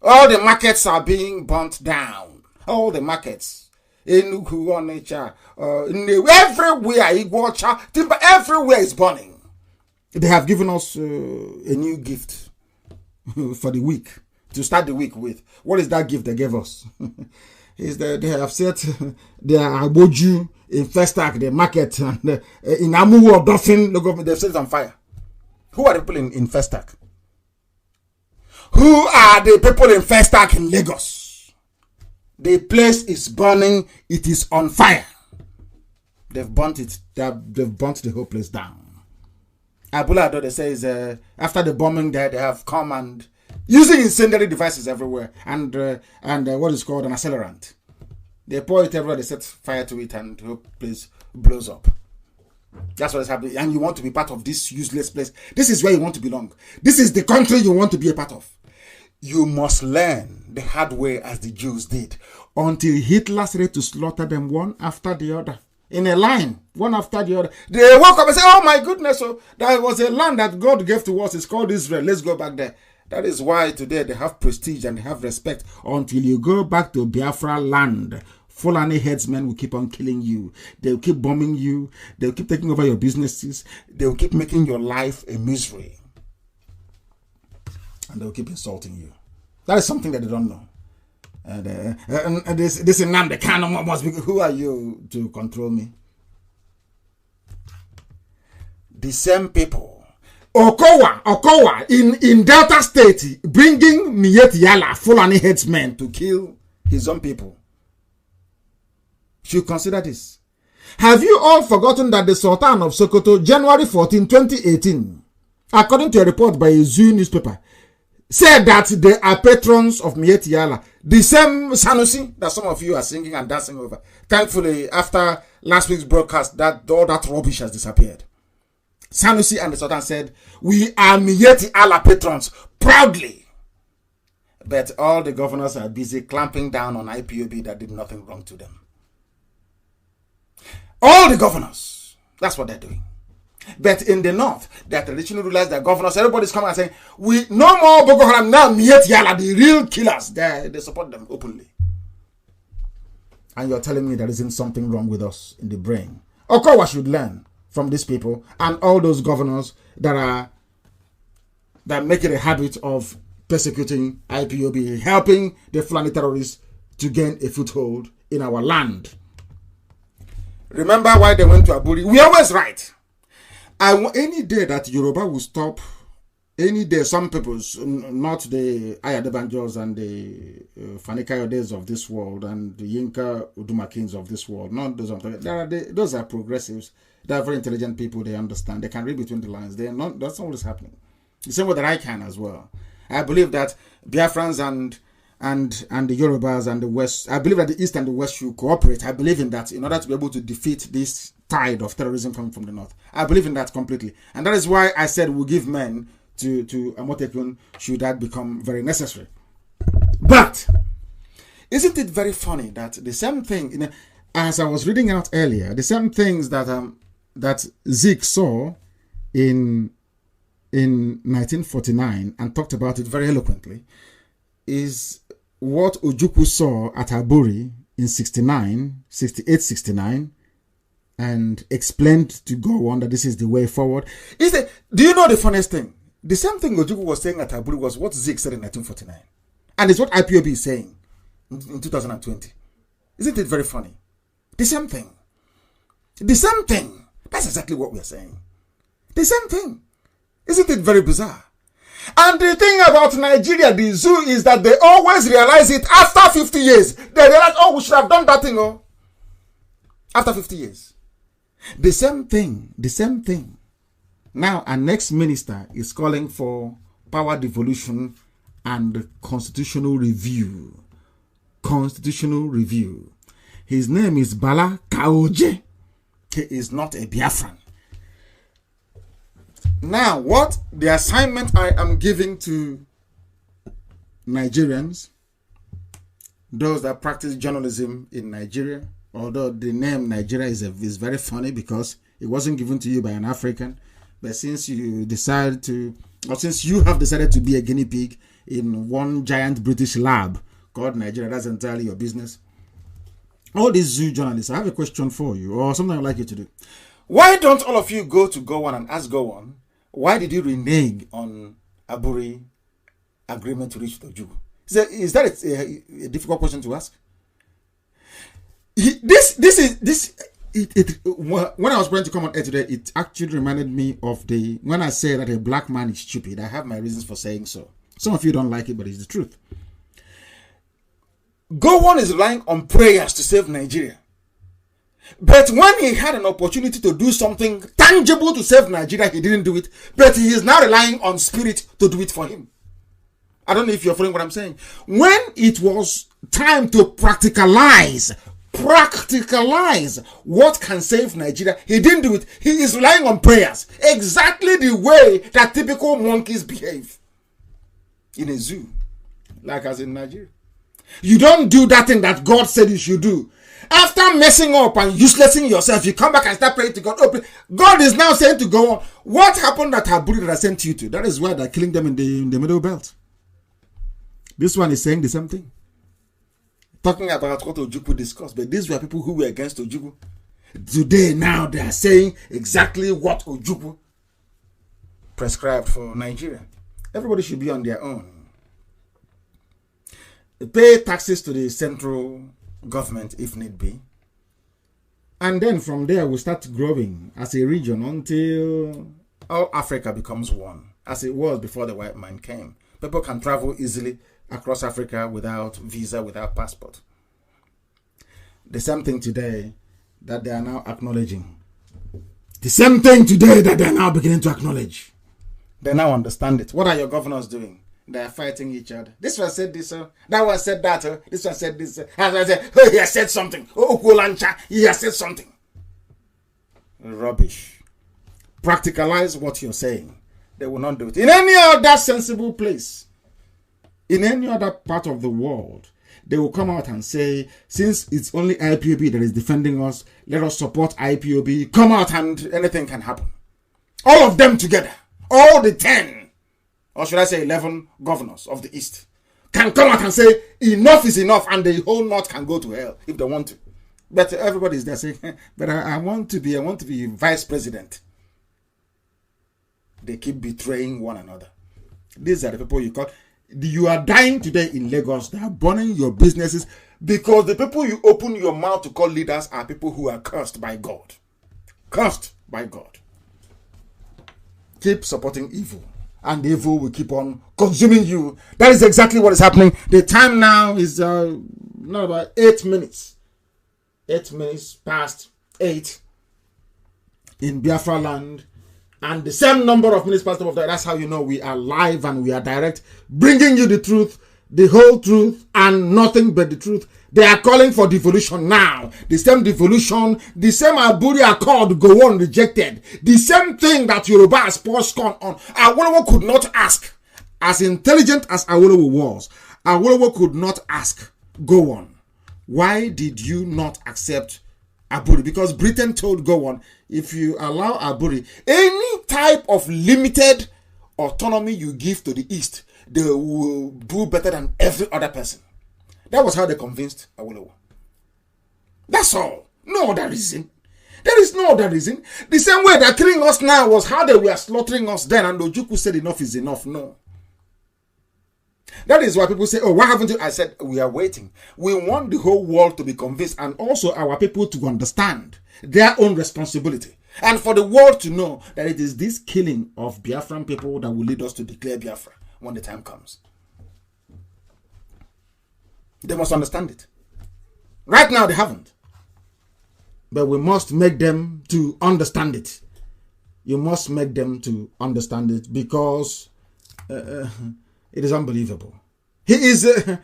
All the markets are being burnt down. All the markets. Enugu, Onitsha, everywhere, Iguacha, Timber, everywhere is burning. They have given us a new gift for the week. To start the week with. What is that gift they gave us? Is that they have set their Aboju in Festac, the market, and in Amu or Dolphin, they've set it on fire. Who are the people in Festac? Who are the people in Festac in Lagos? The place is burning. It is on fire. They've burnt it. They've burnt the whole place down. Abulado, they say, is after the bombing there, they have come and using incendiary devices everywhere and what is called an accelerant. They pour it everywhere, they set fire to it, and the whole place blows up. That's what is happening. And you want to be part of this useless place. This is where you want to belong. This is the country you want to be a part of. You must learn the hard way as the Jews did, until Hitler started to slaughter them one after the other. In a line, one after the other. They woke up and said, oh my goodness, so there was a land that God gave to us. It's called Israel. Let's go back there. That is why today they have prestige and they have respect until you go back to Biafra land. Fulani headsmen will keep on killing you. They will keep bombing you. They will keep taking over your businesses. They will keep making your life a misery. And they will keep insulting you. That is something that they don't know. And this Nnamdi Kanu must be, who are you to control me? The same people. Okowa in Delta State bringing Miyetti Yala, Fulani headsmen to kill his own people. Should consider this. Have you all forgotten that the Sultan of Sokoto, January 14, 2018, according to a report by a Zoo newspaper, said that they are patrons of Miyetti Allah, the same Sanusi that some of you are singing and dancing over. Thankfully, after last week's broadcast, that all that rubbish has disappeared. Sanusi and the Sultan said, we are Miyetti Allah patrons, proudly. But all the governors are busy clamping down on IPOB that did nothing wrong to them. All the governors, that's what they're doing. But in the north, the traditional rulers, the governors, everybody's coming and saying, we no more Boko Haram, now Miyetti Allah, the real killers. They support them openly. And you're telling me there isn't something wrong with us in the brain. Of course, we should learn from these people and all those governors that make it a habit of persecuting IPOB, helping the Fulani terrorists to gain a foothold in our land. Remember why they went to Aburi? We always right. Any day that Yoruba will stop, any day, some peoples, not the Ayadebanjos and the Fani Kayodes of this world and the Yinka Udumakins of this world, not those. Those are progressives. They are very intelligent people. They understand. They can read between the lines. They are not. That's not what is happening. The same way that I can as well. I believe that Biafrans and the Yorubas and the West, I believe that the East and the West should cooperate. I believe in that in order to be able to defeat this tide of terrorism coming from the North. I believe in that completely. And that is why I said we'll give men to Amotekun should that become very necessary. But isn't it very funny that the same thing, as I was reading out earlier, the same things that Zeke saw in 1949 and talked about it very eloquently is what Ojukwu saw at Aburi in 68-69 and explained to Gowon that this is the way forward. Do you know the funniest thing? The same thing Ojukwu was saying at Aburi was what Zeke said in 1949. And it's what IPOB is saying in 2020. Isn't it very funny? The same thing. The same thing. That's exactly what we are saying. The same thing. Isn't it very bizarre? And the thing about Nigeria, the zoo, is that they always realize it after 50 years. They realize, oh, we should have done that thing, oh. After 50 years. The same thing. Now, our next minister is calling for power devolution and constitutional review. His name is Bala Kaoje. He is not a Biafran. Now, what the assignment I am giving to Nigerians, those that practice journalism in Nigeria, although the name Nigeria is very funny because it wasn't given to you by an African, but since you have decided to be a guinea pig in one giant British lab called Nigeria, that's entirely your business. All these zoo journalists, I have a question for you, or something I'd like you to do. Why don't all of you go to Gowon and ask Gowon, why did you renege on Aburi agreement to reach Ojukwu? Is that a difficult question to ask? When I was going to come on air today, it actually reminded me of when I say that a black man is stupid. I have my reasons for saying so. Some of you don't like it, but it's the truth. Gowon is relying on prayers to save Nigeria. But when he had an opportunity to do something tangible to save Nigeria, he didn't do it. But he is now relying on spirit to do it for him. I don't know if you're following what I'm saying. When it was time to practicalize what can save Nigeria, he didn't do it. He is relying on prayers. Exactly the way that typical monkeys behave in a zoo, like as in Nigeria. You don't do that thing that God said you should do. After messing up and uselessing yourself, you come back and start praying to God. God is now saying to go on. What happened at Aburi that I sent you to? That is why they're killing them in the middle belt. This one is saying the same thing. Talking about what Ojukwu discussed. But these were people who were against Ojukwu. Today, now, they are saying exactly what Ojukwu prescribed for Nigeria. Everybody should be on their own. Pay taxes to the central government if need be, and then from there we start growing as a region until all Africa becomes one, as it was before the white man came. People can travel easily across Africa without visa, without passport. The same thing today. that they are now acknowledging. The same thing today that they are now beginning to acknowledge. They now understand it. What are your governors doing? They are fighting each other. This one said this, that one said that, this one said this. And I said, oh, he has said something. Oh, Kulancha, he has said something. Rubbish. Practicalize what you're saying. They will not do it. In any other sensible place, in any other part of the world, they will come out and say, since it's only IPOB that is defending us, let us support IPOB. Come out and anything can happen. All of them together, all the 10, or should I say 11 governors of the East, can come out and say, enough is enough, and the whole North can go to hell if they want to. But everybody is there saying, but I want to be vice president. They keep betraying one another. These are the people you call. You are dying today in Lagos. They are burning your businesses because the people you open your mouth to call leaders are people who are cursed by God. Cursed by God. Keep supporting evil, and the evil will keep on consuming you. That is exactly what is happening. The time now is not about 8 minutes. 8 minutes past 8 in Biafra land. And the same number of minutes past of that. That's how you know we are live and we are direct, bringing you the truth, the whole truth, and nothing but the truth. They are calling for devolution now. The same devolution, the same Aburi Accord go on rejected. The same thing that Yoruba has poured scorn on. Awolowo could not ask. As intelligent as Awolowo was, Awolowo could not ask. Go on. Why did you not accept Aburi? Because Britain told go on, if you allow Aburi, any type of limited autonomy you give to the East, they will do better than every other person. That was how they convinced Awolowo. That's all. No other reason. There is no other reason. The same way they're killing us now was how they were slaughtering us then, and Ojukwu said enough is enough. No. That is why people say, oh, why haven't you? I said, we are waiting. We want the whole world to be convinced and also our people to understand their own responsibility. And for the world to know that it is this killing of Biafran people that will lead us to declare Biafra when the time comes. They must understand it. Right now they haven't. But we must make them to understand it. You must make them to understand it because it is unbelievable. He is a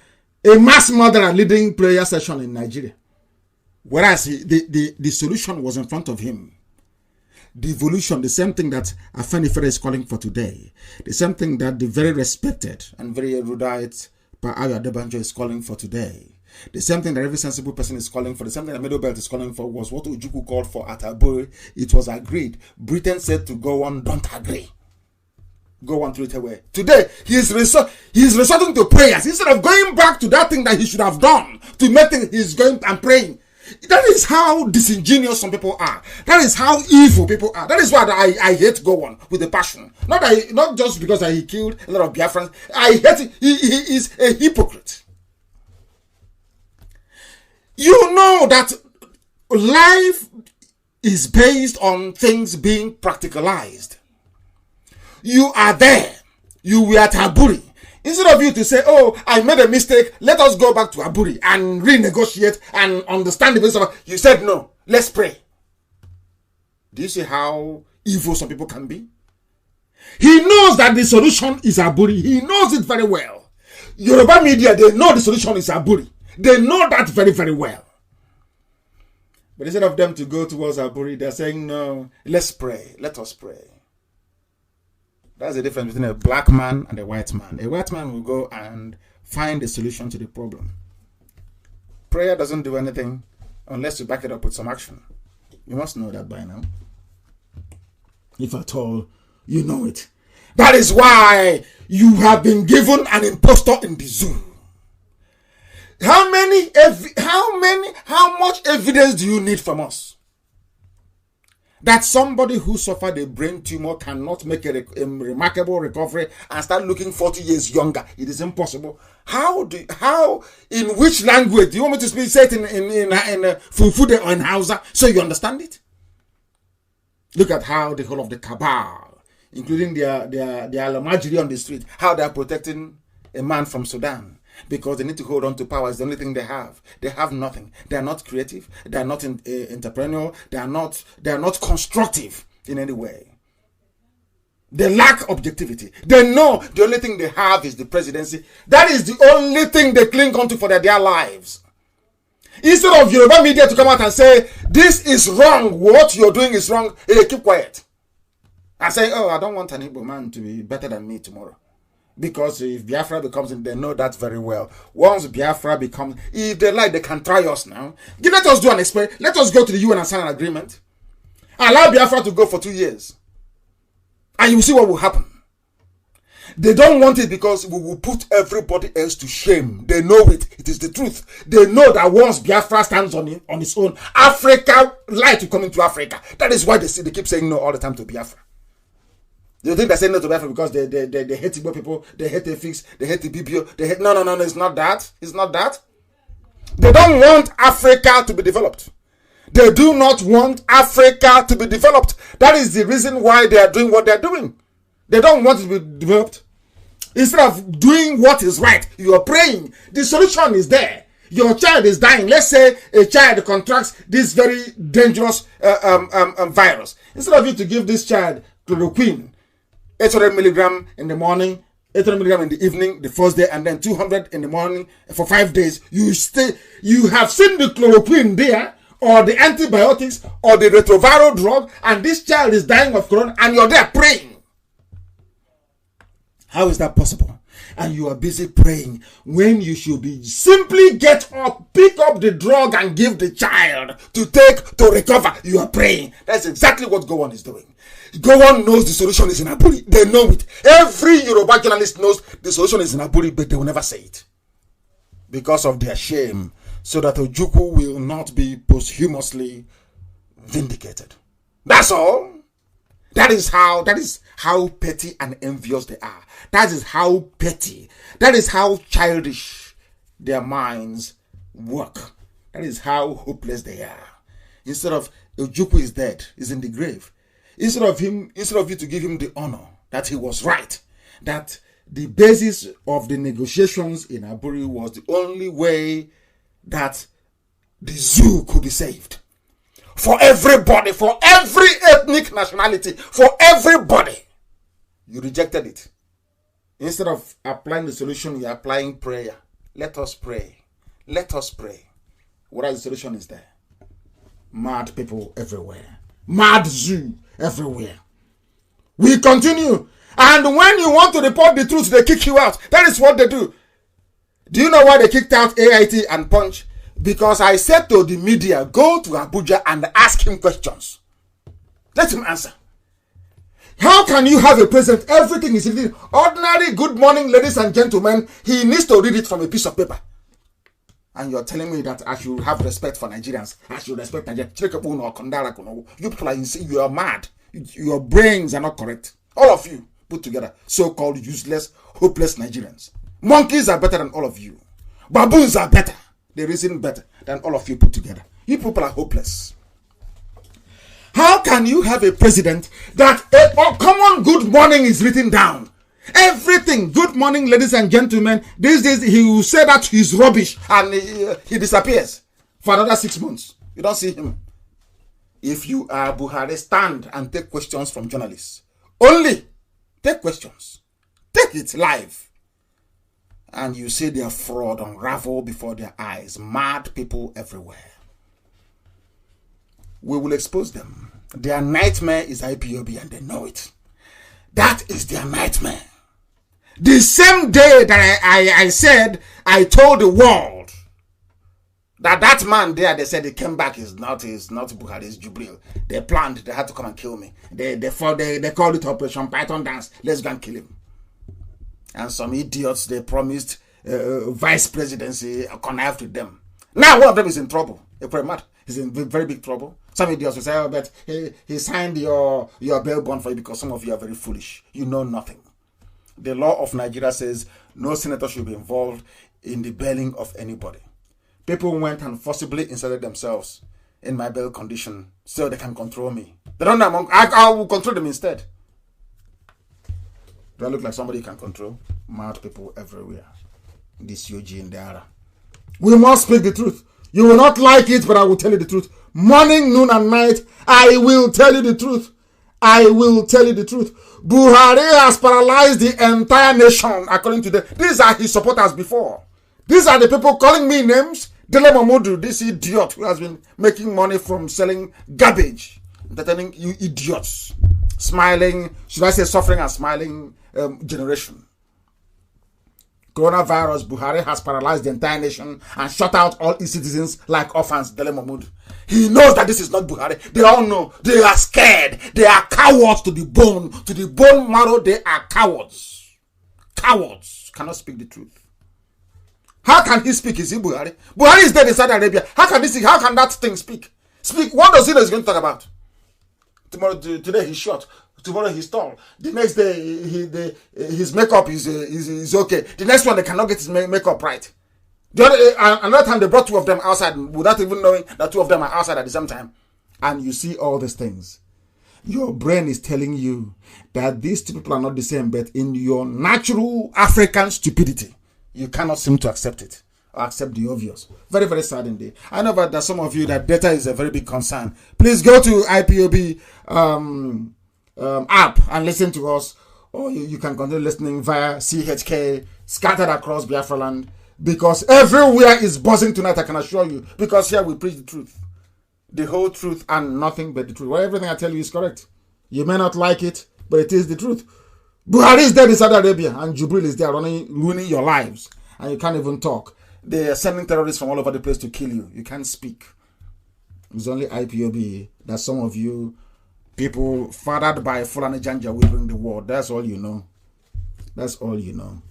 mass murderer leading prayer session in Nigeria. Whereas the solution was in front of him. Devolution, the same thing that Afenifere is calling for today. The same thing that the very respected and very erudite Paayo Adebanjo is calling for today. The same thing that every sensible person is calling for. The same thing that Middle Belt is calling for was what Ojukwu called for at Aburi. It was agreed. Britain said to go on, don't agree. Go on, throw it away. Today, he is resorting to prayers. Instead of going back to that thing that he should have done, to make things, he's going and praying. That is how disingenuous some people are. That is how evil people are. That is why I hate Go On with a passion. Not just because he killed a lot of Biafrans. I hate it. He is a hypocrite. You know that life is based on things being practicalized. You are there. You were at Aburi. Instead of you to say, oh, I made a mistake, let us go back to Aburi and renegotiate and understand the business of it. You said, no, let's pray. Do you see how evil some people can be? He knows that the solution is Aburi. He knows it very well. Yoruba media, they know the solution is Aburi. They know that very, very well. But instead of them to go towards Aburi, they're saying, no, let's pray. Let us pray. That's the difference between a black man and a white man. A white man will go and find a solution to the problem. Prayer doesn't do anything unless you back it up with some action. You must know that by now. If at all, you know it. That is why you have been given an impostor in the zoo. How much evidence do you need from us? That somebody who suffered a brain tumor cannot make a remarkable recovery and start looking 40 years younger. It is impossible. How, in which language? Do you want me to say it in Fulfude or in Hausa so you understand it? Look at how the whole of the cabal, including their Alamajiri on the street, how they are protecting a man from Sudan. because they need to hold on to power. It's the only thing they have. They have nothing. They are not creative. They are not entrepreneurial. They are not constructive in any way. They lack objectivity. They know the only thing they have is the presidency. That is the only thing they cling on to for their dear lives. Instead of Yoruba media to come out and say, this is wrong, what you're doing is wrong, they keep quiet. I say, oh, I don't want an Igbo man to be better than me tomorrow. Because if Biafra becomes, they know that very well. Once Biafra becomes, if they like, they can try us now. Let us do an experiment. Let us go to the UN and sign an agreement. Allow Biafra to go for 2 years. And you will see what will happen. They don't want it because we will put everybody else to shame. They know it. It is the truth. They know that once Biafra stands on its own, Africa, light will come into Africa. That is why they keep saying no all the time to Biafra. You think they say no to Biafra because they hate Igbo people, they hate the fix, they hate the BBO, they hate... No, it's not that. It's not that. They don't want Africa to be developed. They do not want Africa to be developed. That is the reason why they are doing what they are doing. They don't want it to be developed. Instead of doing what is right, you are praying. The solution is there. Your child is dying. Let's say a child contracts this very dangerous virus. Instead of you to give this child chloroquine, 800 milligram in the morning, 800 milligram in the evening, the first day, and then 200 in the morning for 5 days, you have seen the chloroquine there, or the antibiotics, or the retroviral drug, and this child is dying of corona, and you're there praying. How is that possible? And you are busy praying when you should be simply get up, pick up the drug and give the child to take to recover. You are praying. That's exactly what Gowon is doing. Gowon knows the solution is in Aburi. They know it. Every Yoruba journalist knows the solution is in Aburi, but they will never say it because of their shame, so that Ojukwu will not be posthumously vindicated. That's all. That is how petty and envious they are. That is how petty. That is how childish their minds work. That is how hopeless they are. Instead of Ojukwu is dead, is in the grave. Instead of you to give him the honor that he was right, that the basis of the negotiations in Aburi was the only way that the zoo could be saved. For everybody, for every ethnic nationality, for everybody. You rejected it. Instead of applying the solution, you're applying prayer. Let us pray. Let us pray. What the solution is there? Mad people everywhere. Mad zoo everywhere. We continue. And when you want to report the truth, they kick you out. That is what they do. Do you know why they kicked out AIT and Punch? Because I said to the media, go to Abuja and ask him questions. Let him answer. How can you have a president? Everything is written. Ordinary good morning, ladies and gentlemen. He needs to read it from a piece of paper. And you're telling me that I should have respect for Nigerians. I should respect Nigerians. You people are insane. You are mad. Your brains are not correct. All of you put together. So-called useless, hopeless Nigerians. Monkeys are better than all of you. Baboons are better. They reason better than all of you put together. You people are hopeless. How can you have a president that a common good morning is written down? Everything, good morning, ladies and gentlemen. These days he will say that he's rubbish and he disappears for another 6 months. You don't see him. If you are Buhari, stand and take questions from journalists. Only take questions. Take it live. And you see their fraud unravel before their eyes. Mad people everywhere. We will expose them. Their nightmare is IPOB and they know it. That is their nightmare. The same day that I said, I told the world that man there, they said he came back, is not Buhari, it's Jubril. They planned, they had to come and kill me. They called it Operation Python Dance. Let's go and kill him. And some idiots, they promised vice presidency, connived with them. Now one of them is in trouble. He's in very big trouble. Some idiots will say, oh, but he signed your bail bond for you because some of you are very foolish. You know nothing. The law of Nigeria says no senator should be involved in the bailing of anybody. People went and forcibly inserted themselves in my bail condition so they can control me. They don't know, I will control them instead. Do I look like somebody you can control? Mad people everywhere. This UG in the era. We must speak the truth. You will not like it, but I will tell you the truth. Morning, noon, and night, I will tell you the truth. I will tell you the truth. Buhari has paralyzed the entire nation, according to them. These are his supporters before. These are the people calling me names. Dele Momodu, this idiot who has been making money from selling garbage, entertaining you idiots. Smiling, should I say suffering and smiling generation. Coronavirus, Buhari has paralyzed the entire nation and shut out all its citizens like orphans, Dele Momodu. He knows that this is not Buhari. They all know. They are scared. They are cowards to the bone. To the bone marrow, they are cowards. Cowards cannot speak the truth. How can he speak? Is he Buhari? Buhari is dead in Saudi Arabia. How can this? How can that thing speak? Speak. What does he know he's going to talk about? Today he's short. Tomorrow he's tall. The next day his makeup is okay. The next one they cannot get his makeup right. Another time they brought two of them outside without even knowing that two of them are outside at the same time. And you see all these things. Your brain is telling you that these two people are not the same, but in your natural African stupidity, you cannot seem to accept it or accept the obvious. Very, very sad indeed. I know that some of you that data is a very big concern. Please go to IPOB app and listen to us, or you can continue listening via CHK scattered across Biafra land, because everywhere is buzzing tonight, I can assure you, because here we preach the truth, the whole truth and nothing but the truth. Well, everything I tell you is correct. You may not like it, but it is the truth. Buhari is dead in Saudi Arabia and Jubril is there ruining your lives, and you can't even talk. They are sending terrorists from all over the place to kill you. You can't speak. It's only IPOB that some of you people fathered by Fulani Janja will bring the war. That's all you know. That's all you know.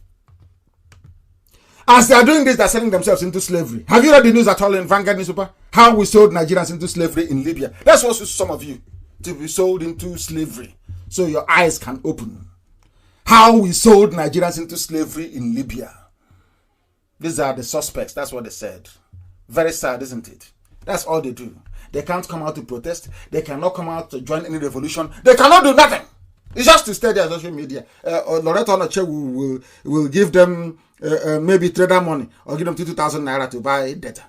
As they are doing this, they're selling themselves into slavery. Have you read the news at all in Vanguard newspaper? How we sold Nigerians into slavery in Libya. That's what some of you to be sold into slavery, so your eyes can open. How we sold Nigerians into slavery in Libya. These are the suspects. That's what they said. Very sad, isn't it? That's all they do. They can't come out to protest. They cannot come out to join any revolution. They cannot do nothing. It's just to stay there on social media. Loretta Onoche will give them maybe trader money or give them 2,000 naira to buy data.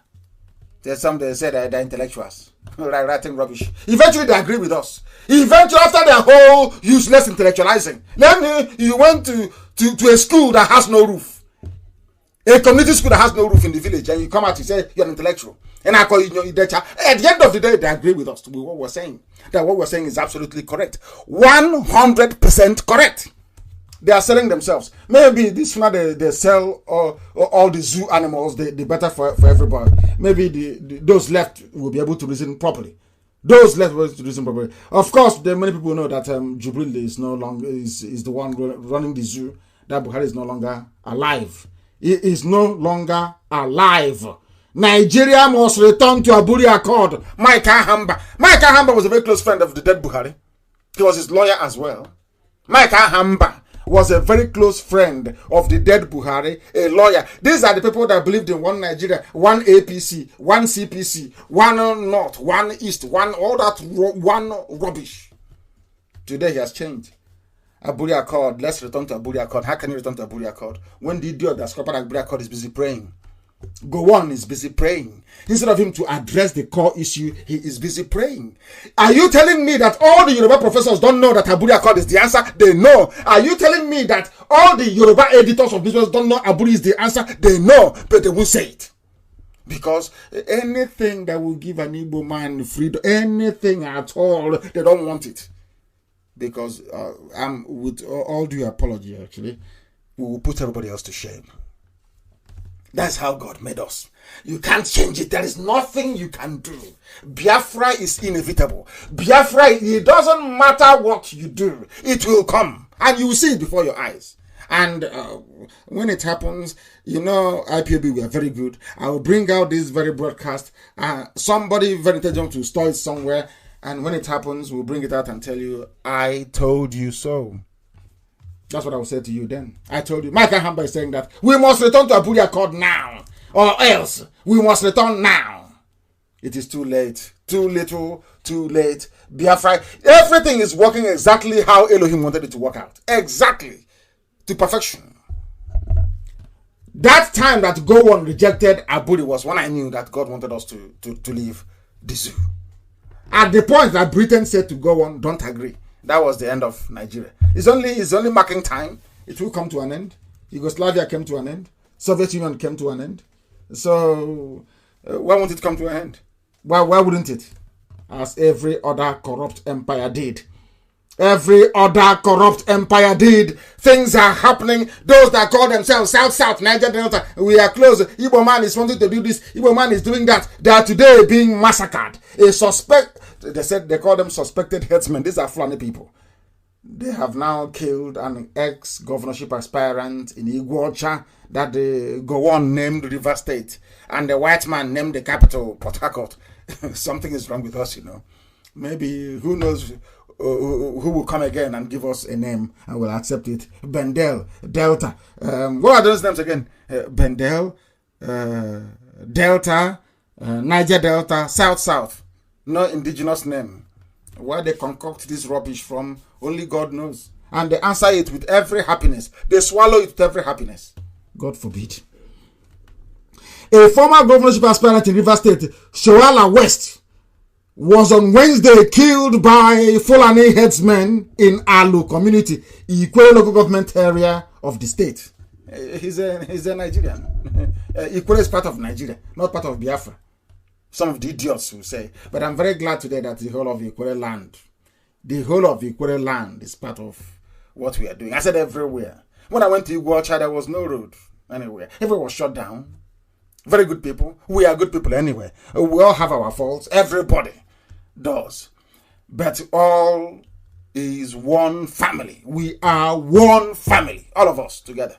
There's some they say they're intellectuals, writing rubbish. Eventually they agree with us. Eventually, after their whole useless intellectualizing, then you went to a school that has no roof, a community school that has no roof in the village, and you come out and say you're an intellectual. And I call you at the end of the day, they agree with us with what we're saying. That what we're saying is absolutely correct. 100% correct. They are selling themselves. Maybe this one they sell all the zoo animals, the better for everybody. Maybe those left will be able to reason properly. Those left will be able to reason properly. Of course, there are many people know that Jubril is no longer is the one running the zoo. That Buhari is no longer alive. He is no longer alive. Nigeria must return to Aburi Accord. Mike Ahamba. Mike Ahamba was a very close friend of the dead Buhari. He was his lawyer as well. Mike Ahamba was a very close friend of the dead Buhari, a lawyer. These are the people that believed in one Nigeria, one APC, one CPC, one North, one East, all that one rubbish. Today he has changed. Aburi Accord. Let's return to Aburi Accord. How can you return to Aburi Accord when the idiot that scuppered Aburi Accord is busy praying? Gowon is busy praying. Instead of him to address the core issue, he is busy praying. Are you telling me that all the Yoruba professors don't know that Aburi Accord is the answer? They know. Are you telling me that all the Yoruba editors of newspapers don't know Aburi is the answer? They know, but they won't say it. Because anything that will give an Igbo man freedom, anything at all, they don't want it. Because I'm with all due apology, actually, we will put everybody else to shame. That's how God made us. You can't change it. There is nothing you can do. Biafra is inevitable. Biafra, it doesn't matter what you do. It will come. And you will see it before your eyes. And when it happens, you know, IPOB, we are very good. I will bring out this very broadcast. Somebody very intelligent will store it somewhere. And when it happens, we'll bring it out and tell you, I told you so. That's what I will say to you then. I told you. Michael Hamba is saying that we must return to Aburi Accord now, or else we must return now. It is too late. Too little, too late. Biafra, everything is working exactly how Elohim wanted it to work out. Exactly. To perfection. That time that Gowon rejected Aburi was when I knew that God wanted us to leave the zoo. At the point that Britain said to Gowon, don't agree, that was the end of Nigeria. It's only marking time. It will come to an end. Yugoslavia came to an end. Soviet Union came to an end. So why won't it come to an end? Why wouldn't it? As every other corrupt empire did. Every other corrupt empire did. Things are happening. Those that call themselves South, Niger Delta, we are close. Igbo man is wanting to do this. Igbo man is doing that. They are today being massacred. They call them suspected headsmen. These are Fulani people. They have now killed an ex-governorship aspirant in Iguacha that the Gowon named River State, and the white man named the capital Port Harcourt. Something is wrong with us, Maybe, who knows who will come again and give us a name and we'll accept it. Bendel, Delta. What are those names again? Bendel, Delta, Niger Delta, South. No indigenous name. Where they concoct this rubbish from, only God knows. And they answer it with every happiness. They swallow it with every happiness. God forbid. A former governorship aspirant in River State, Shoala West, was on Wednesday killed by Fulani headsmen in Alu community, Ikwe local government area of the state. He's a Nigerian. Ikwe is part of Nigeria, not part of Biafra. Some of the idiots will say. But I'm very glad today that the whole of Ikwe land is part of what we are doing. I said everywhere. When I went to Iguacha, there was no road anywhere. Everywhere was shut down. Very good people. We are good people anyway. We all have our faults. Everybody does. But all is one family. We are one family. All of us together.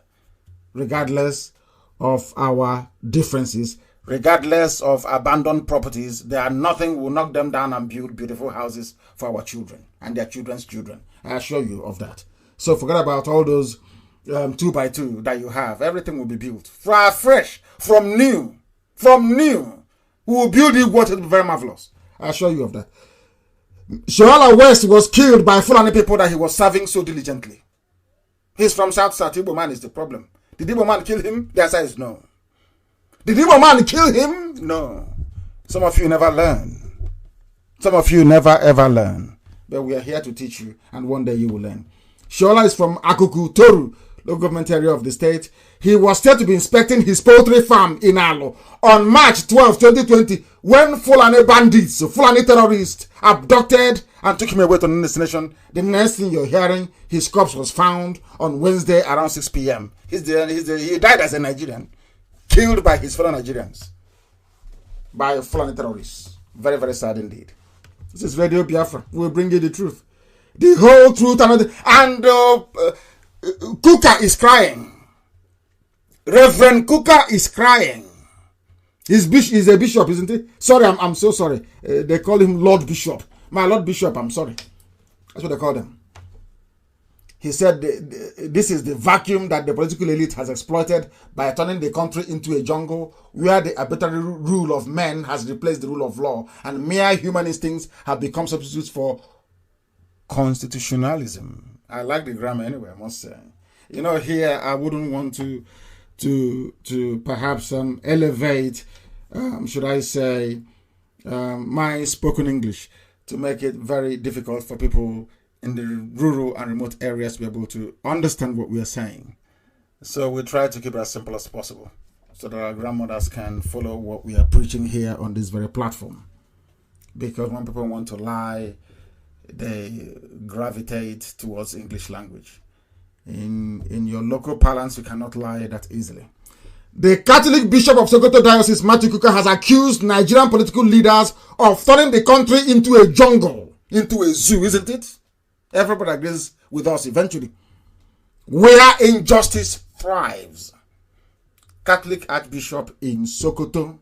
Regardless of our differences, regardless of abandoned properties, nothing will knock them down and build beautiful houses for our children and their children's children. I assure you of that. So forget about all those 2x2 that you have. Everything will be built fresh, from new. We will build it what will be very marvelous. I assure you of that. Shoala West was killed by Fulani people that he was serving so diligently. He's from South. Igbo man is the problem. Did Igbo man kill him? The answer is no. Did Igbo man kill him? No. Some of you never learn. Some of you never ever learn. But we are here to teach you, and one day you will learn. Shoala is from Akuku, Toru, local government area of the state. He was said to be inspecting his poultry farm in Alo on March 12, 2020, when Fulani bandits, Fulani terrorists, abducted and took him away to the destination. The next thing you're hearing, his corpse was found on Wednesday around 6 p.m. He died as a Nigerian, killed by his fellow Nigerians, by Fulani terrorists. Very, very sad indeed. This is Radio Biafra. We'll bring you the truth. The whole truth. And Kuka is crying. Reverend Kuka is crying. He's a bishop, isn't he? Sorry, I'm so sorry. They call him Lord Bishop. My Lord Bishop, I'm sorry. That's what they call him. He said this is the vacuum that the political elite has exploited by turning the country into a jungle where the arbitrary rule of men has replaced the rule of law, and mere human instincts have become substitutes for constitutionalism. I like the grammar anyway, I must say. Here I wouldn't want to perhaps elevate, should I say, my spoken English to make it very difficult for people in the rural and remote areas to be able to understand what we are saying. So we try to keep it as simple as possible so that our grandmothers can follow what we are preaching here on this very platform. Because when people want to lie, they gravitate towards English language. In your local parlance, you cannot lie that easily. The Catholic Bishop of Sokoto Diocese, Matthew Kuka, has accused Nigerian political leaders of turning the country into a jungle, into a zoo, isn't it? Everybody agrees with us eventually. Where injustice thrives. Catholic Archbishop in Sokoto,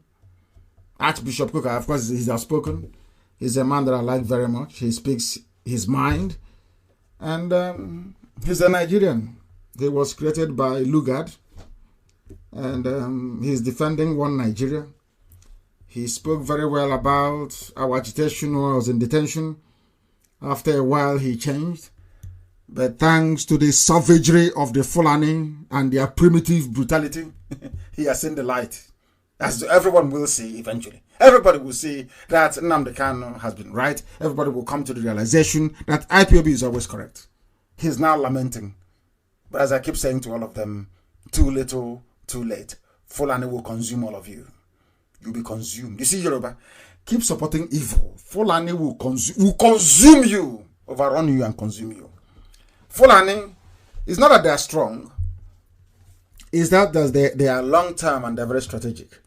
Archbishop Kuka, of course, he's outspoken. He's a man that I like very much. He speaks his mind. And he's a Nigerian. He was created by Lugard. And he's defending one Nigeria. He spoke very well about our agitation when I was in detention. After a while, he changed. But thanks to the savagery of the Fulani and their primitive brutality, he has seen the light. As everyone will see eventually. Everybody will see that Nnamdi Kanu has been right. Everybody will come to the realization that IPOB is always correct. He's now lamenting. But as I keep saying to all of them, too little, too late. Fulani will consume all of you. You'll be consumed. You see, Yoruba, keep supporting evil. Fulani will consume you, overrun you and consume you. Fulani, it's not that they are strong. It's that they are long-term and they're very strategic.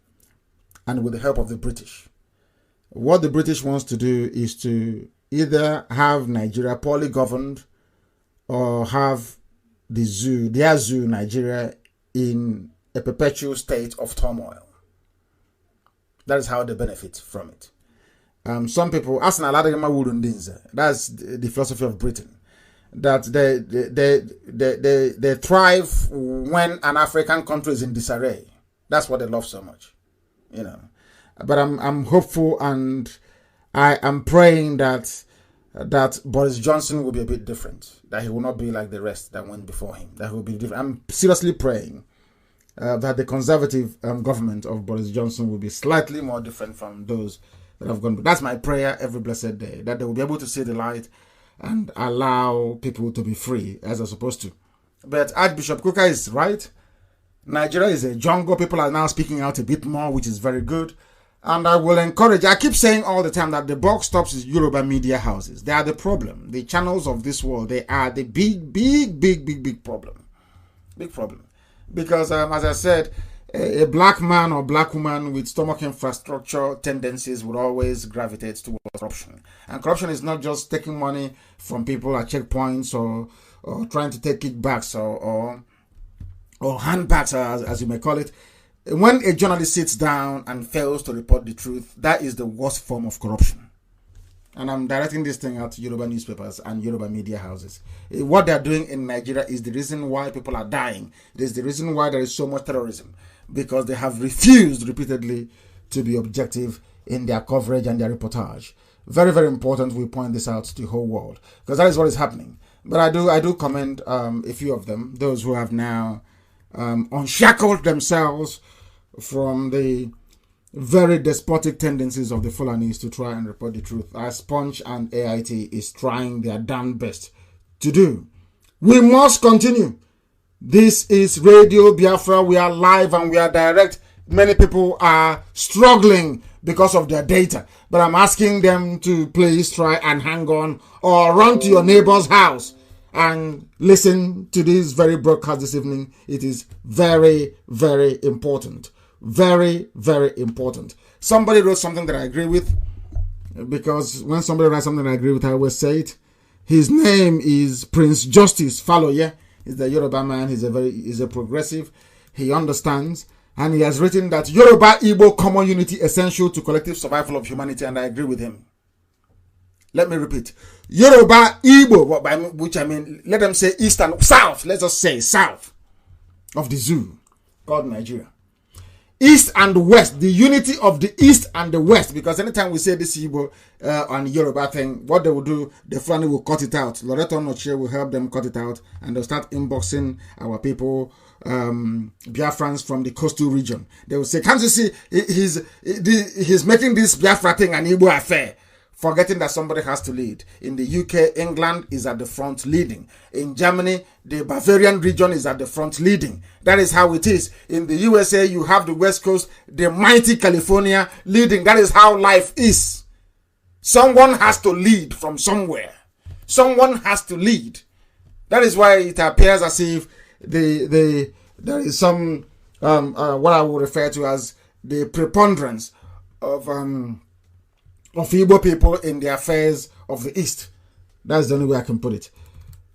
And with the help of the British. What the British wants to do is to either have Nigeria poorly governed or have their zoo, Nigeria, in a perpetual state of turmoil. That is how they benefit from it. Some people, that's the philosophy of Britain, that they thrive when an African country is in disarray. That's what they love so much. You know, but I'm hopeful and I am praying that Boris Johnson will be a bit different, that he will not be like the rest that went before him, that he will be different. I'm seriously praying that the conservative government of Boris Johnson will be slightly more different from those that have gone. That's my prayer every blessed day, that they will be able to see the light and allow people to be free as they're supposed to. But Archbishop Kuka is right. Nigeria is a jungle. People are now speaking out a bit more, which is very good. And I will encourage, I keep saying all the time that the buck stops is Yoruba media houses. They are the problem. The channels of this world, they are the big problem. Big problem. Because, as I said, a black man or black woman with stomach infrastructure tendencies would always gravitate towards corruption. And corruption is not just taking money from people at checkpoints or trying to take kickbacks or handbacks, as you may call it. When a journalist sits down and fails to report the truth, that is the worst form of corruption. And I'm directing this thing out to Yoruba newspapers and Yoruba media houses. What they're doing in Nigeria is the reason why people are dying. It is the reason why there is so much terrorism. Because they have refused repeatedly to be objective in their coverage and their reportage. Very, very important we point this out to the whole world. Because that is what is happening. But I do commend a few of them, those who have now unshackled themselves from the very despotic tendencies of the Fulanis to try and report the truth, as Punch and AIT is trying their damn best to do. We must continue. This is Radio Biafra. We are live and we are direct. Many people are struggling because of their data, but I'm asking them to please try and hang on or run to your neighbor's house and listen to this very broadcast this evening. It is very, very important. Very, very important. Somebody wrote something that I agree with, because when somebody writes something I agree with, I always say it. His name is Prince Justice Faloye. He's the Yoruba man. He's a progressive. He understands. And he has written that Yoruba Igbo common unity essential to collective survival of humanity, and I agree with him. Let me repeat. Yoruba Igbo, by which I mean, let them say east and south. Let's just say south of the zoo called Nigeria. East and west, the unity of the east and the west, because anytime we say this Igbo and Yoruba thing, what they will do, the Fulani will cut it out. Loreto Noche will help them cut it out, and they'll start inboxing our people, Biafrans from the coastal region. They will say, can't you see, he's making this Biafra thing an Igbo affair, forgetting that somebody has to lead. In the UK, England is at the front leading. In Germany, the Bavarian region is at the front leading. That is how it is. In the USA, you have the West Coast, the mighty California leading. That is how life is. Someone has to lead from somewhere. Someone has to lead. That is why it appears as if there is some, what I would refer to as the preponderance of Igbo people in the affairs of the East. That's the only way I can put it.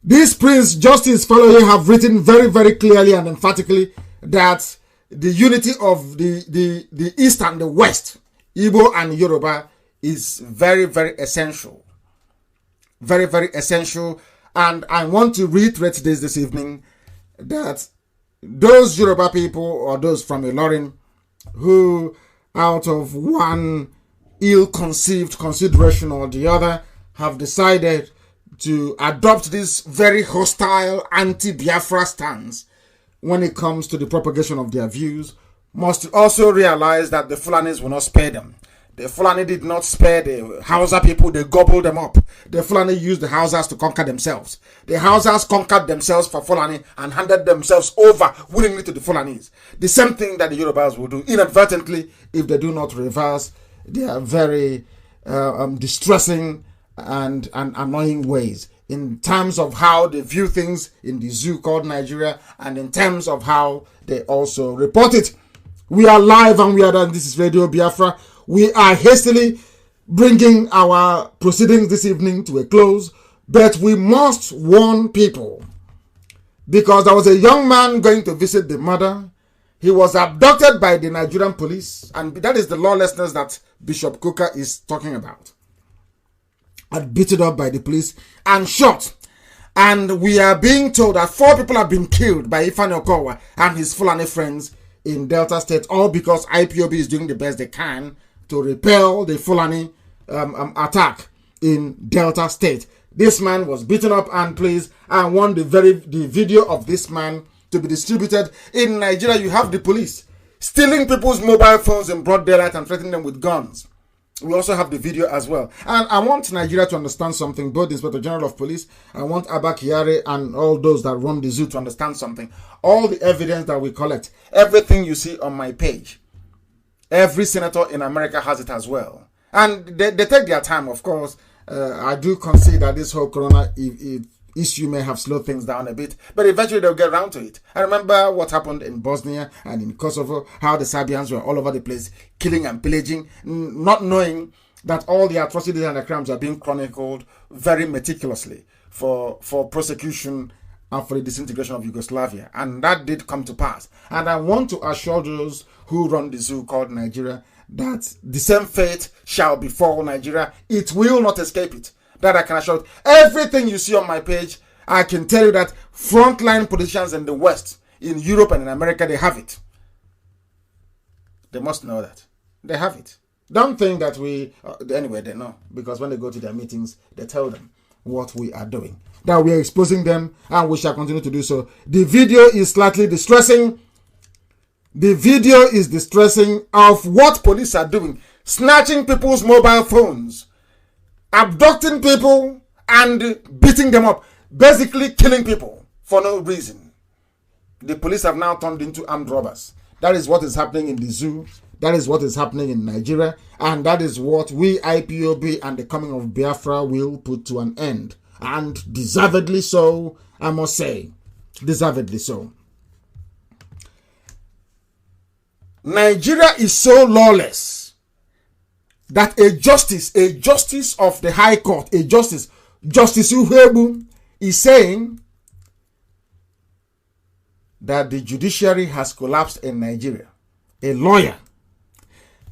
This Prince Justice Faloye have written very, very clearly and emphatically that the unity of the East and the West, Igbo and Yoruba, is very, very essential. Very, very essential. And I want to reiterate this evening, that those Yoruba people or those from Ilorin who, out of one ill-conceived consideration or the other, have decided to adopt this very hostile anti-Biafra stance when it comes to the propagation of their views must also realize that the Fulanis will not spare them. The Fulani did not spare the Hausa people, they gobbled them up. The Fulani used the Hausas to conquer themselves. The Hausas conquered themselves for Fulani and handed themselves over willingly to the Fulanis. The same thing that the Yorubas will do inadvertently if they do not reverse their very distressing and annoying ways in terms of how they view things in the zoo called Nigeria and in terms of how they also report it. We are live and we are done. This is Radio Biafra. We are hastily bringing our proceedings this evening to a close, but we must warn people because there was a young man going to visit the mother. He was abducted by the Nigerian police, and that is the lawlessness that Bishop Kuka is talking about. And beaten up by the police and shot. And we are being told that 4 people have been killed by Ifeanyi Okowa and his Fulani friends in Delta State, all because IPOB is doing the best they can to repel the Fulani attack in Delta State. This man was beaten up, and please, I want the video of this man to be distributed. In Nigeria, you have the police stealing people's mobile phones in broad daylight and threatening them with guns. We also have the video as well. And I want Nigeria to understand something, both the Inspector General of Police, I want Abba Kyari and all those that run the zoo to understand something. All the evidence that we collect, everything you see on my page, every senator in America has it as well. And they take their time, of course. I do concede that this whole corona issue may have slowed things down a bit, but eventually they'll get around to it. I remember what happened in Bosnia and in Kosovo, how the Serbians were all over the place, killing and pillaging, not knowing that all the atrocities and the crimes are being chronicled very meticulously for prosecution and for the disintegration of Yugoslavia. And that did come to pass. And I want to assure those who run the zoo called Nigeria that the same fate shall befall Nigeria. It will not escape it. That I can assure. Everything you see on my page, I can tell you that frontline politicians in the West, in Europe and in America, they have it. They must know that. They have it. Don't think that we... anyway, they know. Because when they go to their meetings, they tell them what we are doing. That we are exposing them, and we shall continue to do so. The video is slightly distressing. The video is distressing of what police are doing. Snatching people's mobile phones. Abducting people and beating them up. Basically killing people for no reason. The police have now turned into armed robbers. That is what is happening in the zoo. That is what is happening in Nigeria. And that is what we IPOB and the coming of Biafra will put to an end. And deservedly so, I must say. Deservedly so. Nigeria is so lawless that a justice of the High Court, Justice Uhebu, is saying that the judiciary has collapsed in Nigeria. A lawyer.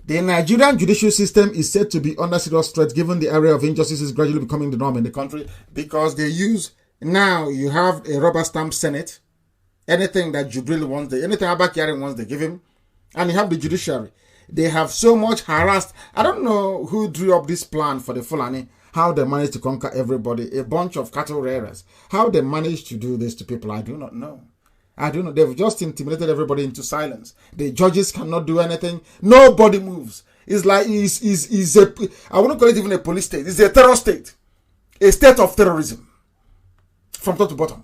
The Nigerian judicial system is said to be under serious threat given the area of injustice is gradually becoming the norm in the country because they use, now you have a rubber stamp Senate. Anything that Jubril wants, anything Abba Kyari wants, they give him. And you have the judiciary. They have so much harassed. I don't know who drew up this plan for the Fulani, how they managed to conquer everybody, a bunch of cattle rearers. How they managed to do this to people, I do not know. I don't know. They've just intimidated everybody into silence. The judges cannot do anything. Nobody moves. It's like, I wouldn't call it even a police state. It's a terror state. A state of terrorism. From top to bottom.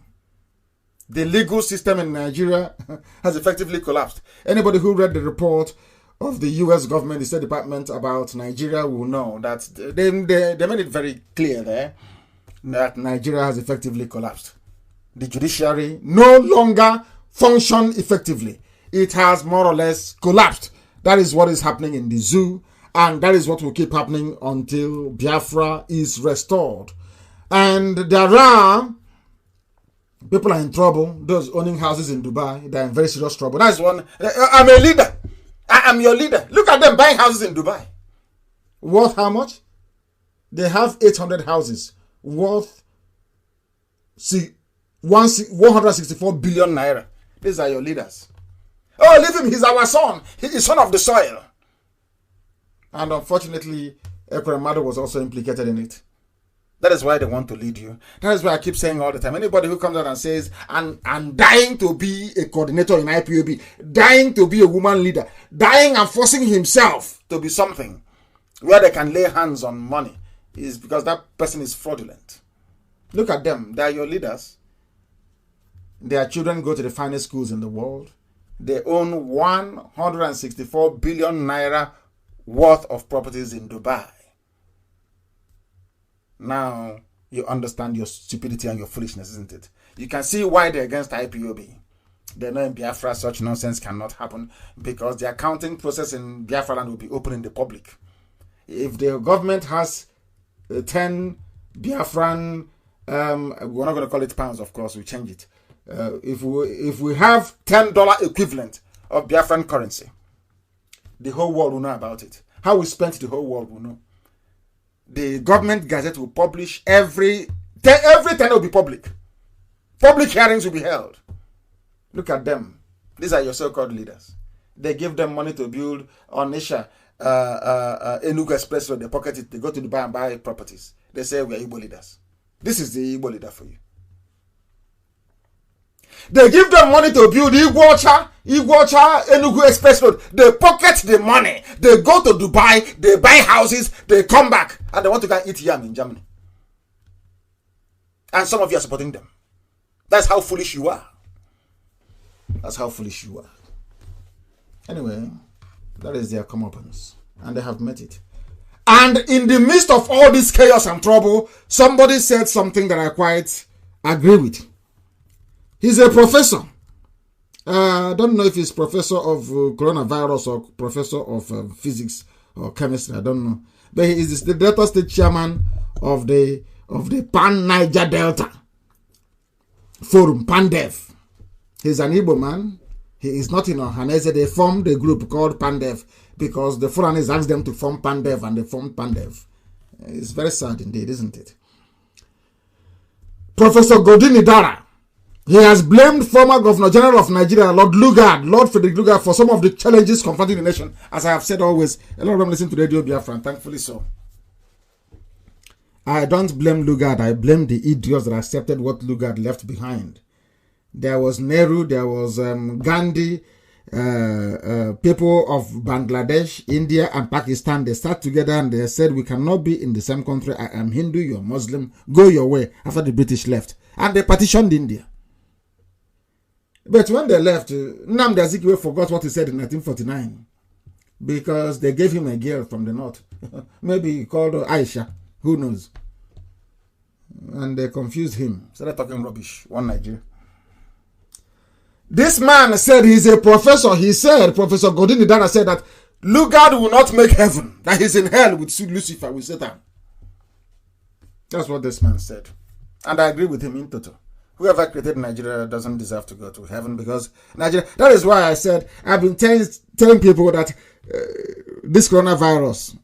The legal system in Nigeria has effectively collapsed. Anybody who read the report of the U.S. government, the State Department about Nigeria will know that they made it very clear there that Nigeria has effectively collapsed. The judiciary no longer functions effectively. It has more or less collapsed. That is what is happening in the zoo, and that is what will keep happening until Biafra is restored. And there are people are in trouble. Those owning houses in Dubai, they're in very serious trouble. That's one. I'm a leader. I am your leader. Look at them buying houses in Dubai. Worth how much? They have 800 houses worth 164 billion naira. These are your leaders. Oh, leave him. He's our son. He is son of the soil. And unfortunately, Ekremado was also implicated in it. That is why they want to lead you. That is why I keep saying all the time. Anybody who comes out and says, I'm dying to be a coordinator in IPOB, dying to be a woman leader, dying and forcing himself to be something where they can lay hands on money, is because that person is fraudulent. Look at them. They are your leaders. Their children go to the finest schools in the world. They own 164 billion naira worth of properties in Dubai. Now, you understand your stupidity and your foolishness, isn't it? You can see why they're against IPOB. They know in Biafra such nonsense cannot happen because the accounting process in Biafra land will be open in the public. If the government has 10 Biafran, we're not going to call it pounds, of course, we change it. If we have $10 equivalent of Biafran currency, the whole world will know about it. How we spent, the whole world will know. The government gazette will publish every 10 will be public. Public hearings will be held. Look at them. These are your so-called leaders. They give them money to build Onisha, Enugu Expressway. They pocket it. They go to Dubai and buy properties. They say we are Igbo leaders. This is the Igbo leader for you. They give them money to build Iguacha, Enugu Expressway. They pocket the money. They go to Dubai, they buy houses, they come back, and they want to go and eat yam in Germany. And some of you are supporting them. That's how foolish you are. That's how foolish you are. Anyway, that is their comeuppance. And they have met it. And in the midst of all this chaos and trouble, somebody said something that I quite agree with. He's a professor. I don't know if he's professor of coronavirus or professor of physics or chemistry. I don't know. But he is the Delta State chairman of the Pan-Niger Delta Forum, PANDEF. He's an Igbo man. He is not in Ohanese. They formed a group called PANDEF because the Fulanis asked them to form PANDEF and they formed PANDEF. It's very sad indeed, isn't it? Professor Godini Dara. He has blamed former Governor General of Nigeria, Lord Frederick Lugard, for some of the challenges confronting the nation. As I have said always, a lot of them listen to Radio Biafra, and thankfully so. I don't blame Lugard. I blame the idiots that accepted what Lugard left behind. There was Nehru, there was Gandhi, people of Bangladesh, India, and Pakistan. They sat together and they said, we cannot be in the same country. I am Hindu, you're Muslim. Go your way. After the British left. And they partitioned India. But when they left, Nnamdi Azikiwe forgot what he said in 1949 because they gave him a girl from the north. Maybe he called her Aisha. Who knows? And they confused him. Started talking rubbish. One Nigeria. This man said he's a professor. He said, Professor Godini Dara said that Lugard will not make heaven. That he's in hell with Lucifer, with Satan. That's what this man said. And I agree with him in total. Whoever created Nigeria doesn't deserve to go to heaven because Nigeria. That is why I said I've been telling people that this coronavirus,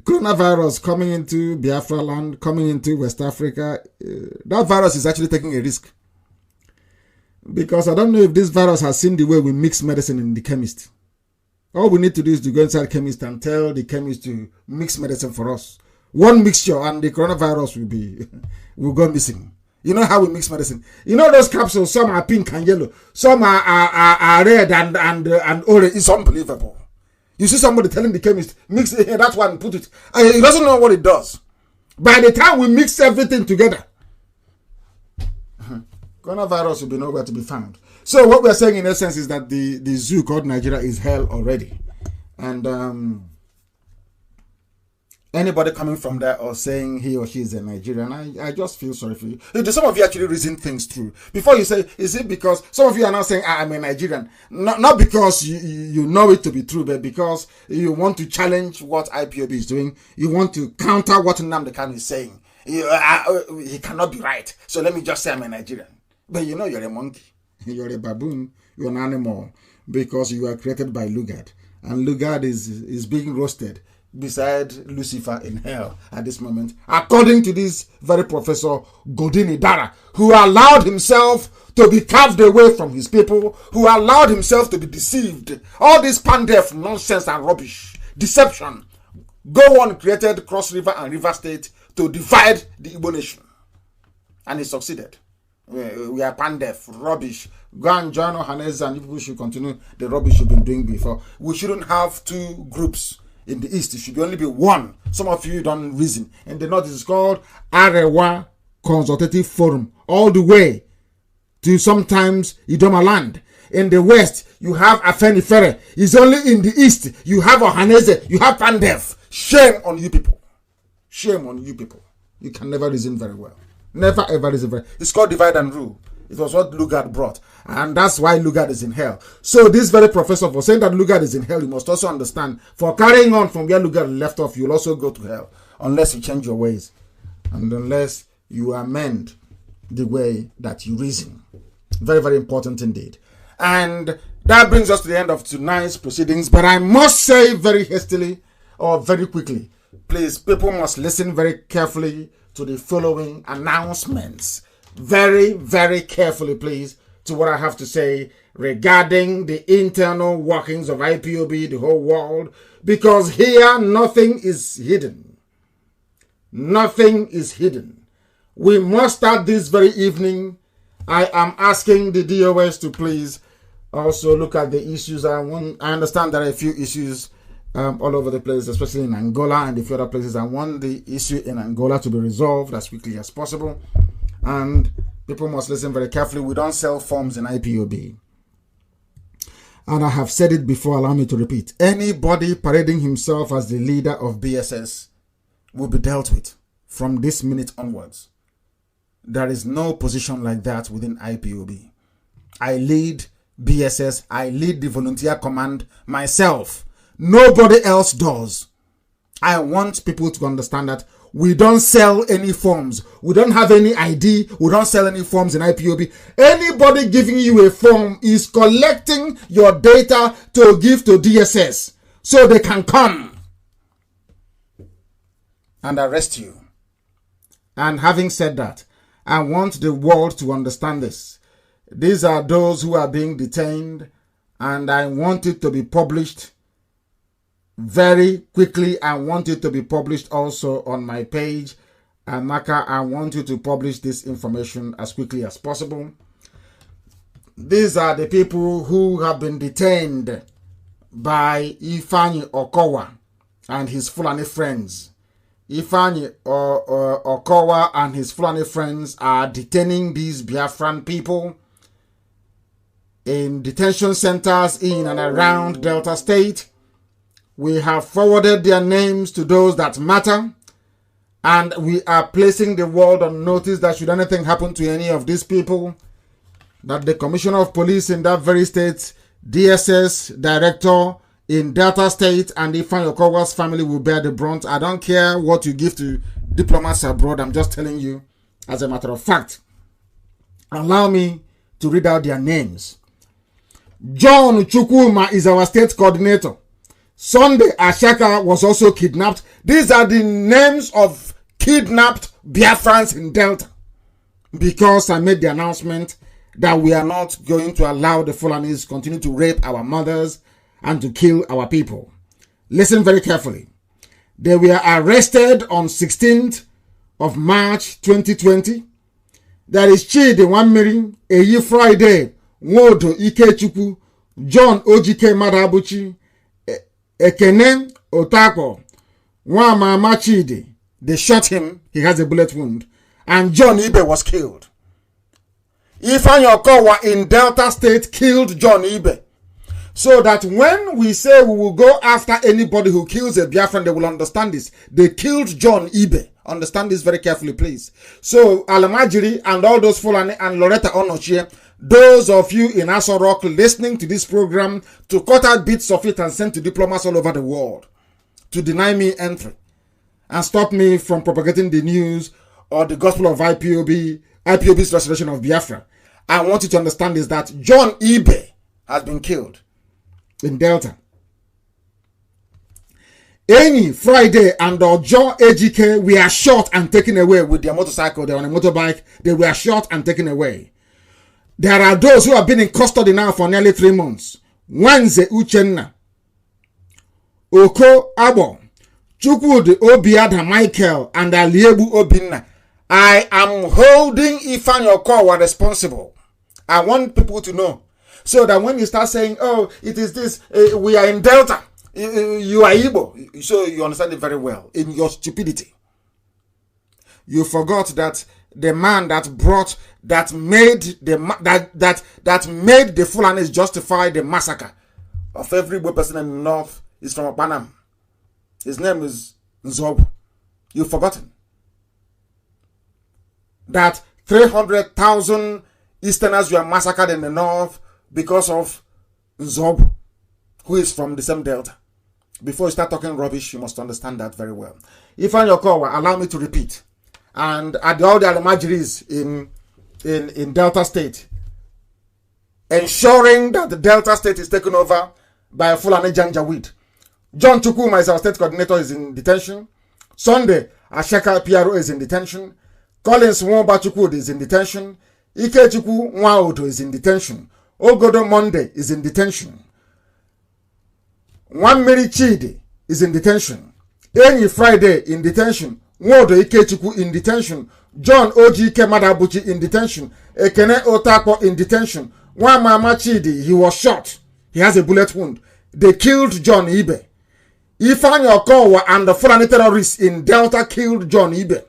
coronavirus coming into Biafra land, coming into West Africa, that virus is actually taking a risk. Because I don't know if this virus has seen the way we mix medicine in the chemist. All we need to do is to go inside the chemist and tell the chemist to mix medicine for us. One mixture and the coronavirus will go missing. You know how we mix medicine. You know those capsules, some are pink and yellow. Some are red and orange. It's unbelievable. You see somebody telling the chemist, mix that one and put it. He doesn't know what it does. By the time we mix everything together, coronavirus will be nowhere to be found. So what we're saying in essence is that the zoo called Nigeria is hell already. And anybody coming from there or saying he or she is a Nigerian, I just feel sorry for you. Some of you actually reason things through. Before you say, is it because some of you are now saying, I'm a Nigerian? Not because you know it to be true, but because you want to challenge what IPOB is doing. You want to counter what Nnamdi Kanu is saying. He cannot be right. So let me just say I'm a Nigerian. But you know you're a monkey. You're a baboon. You're an animal. Because you are created by Lugard. And Lugard is being roasted beside Lucifer in hell at this moment, according to this very Professor Godini Dara, who allowed himself to be carved away from his people, who allowed himself to be deceived. All this pandef nonsense and rubbish, deception, Gowon created Cross River and River State to divide the Igbo nation. And he succeeded. We are pandef, rubbish. Go and join Ohaneze, and people should continue the rubbish you've been doing before. We shouldn't have two groups in the East. It should only be one. Some of you don't reason. In the North, it's called Arewa Consultative Forum. All the way to sometimes Idoma land. In the West, you have Afenifere. It's only in the East, you have Ohaneze, you have Pandef. Shame on you people. Shame on you people. You can never reason very well. Never ever reason very well. It's called divide and rule. It was what Lugard brought. And that's why Lugard is in hell. So this very professor, for saying that Lugard is in hell, you must also understand, for carrying on from where Lugard left off, you'll also go to hell. Unless you change your ways. And unless you amend the way that you reason. Very, very important indeed. And that brings us to the end of tonight's proceedings. But I must say very hastily or very quickly, please, people must listen very carefully to the following announcements. Very, very carefully, please, to what I have to say regarding the internal workings of IPOB, the whole world, because here nothing is hidden. Nothing is hidden. We must start this very evening. I am asking the DOS to please also look at the issues. I understand there are a few issues all over the place, especially in Angola and a few other places. I want the issue in Angola to be resolved as quickly as possible. And people must listen very carefully. We don't sell forms in IPOB. And I have said it before, allow me to repeat. Anybody parading himself as the leader of BSS will be dealt with from this minute onwards. There is no position like that within IPOB. I lead BSS. I lead the volunteer command myself. Nobody else does. I want people to understand that we don't sell any forms. We don't have any ID. We don't sell any forms in IPOB. Anybody giving you a form is collecting your data to give to DSS so they can come and arrest you. And having said that, I want the world to understand this. These are those who are being detained, and I want it to be published very quickly. I want it to be published also on my page. Amaka, I want you to publish this information as quickly as possible. These are the people who have been detained by Ifeanyi Okowa and his Fulani friends. Ifeanyi Okowa and his Fulani friends are detaining these Biafran people in detention centers in and around Delta State. We have forwarded their names to those that matter, and we are placing the world on notice that should anything happen to any of these people, that the Commissioner of Police in that very state, DSS Director in Delta State, and Ifeanyi Okowa's family will bear the brunt. I don't care what you give to diplomats abroad. I'm just telling you as a matter of fact. Allow me to read out their names. John Chukwuma is our state coordinator. Sunday Ashaka was also kidnapped. These are the names of kidnapped Biafrans in Delta. Because I made the announcement that we are not going to allow the Fulanis to continue to rape our mothers and to kill our people. Listen very carefully. They were arrested on 16th of March 2020. There is Chidi Wamiri, Eyi Friday, Nwodo Ikechukwu, John Ojike Madabuchi, Ekene Otako, Nwamama Chidi. They shot him. He has a bullet wound. And John Ibe was killed. Ifeanyi Okowa in Delta State killed John Ibe. So that when we say we will go after anybody who kills a Biafran, they will understand this. They killed John Ibe. Understand this very carefully, please. So, Alamajiri and all those Fulani and Loretta Onochie, those of you in Aso Rock listening to this program, to cut out bits of it and send to diplomats all over the world to deny me entry and stop me from propagating the news or the gospel of IPOB's restoration of Biafra. I want you to understand is that John Ibe has been killed in Delta. Any Friday and Ojo AGK were shot and taken away with their motorcycle. They were on a motorbike. They were shot and taken away. There are those who have been in custody now for nearly 3 months. Wanze Uchenna, Oko Abo, Chukwudi Obiada Michael and Aliebu Obinna. I am holding Ifeanyi Okowa responsible. I want people to know. So that when you start saying, oh, it is this, we are in Delta, you are Igbo. So you understand it very well in your stupidity. You forgot that the man that made the Fulanis justify the massacre of every person in the north is from Panam. His name is Nzob. You've forgotten that 300,000 Easterners were massacred in the north because of Nzob, who is from the same Delta. Before you start talking rubbish, you must understand that very well. Ifeanyi Okowa, allow me to repeat, and at all the Almajiris in Delta State, ensuring that the Delta State is taken over by Fulani Janjaweed. John Chukwuma is our state coordinator, is in detention. Sunday, Asheka PRO is in detention. Collins Mwomba Chukwudi is in detention. Ikechukwu Nwaodo is in detention. Ogodo Monday is in detention. Nwammiri Chidi is in detention. Enyi Friday in detention. Nwodo Ikechukwu in detention. John Ojike Madabuchi in detention. Ekene Otapo in detention. Nwamama Chidi, he was shot. He has a bullet wound. They killed John Ibe. Ifeanyi Okowa and the Fulani terrorists in Delta killed John Ibe.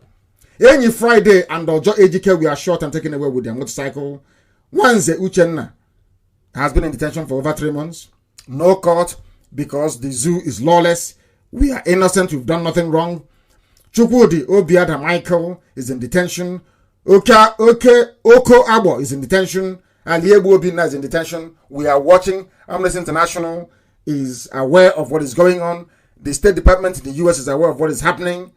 Enyi Friday and Ojo Ejike were shot and taken away with their motorcycle. Wanze Uchenna has been in detention for over 3 months. No court because the zoo is lawless. We are innocent. We've done nothing wrong. Chukwudi Obiada Michael is in detention. Oko Abo is in detention. Aliebu Obinna is in detention. We are watching. Amnesty International is aware of what is going on. The State Department in the US is aware of what is happening.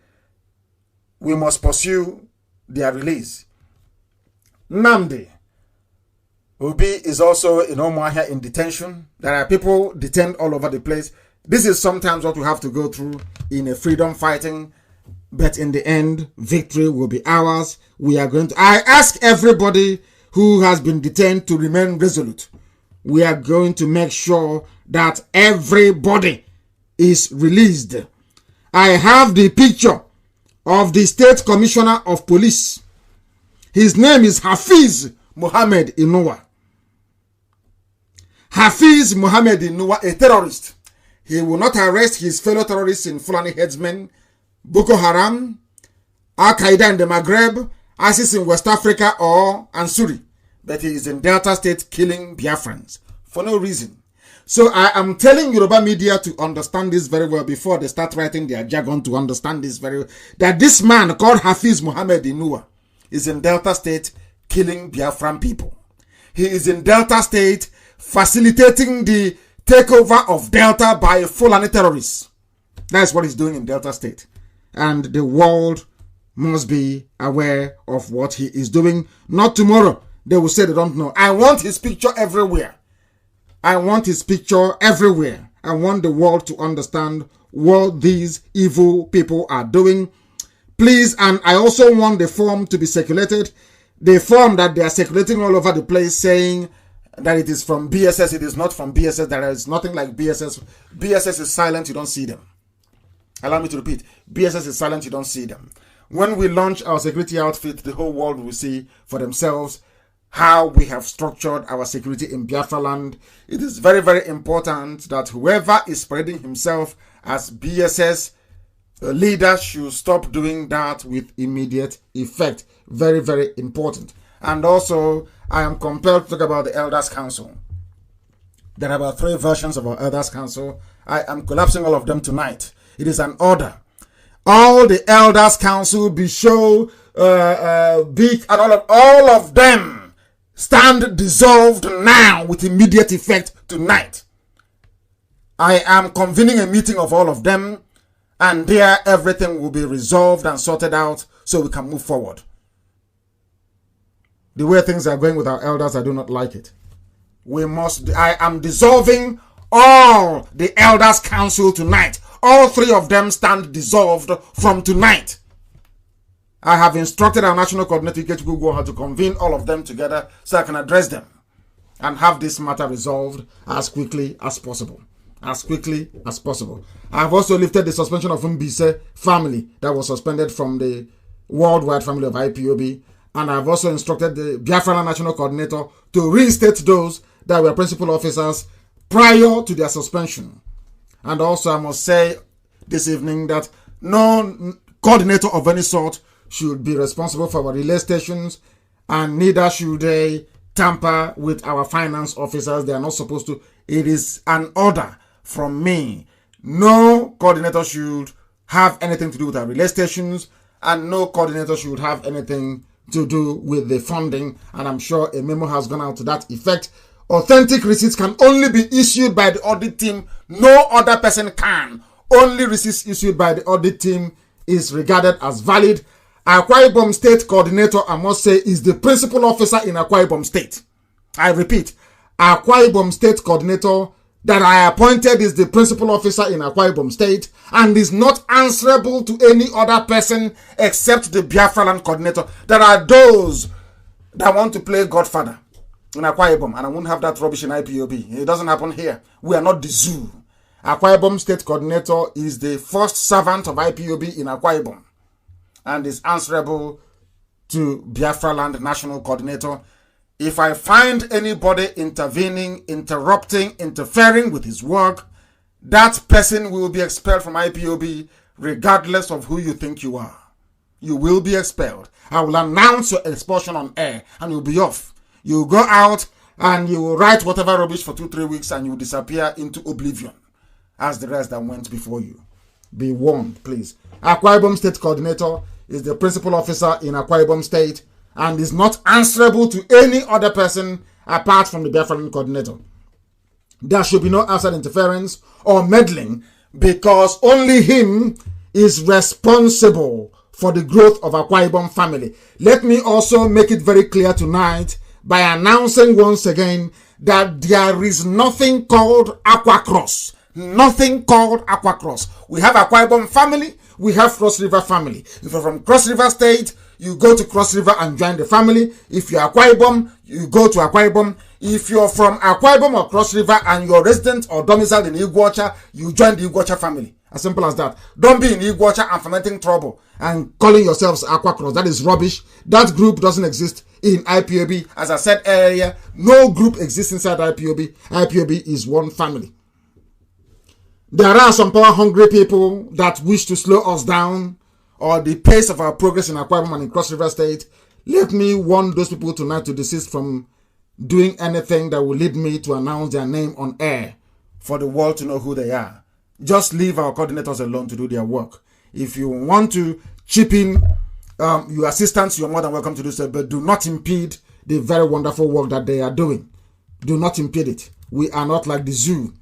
We must pursue their release. Nnamdi Obi is also in Umuahia in detention. There are people detained all over the place. This is sometimes what we have to go through in a freedom fighting, but in the end, victory will be ours. We are going to... I ask everybody who has been detained to remain resolute. We are going to make sure that everybody is released. I have the picture of the State Commissioner of Police. His name is Hafiz Mohammed Inuwa. Hafiz Mohammed Inuwa, a terrorist. He will not arrest his fellow terrorists in Fulani headsmen, Boko Haram, Al-Qaeda in the Maghreb, ISIS in West Africa or Ansuri. But he is in Delta State killing Biafrans for no reason. So I am telling Yoruba media to understand this very well before they start writing their jargon to understand this very well. That this man called Hafiz Mohammed Inuwa is in Delta State killing Biafran people. He is in Delta State facilitating the takeover of Delta by Fulani terrorists. That's what he's doing in Delta State. And the world must be aware of what he is doing. Not tomorrow. They will say they don't know. I want his picture everywhere. I want his picture everywhere. I want the world to understand what these evil people are doing. Please, and I also want the form to be circulated. The form that they are circulating all over the place saying that it is from BSS. It is not from BSS. There is nothing like BSS. BSS is silent. You don't see them. Allow me to repeat. BSS is silent. You don't see them. When we launch our security outfit, the whole world will see for themselves how we have structured our security in Biafra land. It is very, very important that whoever is spreading himself as BSS leader should stop doing that with immediate effect. Very, very important. And also, I am compelled to talk about the Elders Council. There are about 3 versions of our Elders Council. I am collapsing all of them tonight. It is an order. All the Elders Council, Bisho, Big, and all of them stand dissolved now with immediate effect tonight. I am convening a meeting of all of them, and there everything will be resolved and sorted out so we can move forward. The way things are going with our elders, I do not like it. I am dissolving all the Elders Council tonight. All 3 of them stand dissolved from tonight. I have instructed our national coordinator Ikechukwu to convene all of them together so I can address them and have this matter resolved as quickly as possible. as quickly as possible. I've also lifted the suspension of Mbise family that was suspended from the worldwide family of IPOB. And I've also instructed the Biafra National Coordinator to reinstate those that were principal officers prior to their suspension. And also I must say this evening that no coordinator of any sort should be responsible for our relay stations, and neither should they tamper with our finance officers. They are not supposed to. It is an order from me. No coordinator should have anything to do with our relay stations, and no coordinator should have anything to do with the funding. And I'm sure a memo has gone out to that effect. Authentic receipts can only be issued by the audit team. No other person can. Only receipts issued by the audit team is regarded as valid. Akwa Ibom State Coordinator, I must say, is the principal officer in Akwa Ibom State. I repeat, Akwa Ibom State Coordinator that I appointed is the principal officer in Akwa Ibom State and is not answerable to any other person except the Biafra Land Coordinator. There are those that want to play Godfather in Akwa Ibom, and I won't have that rubbish in IPOB. It doesn't happen here. We are not the zoo. Akwa Ibom State Coordinator is the first servant of IPOB in Akwa Ibom and is answerable to Biafra Land National Coordinator. If I find anybody intervening, interrupting, interfering with his work, that person will be expelled from IPOB regardless of who you think you are. You will be expelled. I will announce your expulsion on air and you'll be off. You'll go out and you will write whatever rubbish for 2-3 weeks and you will disappear into oblivion as the rest that went before you. Be warned, please. Akwa Ibom State Coordinator is the principal officer in Akwa Ibom State and is not answerable to any other person apart from the Biafra Coordinator. There should be no outside interference or meddling because only him is responsible for the growth of Akwa Ibom family. Let me also make it very clear tonight by announcing once again that there is nothing called Aqua Cross. Nothing called Aqua Cross. We have Akwa Ibom family, we have Cross River family. If you're from Cross River State, you go to Cross River and join the family. If you're Akwa Ibom, you go to Akwa Ibom. If you're from Akwa Ibom or Cross River and you're resident or domiciled in Iguacha, you join the Iguacha family. As simple as that. Don't be in Iguacha and fermenting trouble and calling yourselves Aqua Cross. That is rubbish. That group doesn't exist in IPOB. As I said earlier, no group exists inside IPOB. IPOB is one family. There are some power-hungry people that wish to slow us down or the pace of our progress in Akwa Ibom and in Cross River State. Let me warn those people tonight to desist from doing anything that will lead me to announce their name on air for the world to know who they are. Just leave our coordinators alone to do their work. If you want to chip in your assistants, you're more than welcome to do so, but do not impede the very wonderful work that they are doing. Do not impede it. We are not like the zoo.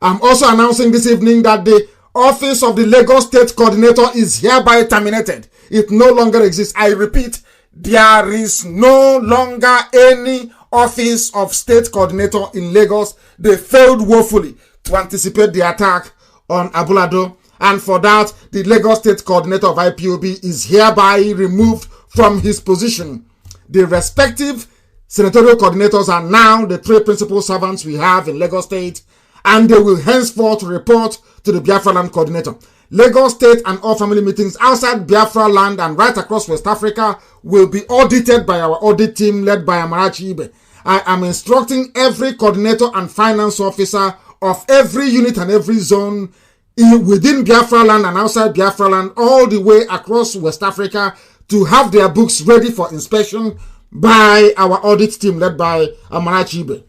I'm also announcing this evening that the office of the Lagos State Coordinator is hereby terminated. It no longer exists. I repeat, there is no longer any office of State Coordinator in Lagos. They failed woefully to anticipate the attack on Abulado, and for that, the Lagos State Coordinator of IPOB is hereby removed from his position. The respective senatorial coordinators are now the 3 principal servants we have in Lagos State, and they will henceforth report to the Biafra Land Coordinator. Lagos State and all family meetings outside Biafra Land and right across West Africa will be audited by our audit team led by Amarachi Ibe. I am instructing every coordinator and finance officer of every unit and every zone within Biafra Land and outside Biafra Land all the way across West Africa to have their books ready for inspection by our audit team led by Amarachi Ibe.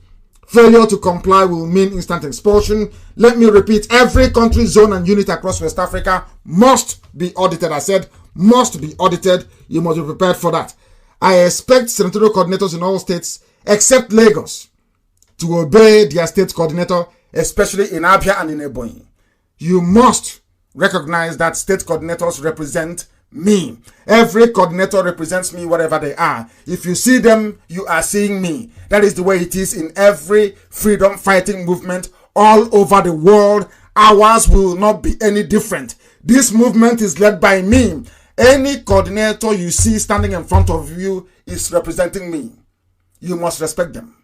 Failure to comply will mean instant expulsion. Let me repeat, every country, zone, and unit across West Africa must be audited. I said must be audited. You must be prepared for that. I expect senatorial coordinators in all states, except Lagos, to obey their state coordinator, especially in Abia and in Ebonyi. You must recognize that state coordinators represent me. Every coordinator represents me wherever they are. If you see them, you are seeing me. That is the way it is in every freedom fighting movement all over the world. Ours will not be any different. This movement is led by me. Any coordinator you see standing in front of you is representing me. You must respect them.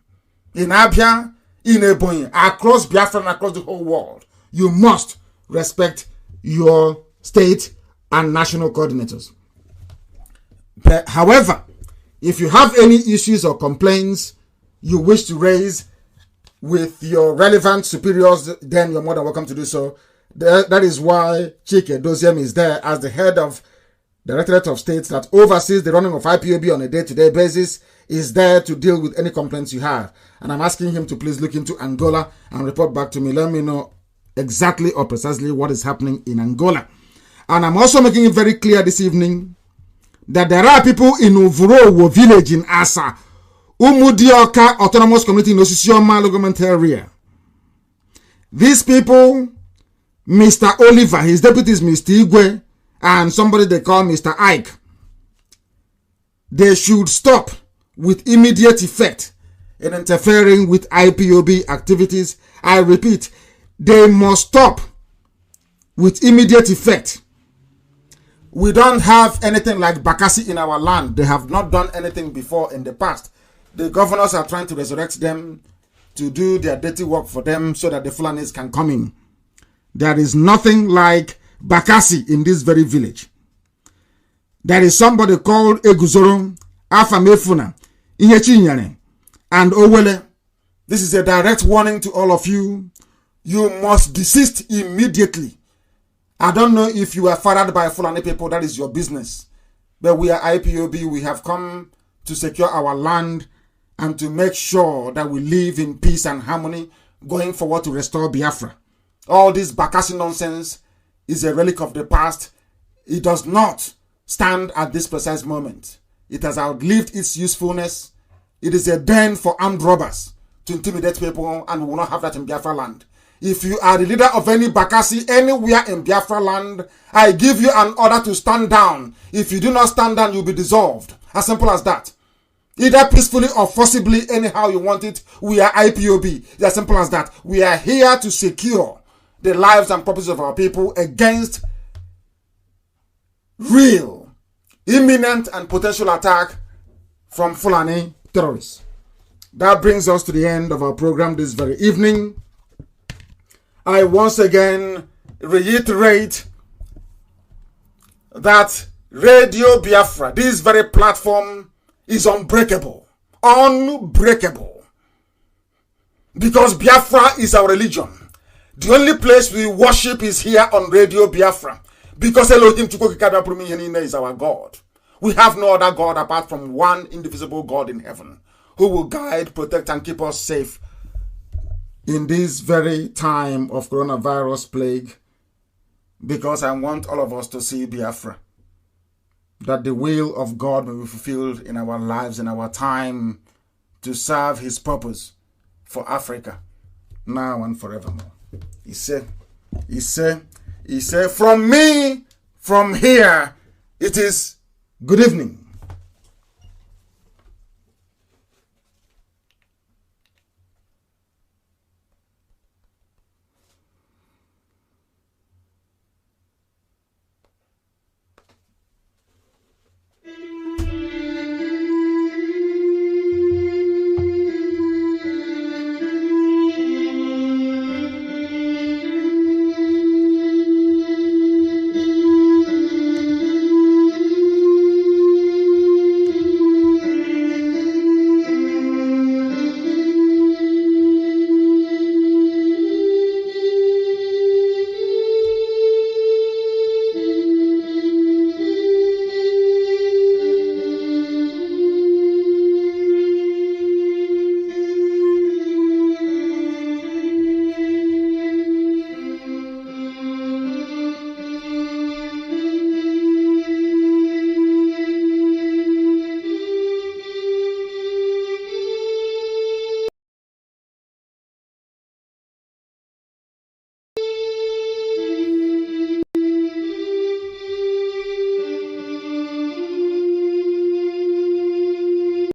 In Abia, in Ebonyi, across Biafra and across the whole world. You must respect your state and national coordinators. But, however, if you have any issues or complaints you wish to raise with your relevant superiors, then you're more than welcome to do so. That is why Chike Doziem is there as the head of the Directorate of State that oversees the running of IPOB on a day-to-day basis, is there to deal with any complaints you have. And I'm asking him to please look into Angola and report back to me. Let me know exactly or precisely what is happening in Angola. And I'm also making it very clear this evening that there are people in Uvurowo village in Asa, Umudioka Autonomous Community in Osisioma government area. These people, Mr. Oliver, his deputy is Mr. Igwe, and somebody they call Mr. Ike, they should stop with immediate effect in interfering with IPOB activities. I repeat, they must stop with immediate effect. We don't have anything like Bakassi in our land. They have not done anything before in the past. The governors are trying to resurrect them to do their dirty work for them so that the Fulanis can come in. There is nothing like Bakassi in this very village. There is somebody called Eguzoro, Afamefuna, Inyechinyane, and Owele. This is a direct warning to all of you. You must desist immediately. I don't know if you are fathered by Fulani people, that is your business. But we are IPOB, we have come to secure our land and to make sure that we live in peace and harmony going forward to restore Biafra. All this Bakassi nonsense is a relic of the past. It does not stand at this precise moment. It has outlived its usefulness. It is a den for armed robbers to intimidate people, and we will not have that in Biafra land. If you are the leader of any Bakassi anywhere in Biafra land, I give you an order to stand down. If you do not stand down, you'll be dissolved. As simple as that. Either peacefully or forcibly, anyhow you want it. We are IPOB. It's as simple as that. We are here to secure the lives and properties of our people against real, imminent and potential attack from Fulani terrorists. That brings us to the end of our program this very evening. I once again reiterate that Radio Biafra, this very platform, is unbreakable. Unbreakable. Because Biafra is our religion. The only place we worship is here on Radio Biafra. Because Elohim Chukwukikadaprumi is our God. We have no other God apart from one indivisible God in heaven, who will guide, protect, and keep us safe in this very time of coronavirus plague, because I want all of us to see Biafra, that the will of God may be fulfilled in our lives, in our time, to serve his purpose for Africa, now and forevermore. He said, from me, from here, it is good evening.